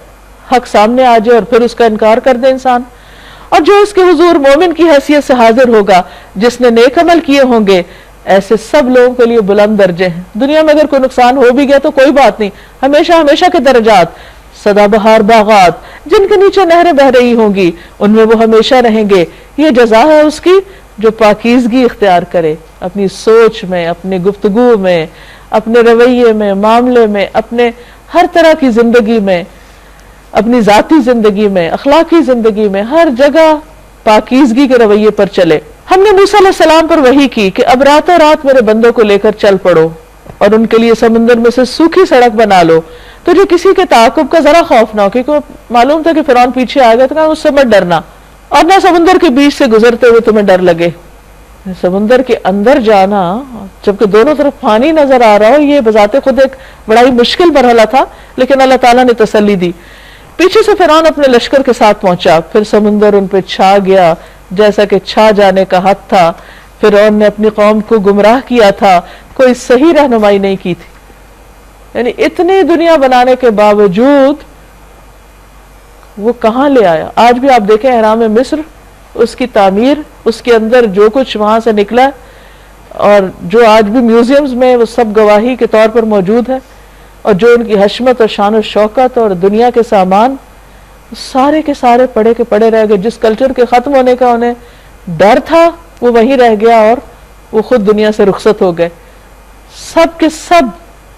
[SPEAKER 1] حق سامنے آ جائے اور پھر اس کا انکار کر دے انسان. اور جو اس کے حضور مومن کی حیثیت سے حاضر ہوگا جس نے نیک عمل کیے ہوں گے، ایسے سب لوگوں کے لیے بلند درجے ہیں. دنیا میں اگر کوئی نقصان ہو بھی گیا تو کوئی بات نہیں، ہمیشہ ہمیشہ کے درجات. سدا بہار باغات جن کے نیچے نہریں بہ رہی ہوں گی ان میں وہ ہمیشہ رہیں گے. یہ جزا ہے اس کی جو پاکیزگی اختیار کرے اپنی سوچ میں، اپنی گفتگو میں، اپنے رویے میں، معاملے میں، اپنے ہر طرح کی زندگی میں، اپنی ذاتی زندگی میں، اخلاقی زندگی میں، ہر جگہ پاکیزگی کے رویے پر چلے. ہم نے موسیٰ علیہ السلام پر وحی کی کہ اب راتوں رات میرے بندوں کو لے کر چل پڑو اور ان کے لیے سمندر میں سے سوکھی سڑک بنا لو تو جو کسی کے تعاقب کا ذرا خوف نہ ہو، کیونکہ معلوم تھا کہ فرعون پیچھے آ گیا، تو کہا اس سے مت ڈرنا، اور نہ سمندر کے بیچ سے گزرتے ہوئے تمہیں ڈر لگے. سمندر کے اندر جانا جبکہ دونوں طرف پانی نظر آ رہا ہو، یہ بذات خود ایک بڑا ہی مشکل مرحلہ تھا، لیکن اللہ تعالیٰ نے تسلی دی. پیچھے سے فرعون اپنے لشکر کے ساتھ پہنچا، پھر سمندر ان پہ چھا گیا جیسا کہ چھا جانے کا حق تھا. فرعون نے اپنی قوم کو گمراہ کیا تھا، کوئی صحیح رہنمائی نہیں کی تھی. یعنی اتنی دنیا بنانے کے باوجود وہ کہاں لے آیا. آج بھی آپ دیکھیں احرام مصر، اس کی تعمیر، اس کے اندر جو کچھ وہاں سے نکلا اور جو آج بھی میوزیمز میں وہ سب گواہی کے طور پر موجود ہے، اور جو ان کی حشمت اور شان و شوکت اور دنیا کے سامان، سارے کے سارے پڑے کے پڑے رہ گئے. جس کلچر کے ختم ہونے کا انہیں ڈر تھا وہ وہیں رہ گیا اور وہ خود دنیا سے رخصت ہو گئے. سب کے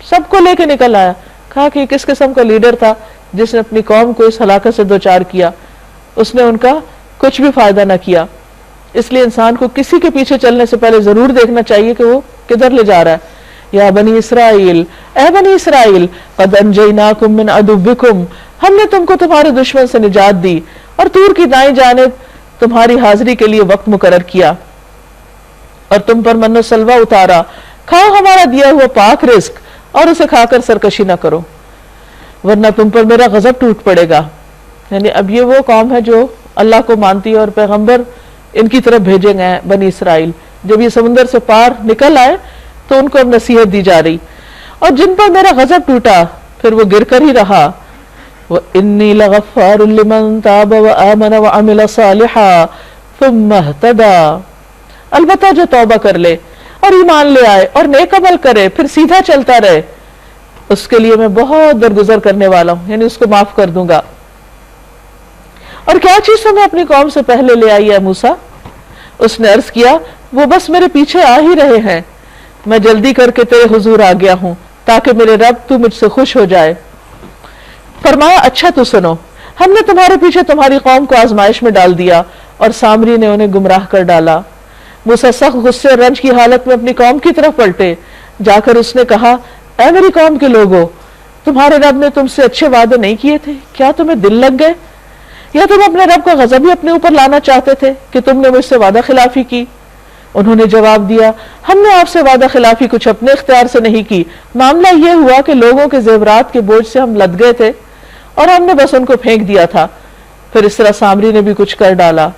[SPEAKER 1] سب کو لے کے نکل آیا. کہا کہ کس قسم کا لیڈر تھا جس نے اپنی قوم کو اس ہلاکت سے دوچار کیا. اس نے ان کا کچھ بھی فائدہ نہ کیا. اس لیے انسان کو کسی کے پیچھے چلنے سے پہلے ضرور دیکھنا چاہیے کہ وہ کدھر لے جا رہا ہے. یا بنی اسرائیل، اے بنی اسرائیل، قد انجیناکم من عدوکم، ہم نے تم کو تمہارے دشمن سے نجات دی اور طور کی دائیں جانب تمہاری حاضری کے لیے وقت مقرر کیا اور تم پر من و سلوہ اتارا. کھاؤ ہمارا دیا ہوا پاک رزق اور اسے کھا کر سرکشی نہ کرو ورنہ تم پر میرا غضب ٹوٹ پڑے گا. یعنی اب یہ وہ قوم ہے جو اللہ کو مانتی ہے اور پیغمبر ان کی طرف بھیجے گئے ہیں. بنی اسرائیل جب یہ سمندر سے پار نکل آئے تو ان کو اب نصیحت دی جا رہی، اور جن پر میرا غضب ٹوٹا پھر وہ گر کر ہی رہا. وَإِنِّي لَغَفَّارٌ لِمَن تَابَ وَآمَنَ وَعَمِلَ صَالِحًا ثُمَّ اهْتَدَىٰ. البتہ جو توبہ کر لے اور ایمان لے آئے اور نیک عمل کرے پھر سیدھا چلتا رہے، اس کے لیے میں بہت درگزر کرنے والا ہوں، یعنی اس کو معاف کر دوں گا. اور کیا چیز تو میں اپنی قوم سے پہلے لے آئی ہے موسیٰ؟ اس نے عرض کیا وہ بس میرے پیچھے آ ہی رہے ہیں، میں جلدی کر کے تیرے حضور آ گیا ہوں تاکہ میرے رب تو مجھ سے خوش ہو جائے. فرمایا اچھا تو سنو، ہم نے تمہارے پیچھے تمہاری قوم کو آزمائش میں ڈال دیا اور سامری نے انہیں گمراہ کر ڈالا. موسیٰ سخت غصے اور رنج کی حالت میں اپنی قوم کی طرف پلٹے. جا کر اس نے کہا اے میری قوم کے لوگو، تمہارے رب نے تم سے اچھے وعدے نہیں کیے تھے؟ کیا تمہیں دل لگ گئے یا تم اپنے رب کا غضب ہی اپنے اوپر لانا چاہتے تھے کہ تم نے مجھ سے وعدہ خلافی کی؟ انہوں نے جواب دیا ہم نے آپ سے وعدہ خلافی کچھ اپنے اختیار سے نہیں کی، معاملہ یہ ہوا کہ لوگوں کے زیورات کے بوجھ سے ہم لد گئے تھے اور ہم نے بس ان کو پھینک دیا تھا. پھر اس طرح سامری نے بھی کچھ کر ڈالا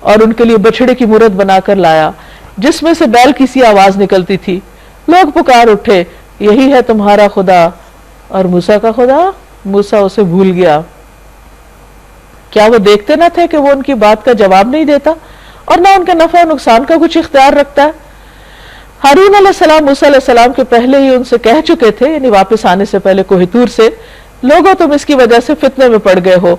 [SPEAKER 1] اور ان کے لیے بچڑے کی مورت بنا کر لایا. جس میں سے بیل کی سی آواز نکلتی تھی. لوگ پکار اٹھے یہی ہے تمہارا خدا. اور موسیٰ کا خدا؟ موسیٰ اسے بھول گیا. کیا وہ دیکھتے نہ تھے کہ وہ ان کی بات کا جواب نہیں دیتا اور نہ ان کے نفع و نقصان کا کچھ اختیار رکھتا ہے؟ ہارون علیہ السلام موسیٰ علیہ السلام کے پہلے ہی ان سے کہہ چکے تھے، یعنی واپس آنے سے پہلے کوہ طور سے، لوگوں تم اس کی وجہ سے فتنے میں پڑ گئے ہو،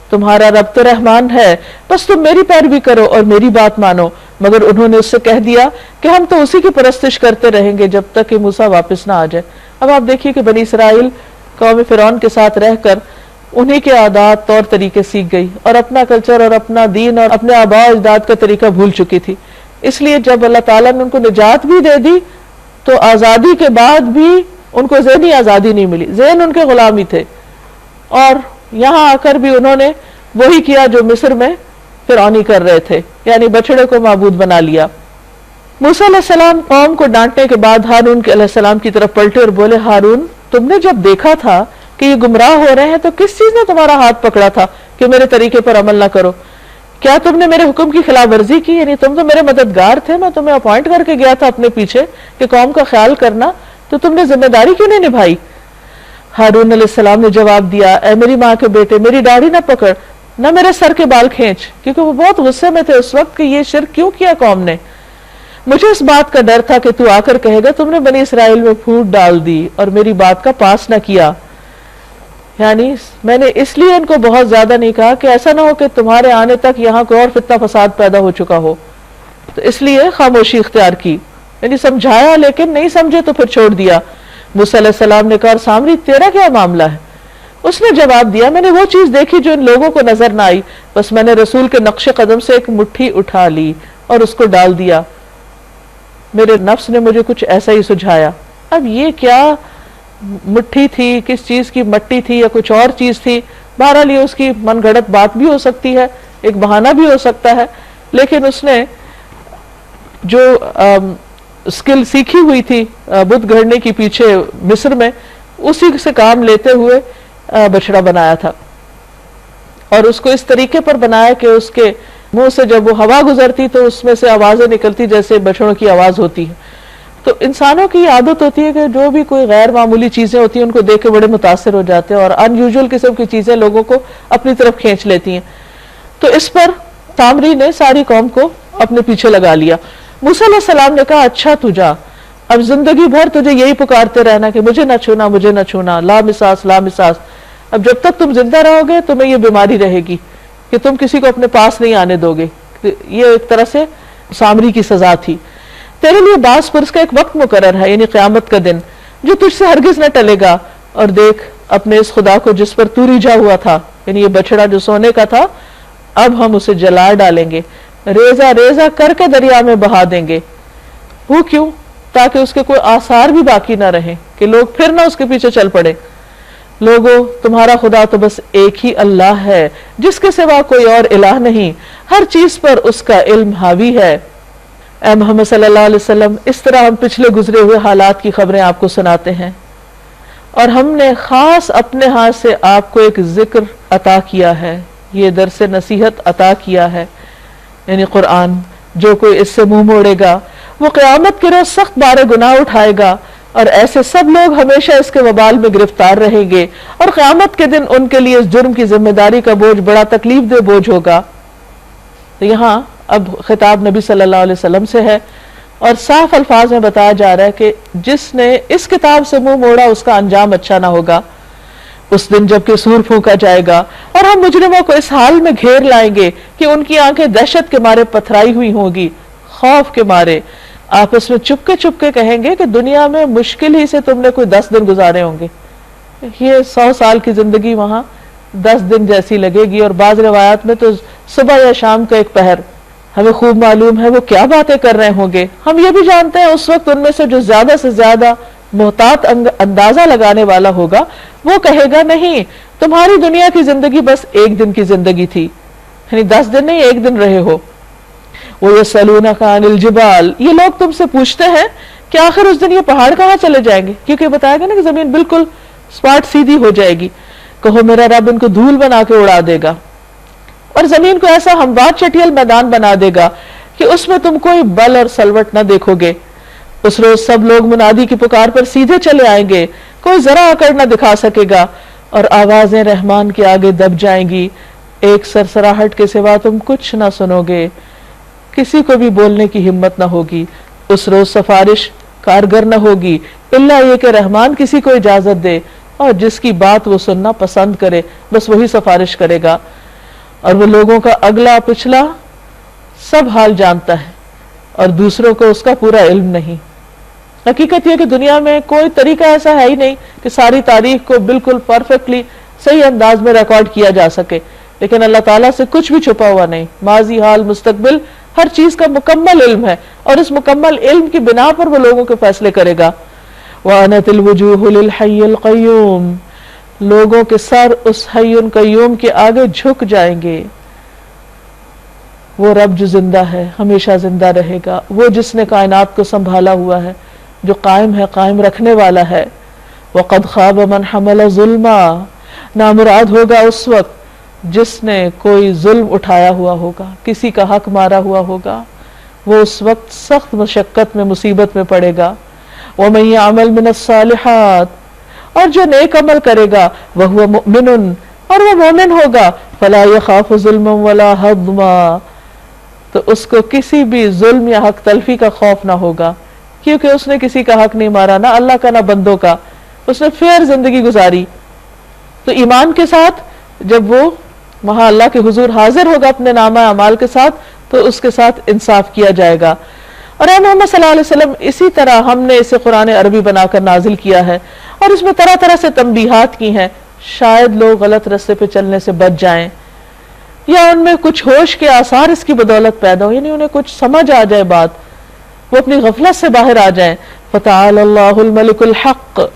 [SPEAKER 1] تمہارا رب تو رحمان ہے، بس تم میری پیروی کرو اور میری بات مانو. مگر انہوں نے اس سے کہہ دیا کہ ہم تو اسی کی پرستش کرتے رہیں گے جب تک کہ موسیٰ واپس نہ آ جائے. اب آپ دیکھیے کہ بنی اسرائیل قوم فرعون کے ساتھ رہ کر انہی کے عادات طور طریقے سیکھ گئی اور اپنا کلچر اور اپنا دین اور اپنے آباء و اجداد کا طریقہ بھول چکی تھی. اس لیے جب اللہ تعالیٰ نے ان کو نجات بھی دے دی تو آزادی کے بعد بھی ان کو ذہنی آزادی نہیں ملی، ذہن ان کے غلامی تھے. اور یہاں آ کر بھی انہوں نے وہی کیا جو مصر میں فرعونی کر رہے تھے، یعنی بچڑے کو معبود بنا لیا. موسیٰ علیہ السلام قوم کو ڈانٹنے کے بعد ہارون علیہ السلام کی طرف پلٹے اور بولے، ہارون تم نے جب دیکھا تھا کہ یہ گمراہ ہو رہے ہیں تو کس چیز نے تمہارا ہاتھ پکڑا تھا کہ میرے طریقے پر عمل نہ کرو؟ کیا تم نے میرے حکم کی خلاف ورزی کی؟ یعنی تم تو میرے مددگار تھے، میں تمہیں اپوائنٹ کر کے گیا تھا اپنے پیچھے کہ قوم کا خیال کرنا، تو تم نے ذمہ داری کیوں نہیں نبھائی؟ ہارون علیہ السلام نے جواب دیا، اے میری ماں کے بیٹے، میری داڑھی نہ پکڑ، نہ میرے سر کے بال کھینچ، کیونکہ وہ بہت غصے میں تھے اس وقت کہ یہ شرک کیوں کیا قوم نے. مجھے اس بات کا ڈر تھا کہ تو آ کر کہے گا تم نے بنی اسرائیل میں پھوٹ ڈال دی اور میری بات کا پاس نہ کیا. یعنی میں نے اس لیے ان کو بہت زیادہ نہیں کہا کہ ایسا نہ ہو کہ تمہارے آنے تک یہاں کوئی اور فتنہ فساد پیدا ہو چکا ہو، تو اس لیے خاموشی اختیار کی. یعنی سمجھایا لیکن نہیں سمجھے تو پھر چھوڑ دیا. موسیٰ علیہ السلام نے کہا، سامری تیرا کیا معاملہ ہے؟ اس نے جواب دیا، میں نے وہ چیز دیکھی جو ان لوگوں کو نظر نہ آئی، بس میں نے رسول کے نقش قدم سے ایک مٹھی اٹھا لی اور اس کو ڈال دیا. میرے نفس نے مجھے کچھ ایسا ہی سجھایا. اب یہ کیا مٹھی تھی، کس چیز کی مٹی تھی یا کچھ اور چیز تھی، بہرحال یہ اس کی من گھڑت بات بھی ہو سکتی ہے، ایک بہانہ بھی ہو سکتا ہے، لیکن اس نے جو اسکل سیکھی ہوئی تھی بت گھڑنے کی پیچھے مصر میں، اسی سے کام لیتے ہوئے بچڑا بنایا تھا. اور اس کو اس طریقے پر بنایا کہ اس کے منہ سے جب وہ ہوا گزرتی تو اس میں سے آوازیں نکلتی جیسے بچڑوں کی آواز ہوتی ہے. تو انسانوں کی عادت ہوتی ہے کہ جو بھی کوئی غیر معمولی چیزیں ہوتی ہیں ان کو دیکھ کے بڑے متاثر ہو جاتے ہیں اور ان یوزول قسم کی چیزیں لوگوں کو اپنی طرف کھینچ لیتی ہیں. تو اس پر سامری نے ساری قوم کو اپنے پیچھے لگا لیا. موسیٰ علیہ السلام نے کہا، اچھا تو جا، اب زندگی بھر تجھے یہی پکارتے رہنا کہ مجھے نہ چھونا، مجھے نہ چھونا، لا مساس لا مساس. اب جب تک تم زندہ رہو گے تمہیں یہ بیماری رہے گی کہ تم کسی کو اپنے پاس نہیں آنے دو گے. یہ ایک طرح سے سامری کی سزا تھی. تیرے لیے باس پرس کا ایک وقت مقرر ہے، یعنی قیامت کا دن، جو تجھ سے ہرگز نہ ٹلے گا. اور دیکھ اپنے اس خدا کو جس پر تو رجا ہوا تھا، یعنی یہ بچڑا جو سونے کا تھا، اب ہم اسے جلا ڈالیں گے، ریزہ ریزہ کر کے دریا میں بہا دیں گے. وہ کیوں؟ تاکہ اس کے کوئی آثار بھی باقی نہ رہیں کہ لوگ پھر نہ اس کے پیچھے چل پڑے. لوگو تمہارا خدا تو بس ایک ہی اللہ ہے، جس کے سوا کوئی اور الہ نہیں، ہر چیز پر اس کا علم حاوی ہے. اے محمد صلی اللہ علیہ وسلم، اس طرح ہم پچھلے گزرے ہوئے حالات کی خبریں آپ کو سناتے ہیں، اور ہم نے خاص اپنے ہاتھ سے آپ کو ایک ذکر عطا کیا ہے، یہ درس نصیحت عطا کیا ہے، یعنی قرآن. جو کوئی اس سے منہ موڑے گا وہ قیامت کے روز سخت بار گناہ اٹھائے گا، اور ایسے سب لوگ ہمیشہ اس کے وبال میں گرفتار رہیں گے، اور قیامت کے دن ان کے لیے اس جرم کی ذمہ داری کا بوجھ بڑا تکلیف دہ بوجھ ہوگا. تو یہاں اب خطاب نبی صلی اللہ علیہ وسلم سے ہے، اور صاف الفاظ میں بتایا جا رہا ہے کہ جس نے اس کتاب سے منہ موڑا اس کا انجام اچھا نہ ہوگا. اس دن جب کہ سور پھونکا جائے گا اور ہم مجرموں کو اس حال میں گھیر لائیں گے کہ ان کی آنکھیں دہشت کے مارے پتھرائی ہوئی ہوں گی، خوف کے مارے آپس میں چپ کے کہیں گے کہ دنیا میں مشکل ہی سے تم نے کوئی 10 دن گزارے ہوں گے. یہ 100 سال کی زندگی وہاں 10 دن جیسی لگے گی، اور بعض روایات میں تو صبح یا شام کا ایک پہر. ہمیں خوب معلوم ہے وہ کیا باتیں کر رہے ہوں گے. ہم یہ بھی جانتے ہیں اس وقت ان میں سے جو زیادہ سے زیادہ محتاط اندازہ لگانے والا ہوگا وہ کہے گا، نہیں، تمہاری دنیا کی زندگی بس ایک دن کی زندگی تھی، یعنی 10 دن نہیں، ایک دن رہے ہو. وَيَسْأَلُونَكَ عَنِ الْجِبَالِ، یہ لوگ تم سے پوچھتے ہیں کہ آخر اس دن یہ پہاڑ کہاں چلے جائیں گے، کیونکہ بتایا گا نا کہ زمین بالکل سپاٹ سیدھی ہو جائے گی. کہو میرا رب ان کو دھول بنا کے اڑا دے گا، اور زمین کو ایسا ہموار چٹیل میدان بنا دے گا کہ اس میں تم کوئی بل اور سلوٹ نہ دیکھو گے. اس روز سب لوگ منادی کی پکار پر سیدھے چلے آئیں گے, کوئی ذرا اکڑ نہ دکھا سکے گا, اور آوازیں رحمان کے آگے دب جائیں گی. ایک سرسراہٹ کے سوا تم کچھ نہ سنو گے, کسی کو بھی بولنے کی ہمت نہ ہوگی. اس روز سفارش کارگر نہ ہوگی الا یہ کہ رحمان کسی کو اجازت دے, اور جس کی بات وہ سننا پسند کرے بس وہی سفارش کرے گا. اور وہ لوگوں کا اگلا پچھلا سب حال جانتا ہے, اور دوسروں کو اس کا پورا علم نہیں. حقیقت یہ کہ دنیا میں کوئی طریقہ ایسا ہے ہی نہیں کہ ساری تاریخ کو بالکل پرفیکٹلی صحیح انداز میں ریکارڈ کیا جا سکے, لیکن اللہ تعالیٰ سے کچھ بھی چھپا ہوا نہیں. ماضی, حال, مستقبل, ہر چیز کا مکمل علم ہے, اور اس مکمل علم کی بنا پر وہ لوگوں کے فیصلے کرے گا. وَأَنَتِ الْوُجُوهُ لِلْحَيِّ الْقَيُّومِ, لوگوں کے سر اس حی قیوم کے آگے جھک جائیں گے. وہ رب جو زندہ ہے, ہمیشہ زندہ رہے گا, وہ جس نے کائنات کو سنبھالا ہوا ہے, جو قائم ہے, قائم رکھنے والا ہے. وَقَدْ خَابَ مَنْ حَمَلَ ظُلْمًا, نامراد ہوگا اس وقت جس نے کوئی ظلم اٹھایا ہوا ہوگا, کسی کا حق مارا ہوا ہوگا, وہ اس وقت سخت مشقت میں, مصیبت میں پڑے گا. وَمَن يَعْمَلْ مِنَ الصَّالِحَاتِ, اور جو نیک عمل کرے گا, وَهُوَ مُؤْمِنٌ, اور وہ مومن ہوگا, فَلَا يَخَافُ ظُلْمًا وَلَا هَضْمًا, تو اس کو کسی بھی ظلم یا حق تلفی کا خوف نہ ہوگا, کیونکہ اس نے کسی کا حق نہیں مارا, نہ اللہ کا نہ بندوں کا, اس نے فیئر زندگی گزاری. تو ایمان کے ساتھ جب وہ وہاں اللہ کے حضور حاضر ہوگا اپنے نامہ اعمال کے ساتھ, تو اس کے ساتھ انصاف کیا جائے گا. اور اے محمد صلی اللہ علیہ وسلم, اسی طرح ہم نے اسے قرآن عربی بنا کر نازل کیا ہے, اور اس میں طرح طرح سے تنبیہات کی ہیں, شاید لوگ غلط راستے پہ چلنے سے بچ جائیں, یا ان میں کچھ ہوش کے آثار اس کی بدولت پیدا ہو, یعنی انہیں کچھ سمجھ آ جائے بات, وہ اپنی غفلت سے باہر آ جائیں. فَتَعَالَى اللَّهُ الْمَلِكُ الْحَقِّ,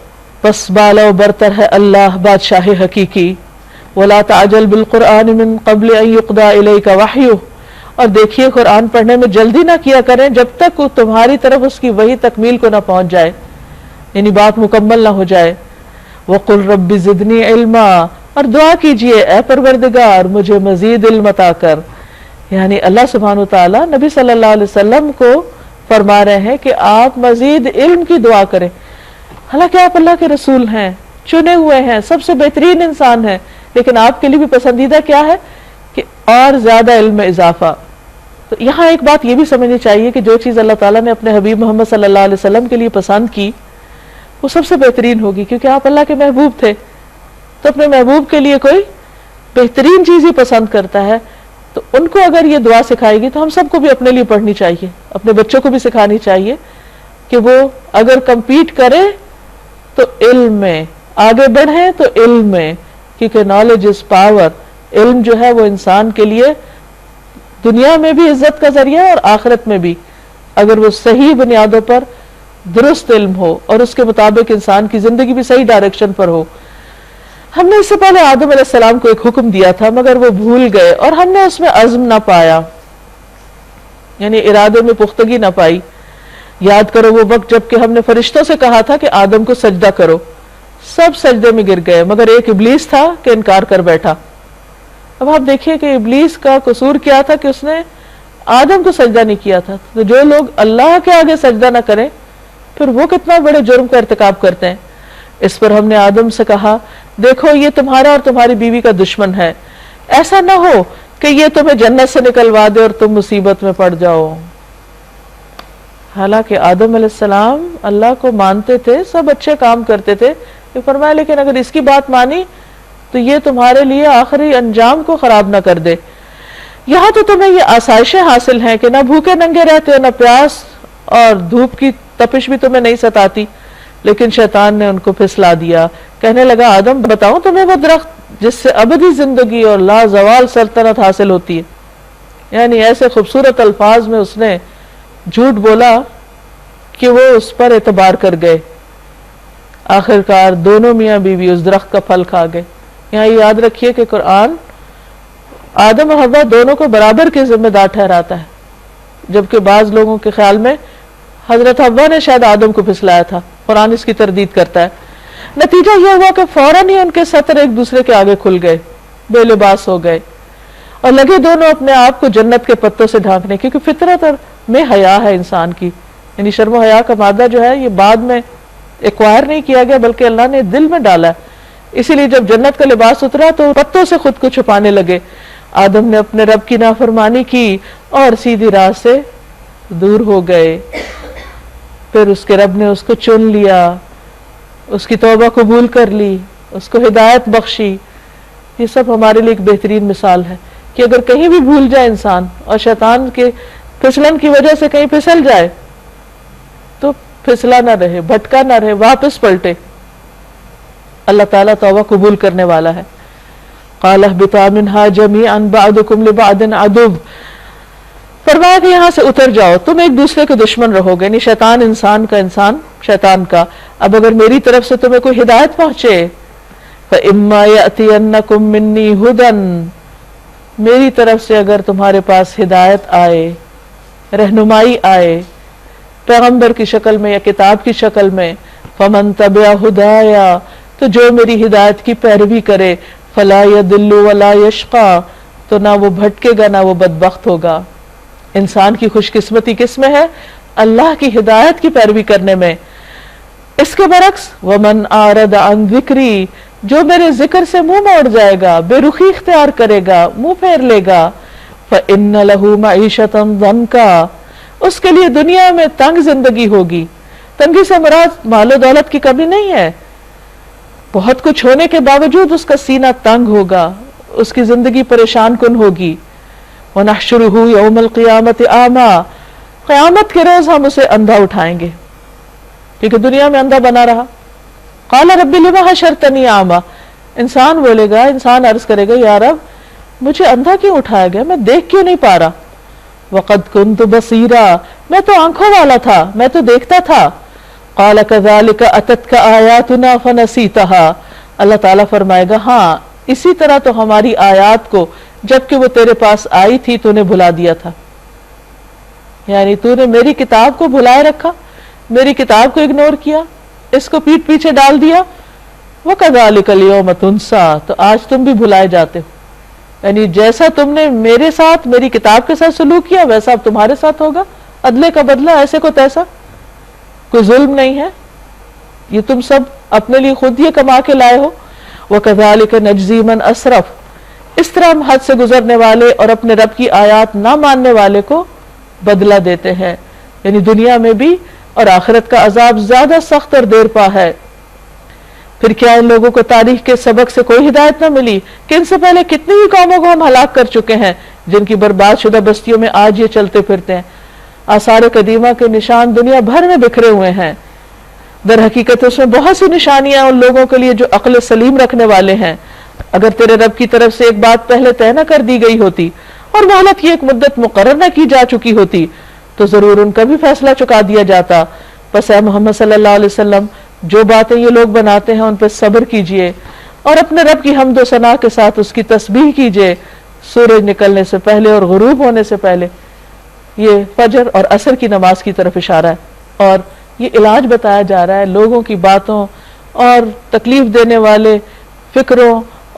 [SPEAKER 1] بس بالا و برتر ہے اللہ بادشاہ حقیقی. وَلَا تَعْجَلْ بِالْقُرْآنِ مِن قَبْلِ أَن يُقْضَى إِلَيْكَ وَحْيُهُ, اور دیکھیے قرآن پڑھنے میں جلدی نہ کیا کریں جب تک وہ تمہاری طرف اس کی وحی تکمیل کو نہ پہنچ جائے, یعنی بات مکمل نہ ہو جائے. وَقُلْ رَبِّ زِدْنِي عِلْمًا, اور دعا کیجئے اے پروردگار مجھے مزید علم عطا کر. یعنی اللہ سبحانہ وتعالی نبی صلی اللہ علیہ وسلم کو فرما رہے ہیں کہ آپ مزید علم کی دعا کریں. حالانکہ آپ اللہ کے رسول ہیں, چنے ہوئے ہیں, سب سے بہترین انسان ہیں, لیکن آپ کے لیے بھی پسندیدہ کیا ہے کہ اور زیادہ علم میں اضافہ. تو یہاں ایک بات یہ بھی سمجھنی چاہیے کہ جو چیز اللہ تعالیٰ نے اپنے حبیب محمد صلی اللہ علیہ وسلم کے لیے پسند کی وہ سب سے بہترین ہوگی, کیونکہ آپ اللہ کے محبوب تھے. تو اپنے محبوب کے لیے کوئی بہترین چیز ہی پسند کرتا ہے, تو ان کو اگر یہ دعا سکھائے گی تو ہم سب کو بھی اپنے لیے پڑھنی چاہیے, اپنے بچوں کو بھی سکھانی چاہیے کہ وہ اگر کمپیٹ کرے تو علم میں آگے بڑھیں, تو علم میں, کیونکہ نالج از پاور. علم جو ہے وہ انسان کے لیے دنیا میں بھی عزت کا ذریعہ اور آخرت میں بھی, اگر وہ صحیح بنیادوں پر درست علم ہو اور اس کے مطابق انسان کی زندگی بھی صحیح ڈائریکشن پر ہو. ہم نے اس سے پہلے آدم علیہ السلام کو ایک حکم دیا تھا مگر وہ بھول گئے, اور ہم نے اس میں عزم نہ پایا, یعنی ارادے میں پختگی نہ پائی. یاد کرو وہ وقت جب کہ ہم نے فرشتوں سے کہا تھا کہ آدم کو سجدہ کرو, سب سجدے میں گر گئے مگر ایک ابلیس تھا کہ انکار کر بیٹھا. اب آپ دیکھیے کہ ابلیس کا قصور کیا تھا کہ اس نے آدم کو سجدہ نہیں کیا تھا. تو جو لوگ اللہ کے آگے سجدہ نہ کریں پھر وہ کتنا بڑے جرم کا ارتکاب کرتے ہیں. اس پر ہم نے آدم سے کہا دیکھو یہ تمہارا اور تمہاری بیوی کا دشمن ہے, ایسا نہ ہو کہ یہ تمہیں جنت سے نکلوا دے اور تم مصیبت میں پڑ جاؤ. حالانکہ آدم علیہ السلام اللہ کو مانتے تھے, سب اچھے کام کرتے تھے, یہ فرمایا لیکن اگر اس کی بات مانی تو یہ تمہارے لیے آخری انجام کو خراب نہ کر دے. یہاں تو تمہیں یہ آسائشیں حاصل ہیں کہ نہ بھوکے ننگے رہتے ہو, نہ پیاس اور دھوپ کی تپش بھی تمہیں نہیں ستاتی. لیکن شیطان نے ان کو پھسلا دیا, کہنے لگا آدم بتاؤں تمہیں وہ درخت جس سے ابدی زندگی اور لازوال سلطنت حاصل ہوتی ہے. یعنی ایسے خوبصورت الفاظ میں اس نے جھوٹ بولا کہ وہ اس پر اعتبار کر گئے. آخرکار دونوں میاں بیوی اس درخت کا پھل کھا گئے. یہاں یہ یاد رکھیے کہ قرآن آدم اور حوا دونوں کو برابر کے ذمہ دار ٹھہراتا ہے, جبکہ بعض لوگوں کے خیال میں حضرت حوا نے شاید آدم کو پھسلایا تھا. قرآن اس کی تردید کرتا ہے. نتیجہ یہ ہوا کہ فوراً ہی ان کے سطر ایک دوسرے کے آگے کھل گئے, بے لباس ہو گئے, اور لگے دونوں اپنے آپ کو جنت کے پتوں سے ڈھانکنے، کیونکہ فطرت اور میں حیا ہے انسان کی، یعنی شرم و حیا کا مادہ جو ہے یہ بعد میں ایکوائر نہیں کیا گیا بلکہ اللہ نے دل میں ڈالا ہے. اسی لیے جب جنت کا لباس اترا تو پتوں سے خود کو چھپانے لگے. آدم نے اپنے رب کی نافرمانی کی اور سیدھی راہ سے دور ہو گئے. پھر اس کے رب نے اس کو چن لیا، اس کی توبہ قبول کر لی، اس کو ہدایت بخشی. یہ سب ہمارے لیے ایک بہترین مثال ہے کہ اگر کہیں بھی بھول جائے انسان اور شیطان کے پھسلن کی وجہ سے کہیں پھسل جائے تو پھسلا نہ رہے، بھٹکا نہ رہے، واپس پلٹے. اللہ تعالیٰ توبہ قبول کرنے والا ہے. قال اهبطا منها جميعا بعضكم لبعض عدو، فرمایا کہ یہاں سے اتر جاؤ، تم ایک دوسرے کے دشمن رہو گے، یعنی شیطان انسان کا، انسان شیطان کا. اب اگر میری طرف سے تمہیں کوئی ہدایت پہنچے، فَإِمَّا يَأْتِيَنَّكُم مِّنِّي هُدًى، میری طرف سے اگر تمہارے پاس ہدایت آئے، رہنمائی آئے پیغمبر کی شکل میں یا کتاب کی شکل میں، فَمَن تَبِعَ هُدَايَا، تو جو میری ہدایت کی پیروی کرے، فَلَا يَضِلُّ وَلَا يَشْقَى، تو نہ وہ بھٹکے گا نہ وہ بدبخت ہوگا. انسان کی خوش قسمتی کس میں ہے؟ اللہ کی ہدایت کی پیروی کرنے میں. اس کے برعکس وَمَنْ أَعْرَضَ عَنْ ذِكْرِي، جو میرے ذکر سے منہ موڑ جائے گا، بے رخی اختیار کرے گا، منہ پھیر لے گا، فَإِنَّ لَهُ مَعِيشَةً ضَنْكَا، اس کے لیے دنیا میں تنگ زندگی ہوگی. تنگی سے مراد مال و دولت کی کمی نہیں ہے، بہت کچھ ہونے کے باوجود اس کا سینہ تنگ ہوگا، اس کی زندگی پریشان کن ہوگی. وَنَحْشُرُهُ يَوْمَ الْقِيَامَةِ أَعْمَى، قیامت کے روز ہم اسے اندھا اٹھائیں گے کیونکہ دنیا میں اندھا بنا رہا. قال رب لما حشرتنی اعمی، انسان بولے گا، انسان عرض کرے گا یا رب مجھے اندھا کیوں اٹھایا گیا، میں دیکھ کیوں نہیں پا رہا. وقد كنت بصیرا، میں تو آنکھوں والا تھا، میں تو دیکھتا تھا. قال كذلك اتتك آیاتنا فنسیتها، اللہ تعالیٰ فرمائے گا ہاں اسی طرح تو ہماری آیات کو جبکہ وہ تیرے پاس آئی تھی تو نے بھلا دیا تھا، یعنی تو نے میری کتاب کو بھلائے رکھا، میری کتاب کو اگنور کیا، اس کو پیٹ پیچھے ڈال دیا. وَكَذَلِكَ الْيَوْمَ تُنْسَى، تو آج تم بھی بھلائے جاتے ہو، یعنی جیسا تم نے میرے ساتھ میری کتاب کے ساتھ سلوک کیا ویسا اب تمہارے ساتھ ہوگا، عدلے کا بدلہ، ایسے کو تیسا، کوئی ظلم نہیں ہے، یہ تم سب اپنے لیے خود یہ کما کے لائے ہو. وَكَذَلِكَ نَجْزِي مَنْ أَسْرَفَ، اس طرح ہم حد سے گزرنے والے اور اپنے رب کی آیات نہ ماننے والے کو بدلہ دیتے ہیں، یعنی دنیا میں بھی، اور آخرت کا عذاب زیادہ سخت اور دیر پا ہے. پھر کیا ان لوگوں کو تاریخ کے سبق سے کوئی ہدایت نہ ملی کہ ان سے پہلے کتنی ہی قوموں کو ہم ہلاک کر چکے ہیں جن کی برباد شدہ بستیوں میں آج یہ چلتے پھرتے ہیں. آثار قدیمہ کے نشان دنیا بھر میں بکھرے ہوئے ہیں. در حقیقت اس میں بہت سی نشانیاں ان لوگوں کے لیے جو عقل سلیم رکھنے والے ہیں. اگر تیرے رب کی طرف سے ایک بات پہلے طے نہ کر دی گئی ہوتی اور مہلت کی ایک مدت مقرر نہ کی جا چکی ہوتی تو ضرور ان کا بھی فیصلہ چکا دیا جاتا. بس اے محمد صلی اللہ علیہ وسلم جو باتیں یہ لوگ بناتے ہیں ان پہ صبر کیجئے اور اپنے رب کی حمد و ثنا کے ساتھ اس کی تسبیح کیجئے سورج نکلنے سے پہلے اور غروب ہونے سے پہلے. یہ فجر اور عصر کی نماز کی طرف اشارہ ہے اور یہ علاج بتایا جا رہا ہے لوگوں کی باتوں اور تکلیف دینے والے فکروں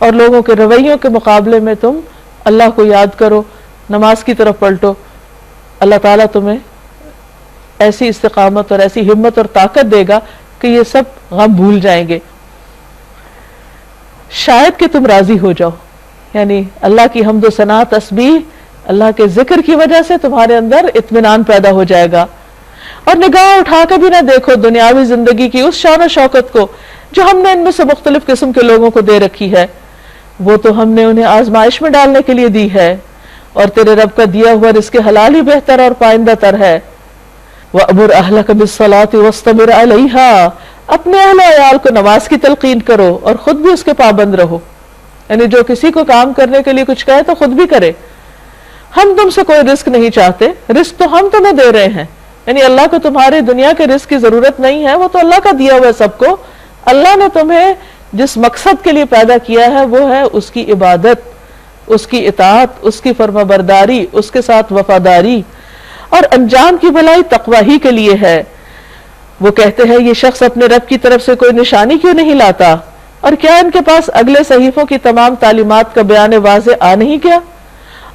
[SPEAKER 1] اور لوگوں کے رویوں کے مقابلے میں تم اللہ کو یاد کرو، نماز کی طرف پلٹو. اللہ تعالیٰ تمہیں ایسی استقامت اور ایسی ہمت اور طاقت دے گا کہ یہ سب غم بھول جائیں گے. شاید کہ تم راضی ہو جاؤ، یعنی اللہ کی حمد و ثنا، تسبیح، اللہ کے ذکر کی وجہ سے تمہارے اندر اطمینان پیدا ہو جائے گا. اور نگاہ اٹھا کے بھی نہ دیکھو دنیاوی زندگی کی اس شان و شوکت کو جو ہم نے ان میں سے مختلف قسم کے لوگوں کو دے رکھی ہے. وہ تو ہم نے انہیں آزمائش میں ڈالنے کے لیے دی ہے اور تیرے رب کا دیا ہوا رزق حلال ہی بہتر اور پائندہ تر ہے. وَأْمُرْ أَهْلَكَ بِالصَّلَاةِ وَاسْتَبِرْ عَلَيْهَا، اپنے اہل و عیال کو نماز کی تلقین کرو اور خود بھی اس کے پابند رہو. یعنی جو کسی کو کام کرنے کے لیے کچھ کہے تو خود بھی کرے. ہم تم سے کوئی رزق نہیں چاہتے، رزق تو ہم تمہیں دے رہے ہیں. یعنی اللہ کو تمہاری دنیا کے رزق کی ضرورت نہیں ہے، وہ تو اللہ کا دیا ہوا ہے سب کو. اللہ نے تمہیں جس مقصد کے لیے پیدا کیا ہے وہ ہے اس کی عبادت، اس کی اطاعت، اس کی فرما برداری، اس کے ساتھ وفاداری، اور انجام کی بھلائی تقوی ہی کے لیے ہے. وہ کہتے ہیں یہ شخص اپنے رب کی طرف سے کوئی نشانی کیوں نہیں لاتا، اور کیا ان کے پاس اگلے صحیفوں کی تمام تعلیمات کا بیان واضح آ نہیں گیا؟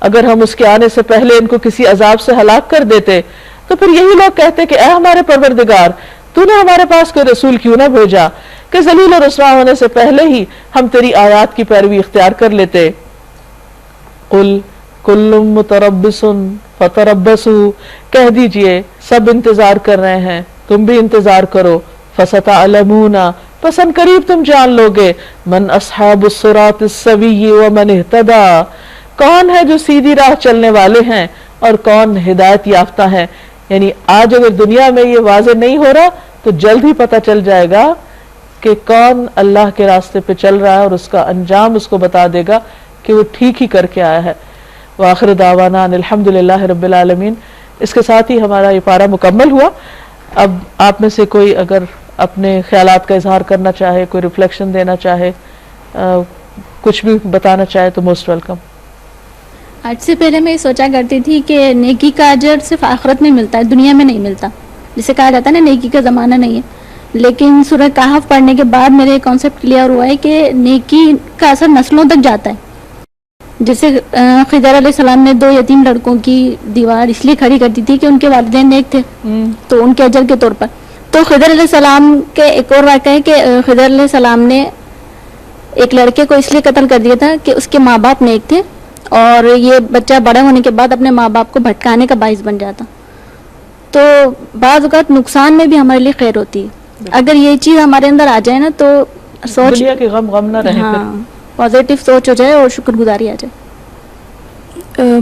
[SPEAKER 1] اگر ہم اس کے آنے سے پہلے ان کو کسی عذاب سے ہلاک کر دیتے تو پھر یہی لوگ کہتے کہ اے ہمارے پروردگار تو نے ہمارے پاس کوئی رسول کیوں نہ بھیجا کہ ذلیل و رسوا ہونے سے پہلے ہی ہم تیری آیات کی پیروی اختیار کر لیتے. قل کل متربص فتربصوا، کہہ دیجئے سب انتظار کر رہے ہیں تم بھی انتظار کرو. فستعلمون، پس ان قریب تم جان لوگے، من اصحاب الصراط السوی ومن اہتدی، کون ہے جو سیدھی راہ چلنے والے ہیں اور کون ہدایت یافتہ ہیں. یعنی آج اگر دنیا میں یہ واضح نہیں ہو رہا تو جلد ہی پتہ چل جائے گا کہ کون اللہ کے راستے پہ چل رہا ہے اور اس کا انجام اس کو بتا دے گا کہ وہ ٹھیک ہی کر کے آیا ہے. وآخر دعوانا ان الحمدللہ رب العالمین. اس کے ساتھ ہی ہمارا یہ پارہ مکمل ہوا. اب آپ میں سے کوئی اگر اپنے خیالات کا اظہار کرنا چاہے، کوئی ریفلیکشن دینا چاہے، کچھ بھی بتانا چاہے تو موسٹ ویلکم.
[SPEAKER 2] آج سے پہلے میں یہ سوچا کرتی تھی کہ نیکی کا اجر صرف آخرت میں ملتا ہے، دنیا میں نہیں ملتا. جسے کہا جاتا ہے نا نیکی کا زمانہ نہیں ہے. لیکن سورہ کہف پڑھنے کے بعد میرے کانسیپٹ کلیئر ہوا ہے کہ نیکی کا اثر نسلوں تک جاتا ہے. جیسے خضر علیہ السلام نے 2 یتیم لڑکوں کی دیوار اس لیے کھڑی کر دی تھی کہ ان کے والدین نیک تھے، تو ان کے اجر کے طور پر. تو خضر علیہ السلام کے ایک اور واقعہ ہے کہ خضر علیہ السلام نے ایک لڑکے کو اس لیے قتل کر دیا تھا کہ اس کے ماں باپ نیک تھے اور یہ بچہ بڑے ہونے کے بعد اپنے ماں باپ کو بھٹکانے کا باعث بن جاتا. تو بعض اوقات نقصان میں بھی ہمارے لیے خیر ہوتی ہے. اگر یہ چیز ہمارے اندر آ جائے نا تو سوچ
[SPEAKER 1] دنیا کے غم نہ رہے،
[SPEAKER 2] ہاں پازیٹیو سوچ ہو جائے اور شکر گزاری آ جائے.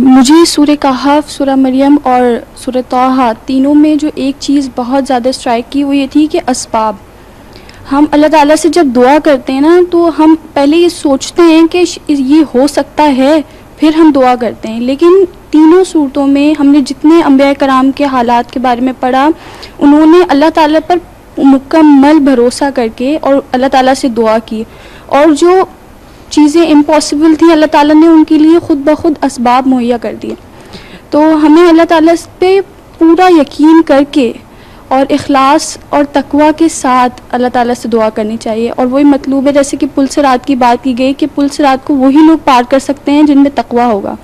[SPEAKER 3] مجھے سورہ کہف، سورہ مریم اور سورہ طٰہٰ تینوں میں جو ایک چیز بہت زیادہ اسٹرائک کی وہ یہ تھی کہ اسباب. ہم اللہ تعالیٰ سے جب دعا کرتے ہیں نا تو ہم پہلے یہ سوچتے ہیں کہ یہ ہو سکتا ہے، پھر ہم دعا کرتے ہیں. لیکن تینوں صورتوں میں ہم نے جتنے انبیاء کرام کے حالات کے بارے میں پڑھا، انہوں نے اللہ تعالیٰ پر مکمل بھروسہ کر کے اور اللہ تعالیٰ سے دعا کی، اور جو چیزیں امپاسبل تھیں اللہ تعالیٰ نے ان کے لیے خود بخود اسباب مہیا کر دیے. تو ہمیں اللہ تعالیٰ پہ پورا یقین کر کے اور اخلاص اور تقویٰ کے ساتھ اللہ تعالیٰ سے دعا کرنی چاہیے. اور وہی مطلوب ہے جیسے کہ پل صراط کی بات کی گئی کہ پل صراط کو وہی لوگ پار کر سکتے ہیں جن میں تقویٰ ہوگا.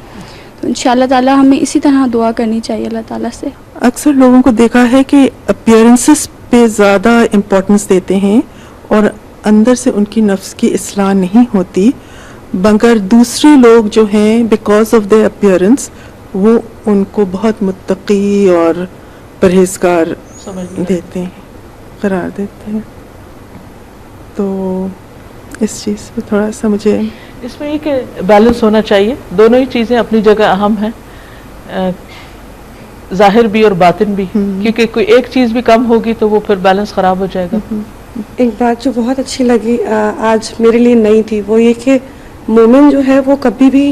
[SPEAKER 3] تو انشاءاللہ تعالیٰ ہمیں اسی طرح دعا کرنی چاہیے اللہ تعالیٰ سے.
[SPEAKER 4] اکثر لوگوں کو دیکھا ہے کہ اپیئرنسز پہ زیادہ امپورٹنس دیتے ہیں اور اندر سے ان کی نفس کی اصلاح نہیں ہوتی، مگر دوسرے لوگ جو ہیں بیکاز آف دیئر اپیئرنس وہ ان کو بہت متقی اور پرہیزگار دیتے ہیں، قرار دیتے ہیں. تو اس چیز پہ تھوڑا سا مجھے
[SPEAKER 1] اس میں یہ کہ بیلنس ہونا چاہیے. دونوں ہی چیزیں اپنی جگہ اہم ہیں، ظاہر بھی اور باطن بھی، کیونکہ کوئی ایک چیز بھی کم ہوگی تو وہ پھر بیلنس خراب ہو جائے گا.
[SPEAKER 5] ایک بات جو بہت اچھی لگی آج میرے لیے نئی تھی وہ یہ کہ مومن جو ہے وہ کبھی بھی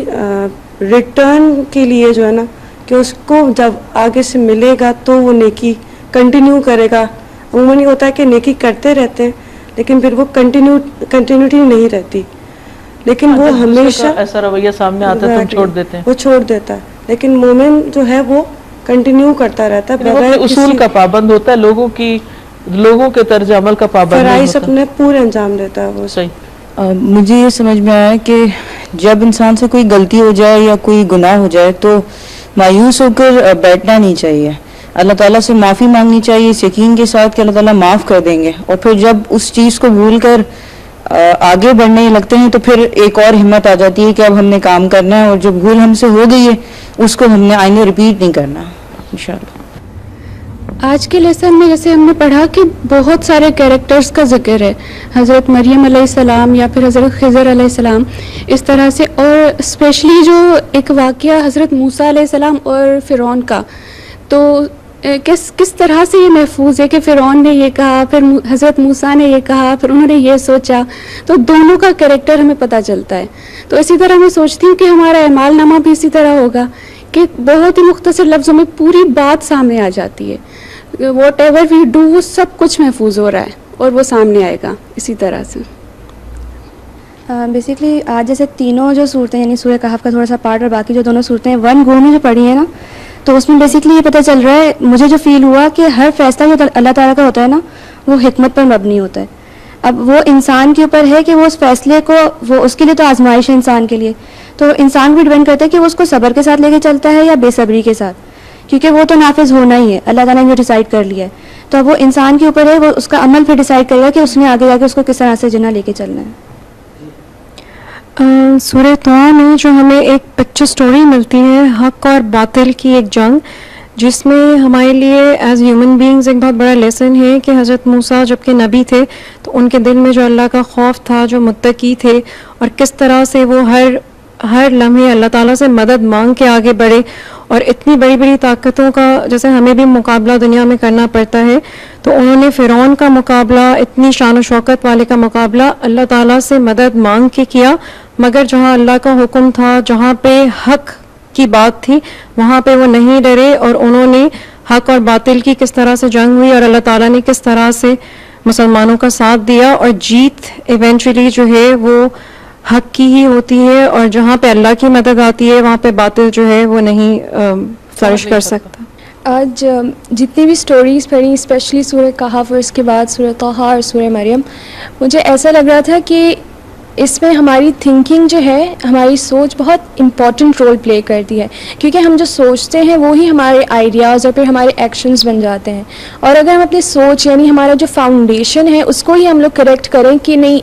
[SPEAKER 5] ریٹرن کے لیے جو ہے نا کہ اس کو جب آگے سے ملے گا تو وہ نیکی کنٹینیو کرے گا. عموماً یہ ہوتا ہے کہ نیکی کرتے رہتے ہیں لیکن پھر وہ کنٹینیوٹی نہیں رہتی، لیکن وہ ہمیشہ
[SPEAKER 1] ایسا رویہ سامنے آتا ہے تم چھوڑ دیتے ہیں،
[SPEAKER 5] وہ چھوڑ دیتا ہے. لیکن مومن جو ہے وہ کنٹینیو کرتا رہتا ہے،
[SPEAKER 1] بغیر اصول کا پابند ہوتا ہے، لوگوں کے طرز عمل کا پابند نہیں
[SPEAKER 5] فرائض
[SPEAKER 1] ہوتا،
[SPEAKER 5] اپنے پورے انجام دیتا ہے وہ.
[SPEAKER 1] صحیح.
[SPEAKER 6] مجھے یہ سمجھ میں آیا کہ جب انسان سے کوئی غلطی ہو جائے یا کوئی گناہ ہو جائے تو مایوس ہو کر بیٹھنا نہیں چاہیے، اللہ تعالیٰ سے معافی مانگنی چاہیے اس یقین کے ساتھ کہ اللہ تعالیٰ معاف کر دیں گے. اور پھر جب اس چیز کو بھول کر آگے بڑھنے لگتے ہیں تو پھر ایک اور ہمت آ جاتی ہے کہ اب ہم نے کام کرنا ہے اور جو بھول ہم سے ہو گئی ہے اس کو ہم نے آئندہ ریپیٹ نہیں کرنا انشاءاللہ.
[SPEAKER 3] آج کے لیسن میں جیسے ہم نے پڑھا کہ بہت سارے کیریکٹرز کا ذکر ہے، حضرت مریم علیہ السلام یا پھر حضرت خضر علیہ السلام اس طرح سے، اور اسپیشلی جو ایک واقعہ حضرت موسیٰ علیہ السلام اور فرعون کا، تو کس طرح سے یہ محفوظ ہے کہ فرعون نے یہ کہا، پھر حضرت موسیٰ نے یہ کہا، پھر انہوں نے یہ سوچا، تو دونوں کا کیریکٹر ہمیں پتہ چلتا ہے. تو اسی طرح میں سوچتی ہوں کہ ہمارا اعمال نامہ بھی اسی طرح ہوگا کہ بہت ہی مختصر لفظوں میں پوری بات سامنے آ جاتی ہے، واٹ ایور وی ڈو وہ سب کچھ محفوظ ہو رہا ہے اور وہ سامنے آئے گا اسی طرح سے.
[SPEAKER 7] بیسکلی آج جیسے تینوں جو صورتیں یعنی سورہ کہف کا تھوڑا سا پارٹ اور باقی جو دونوں صورتیں ون گو میں جو پڑھی ہیں نا، تو اس میں بیسکلی یہ پتہ چل رہا ہے، مجھے جو فیل ہوا کہ ہر فیصلہ جو اللہ تعالیٰ کا ہوتا ہے نا وہ حکمت پر مبنی ہوتا ہے. اب وہ انسان کے اوپر ہے کہ وہ اس فیصلے کو، وہ اس کے لیے تو آزمائش ہے انسان کے لیے، تو انسان بھی ڈیپینڈ کرتا ہے کہ وہ اس کو صبر کے ساتھ لے کے چلتا ہے یا بے صبری کے ساتھ، کیونکہ وہ تو نافذ ہونا ہی ہے، اللہ تعالیٰ نے جو ڈیسائیڈ کر لیا ہے، تو اب وہ انسان کے اوپر ہے، وہ اس کا عمل پھر ڈیسائیڈ کرے گا کہ اس نے آگے جا کے اس کو کس طرح سے جنہ لے کے چلنا ہے۔
[SPEAKER 8] سورہ طٰہٰ میں جو ہمیں ایک پکچر سٹوری ملتی ہے حق اور باطل کی ایک جنگ، جس میں ہمارے لیے ایز ہیومن بینگز ایک بہت بڑا لیسن ہے کہ حضرت موسیٰ جب کہ نبی تھے تو ان کے دل میں جو اللہ کا خوف تھا، جو متقی تھے، اور کس طرح سے وہ ہر لمحے اللہ تعالیٰ سے مدد مانگ کے آگے بڑھے، اور اتنی بڑی بڑی طاقتوں کا جیسے ہمیں بھی مقابلہ دنیا میں کرنا پڑتا ہے، تو انہوں نے فرعون کا مقابلہ، اتنی شان و شوکت والے کا مقابلہ اللہ تعالیٰ سے مدد مانگ کے کیا، مگر جہاں اللہ کا حکم تھا، جہاں پہ حق کی بات تھی، وہاں پہ وہ نہیں ڈرے، اور انہوں نے حق اور باطل کی کس طرح سے جنگ ہوئی، اور اللہ تعالیٰ نے کس طرح سے مسلمانوں کا ساتھ دیا، اور جیت ایونچولی جو ہے وہ حق کی ہی ہوتی ہے، اور جہاں پہ اللہ کی مدد آتی ہے وہاں پہ باطل جو ہے وہ نہیں فلرش کر سکتا۔
[SPEAKER 3] آج جتنی بھی سٹوریز پڑھی، اسپیشلی سورہ کہف اور اس کے بعد سورہ طٰہٰ اور سورہ مریم، مجھے ایسا لگ رہا تھا کہ اس میں ہماری تھنکنگ جو ہے، ہماری سوچ بہت امپورٹنٹ رول پلے کرتی ہے، کیونکہ ہم جو سوچتے ہیں وہی ہمارے آئیڈیاز اور پھر ہمارے ایکشنز بن جاتے ہیں، اور اگر ہم اپنی سوچ یعنی ہمارا جو فاؤنڈیشن ہے اس کو ہی ہم لوگ کریکٹ کریں کہ نہیں،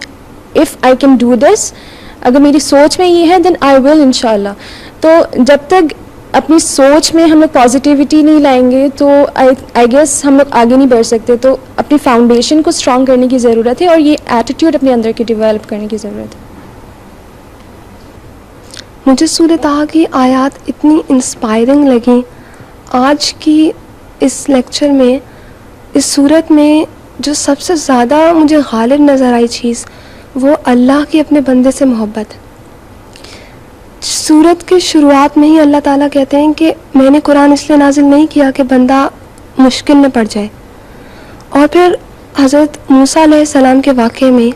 [SPEAKER 3] if I can do this, اگر میری سوچ میں یہ ہے دین آئی ول انشاءاللہ۔ تو جب تک اپنی سوچ میں ہم لوگ پازیٹیوٹی نہیں لائیں گے تو آئی گیس ہم لوگ آگے نہیں بڑھ سکتے، تو اپنی فاؤنڈیشن کو اسٹرانگ کرنے کی ضرورت ہے، اور یہ ایٹیٹیوڈ اپنے اندر کی ڈیولپ کرنے کی ضرورت ہے۔
[SPEAKER 9] مجھے سورہ طٰہٰ کی آیات اتنی انسپائرنگ لگیں آج کی اس لیکچر میں۔ اس صورت میں جو سب سے زیادہ مجھے غالب نظر آئی چیز وہ اللہ کی اپنے بندے سے محبت۔ سورت کے شروعات میں ہی اللہ تعالیٰ کہتے ہیں کہ میں نے قرآن اس لیے نازل نہیں کیا کہ بندہ مشکل میں پڑ جائے، اور پھر حضرت موسیٰ علیہ السلام کے واقعے میں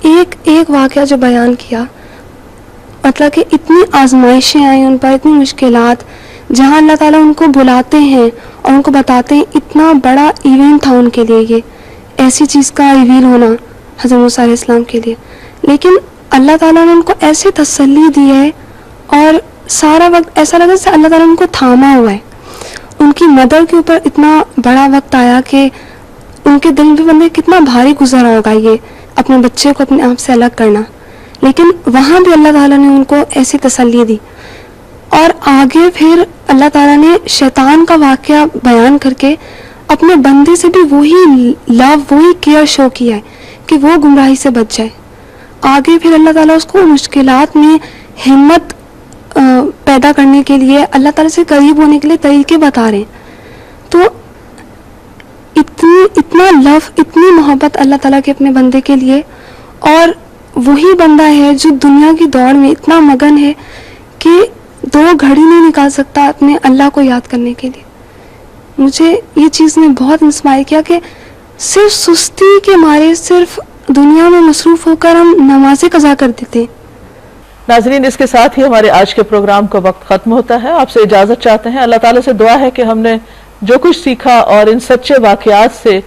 [SPEAKER 9] ایک ایک واقعہ جو بیان کیا، مطلب کہ اتنی آزمائشیں آئیں ان پر، اتنی مشکلات، جہاں اللہ تعالیٰ ان کو بلاتے ہیں اور ان کو بتاتے ہیں، اتنا بڑا ایونٹ تھا ان کے لیے یہ ایسی چیز کا ریویل ہونا حضرت موسیٰ علیہ السلام کے لیے، لیکن اللہ تعالیٰ نے ان کو ایسی تسلی دی ہے، اور سارا وقت ایسا لگا جیسے اللہ تعالیٰ نے ان کو تھاما ہوا ہے۔ ان کی مدر کے اوپر اتنا بڑا وقت آیا کہ ان کے دل میں بندے کتنا بھاری گزرا ہوگا یہ اپنے بچے کو اپنے آپ سے الگ کرنا، لیکن وہاں بھی اللہ تعالیٰ نے ان کو ایسی تسلی دی۔ اور آگے پھر اللہ تعالیٰ نے شیطان کا واقعہ بیان کر کے اپنے بندے سے بھی وہی لو، وہی کیئر شو کیا ہے کہ وہ گمراہی سے بچ جائے۔ آگے پھر اللہ تعالیٰ اس کو مشکلات میں ہمت پیدا کرنے کے لیے، اللہ تعالیٰ سے قریب ہونے کے لیے طریقے بتا رہے ہیں۔ تو اتنا لو، اتنی محبت اللہ تعالیٰ کے اپنے بندے کے لیے، اور وہی بندہ ہے جو دنیا کی دوڑ میں اتنا مگن ہے کہ 2 گھڑی نہیں نکال سکتا اپنے اللہ کو یاد کرنے کے لیے۔ مجھے یہ چیز نے بہت انسپائر کیا کہ صرف سستی کے مارے، صرف دنیا میں مصروف ہو کر ہم نمازیں قضا کر دیتے ہیں۔
[SPEAKER 1] ناظرین، اس کے ساتھ ہی ہمارے آج کے پروگرام کا وقت ختم ہوتا ہے۔ آپ سے اجازت چاہتے ہیں۔ اللہ تعالیٰ سے دعا ہے کہ ہم نے جو کچھ سیکھا اور ان سچے واقعات سے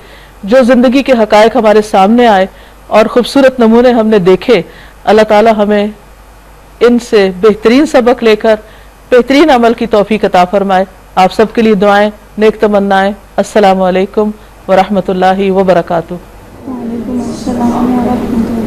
[SPEAKER 1] جو زندگی کے حقائق ہمارے سامنے آئے اور خوبصورت نمونے ہم نے دیکھے، اللہ تعالیٰ ہمیں ان سے بہترین سبق لے کر بہترین عمل کی توفیق عطا فرمائے۔ آپ سب کے لیے دعائیں، نیک تمنائیں۔ السلام علیکم ورحمۃ اللہ وبرکاتہ۔
[SPEAKER 2] وعلیکم السلام ورحمۃ اللہ۔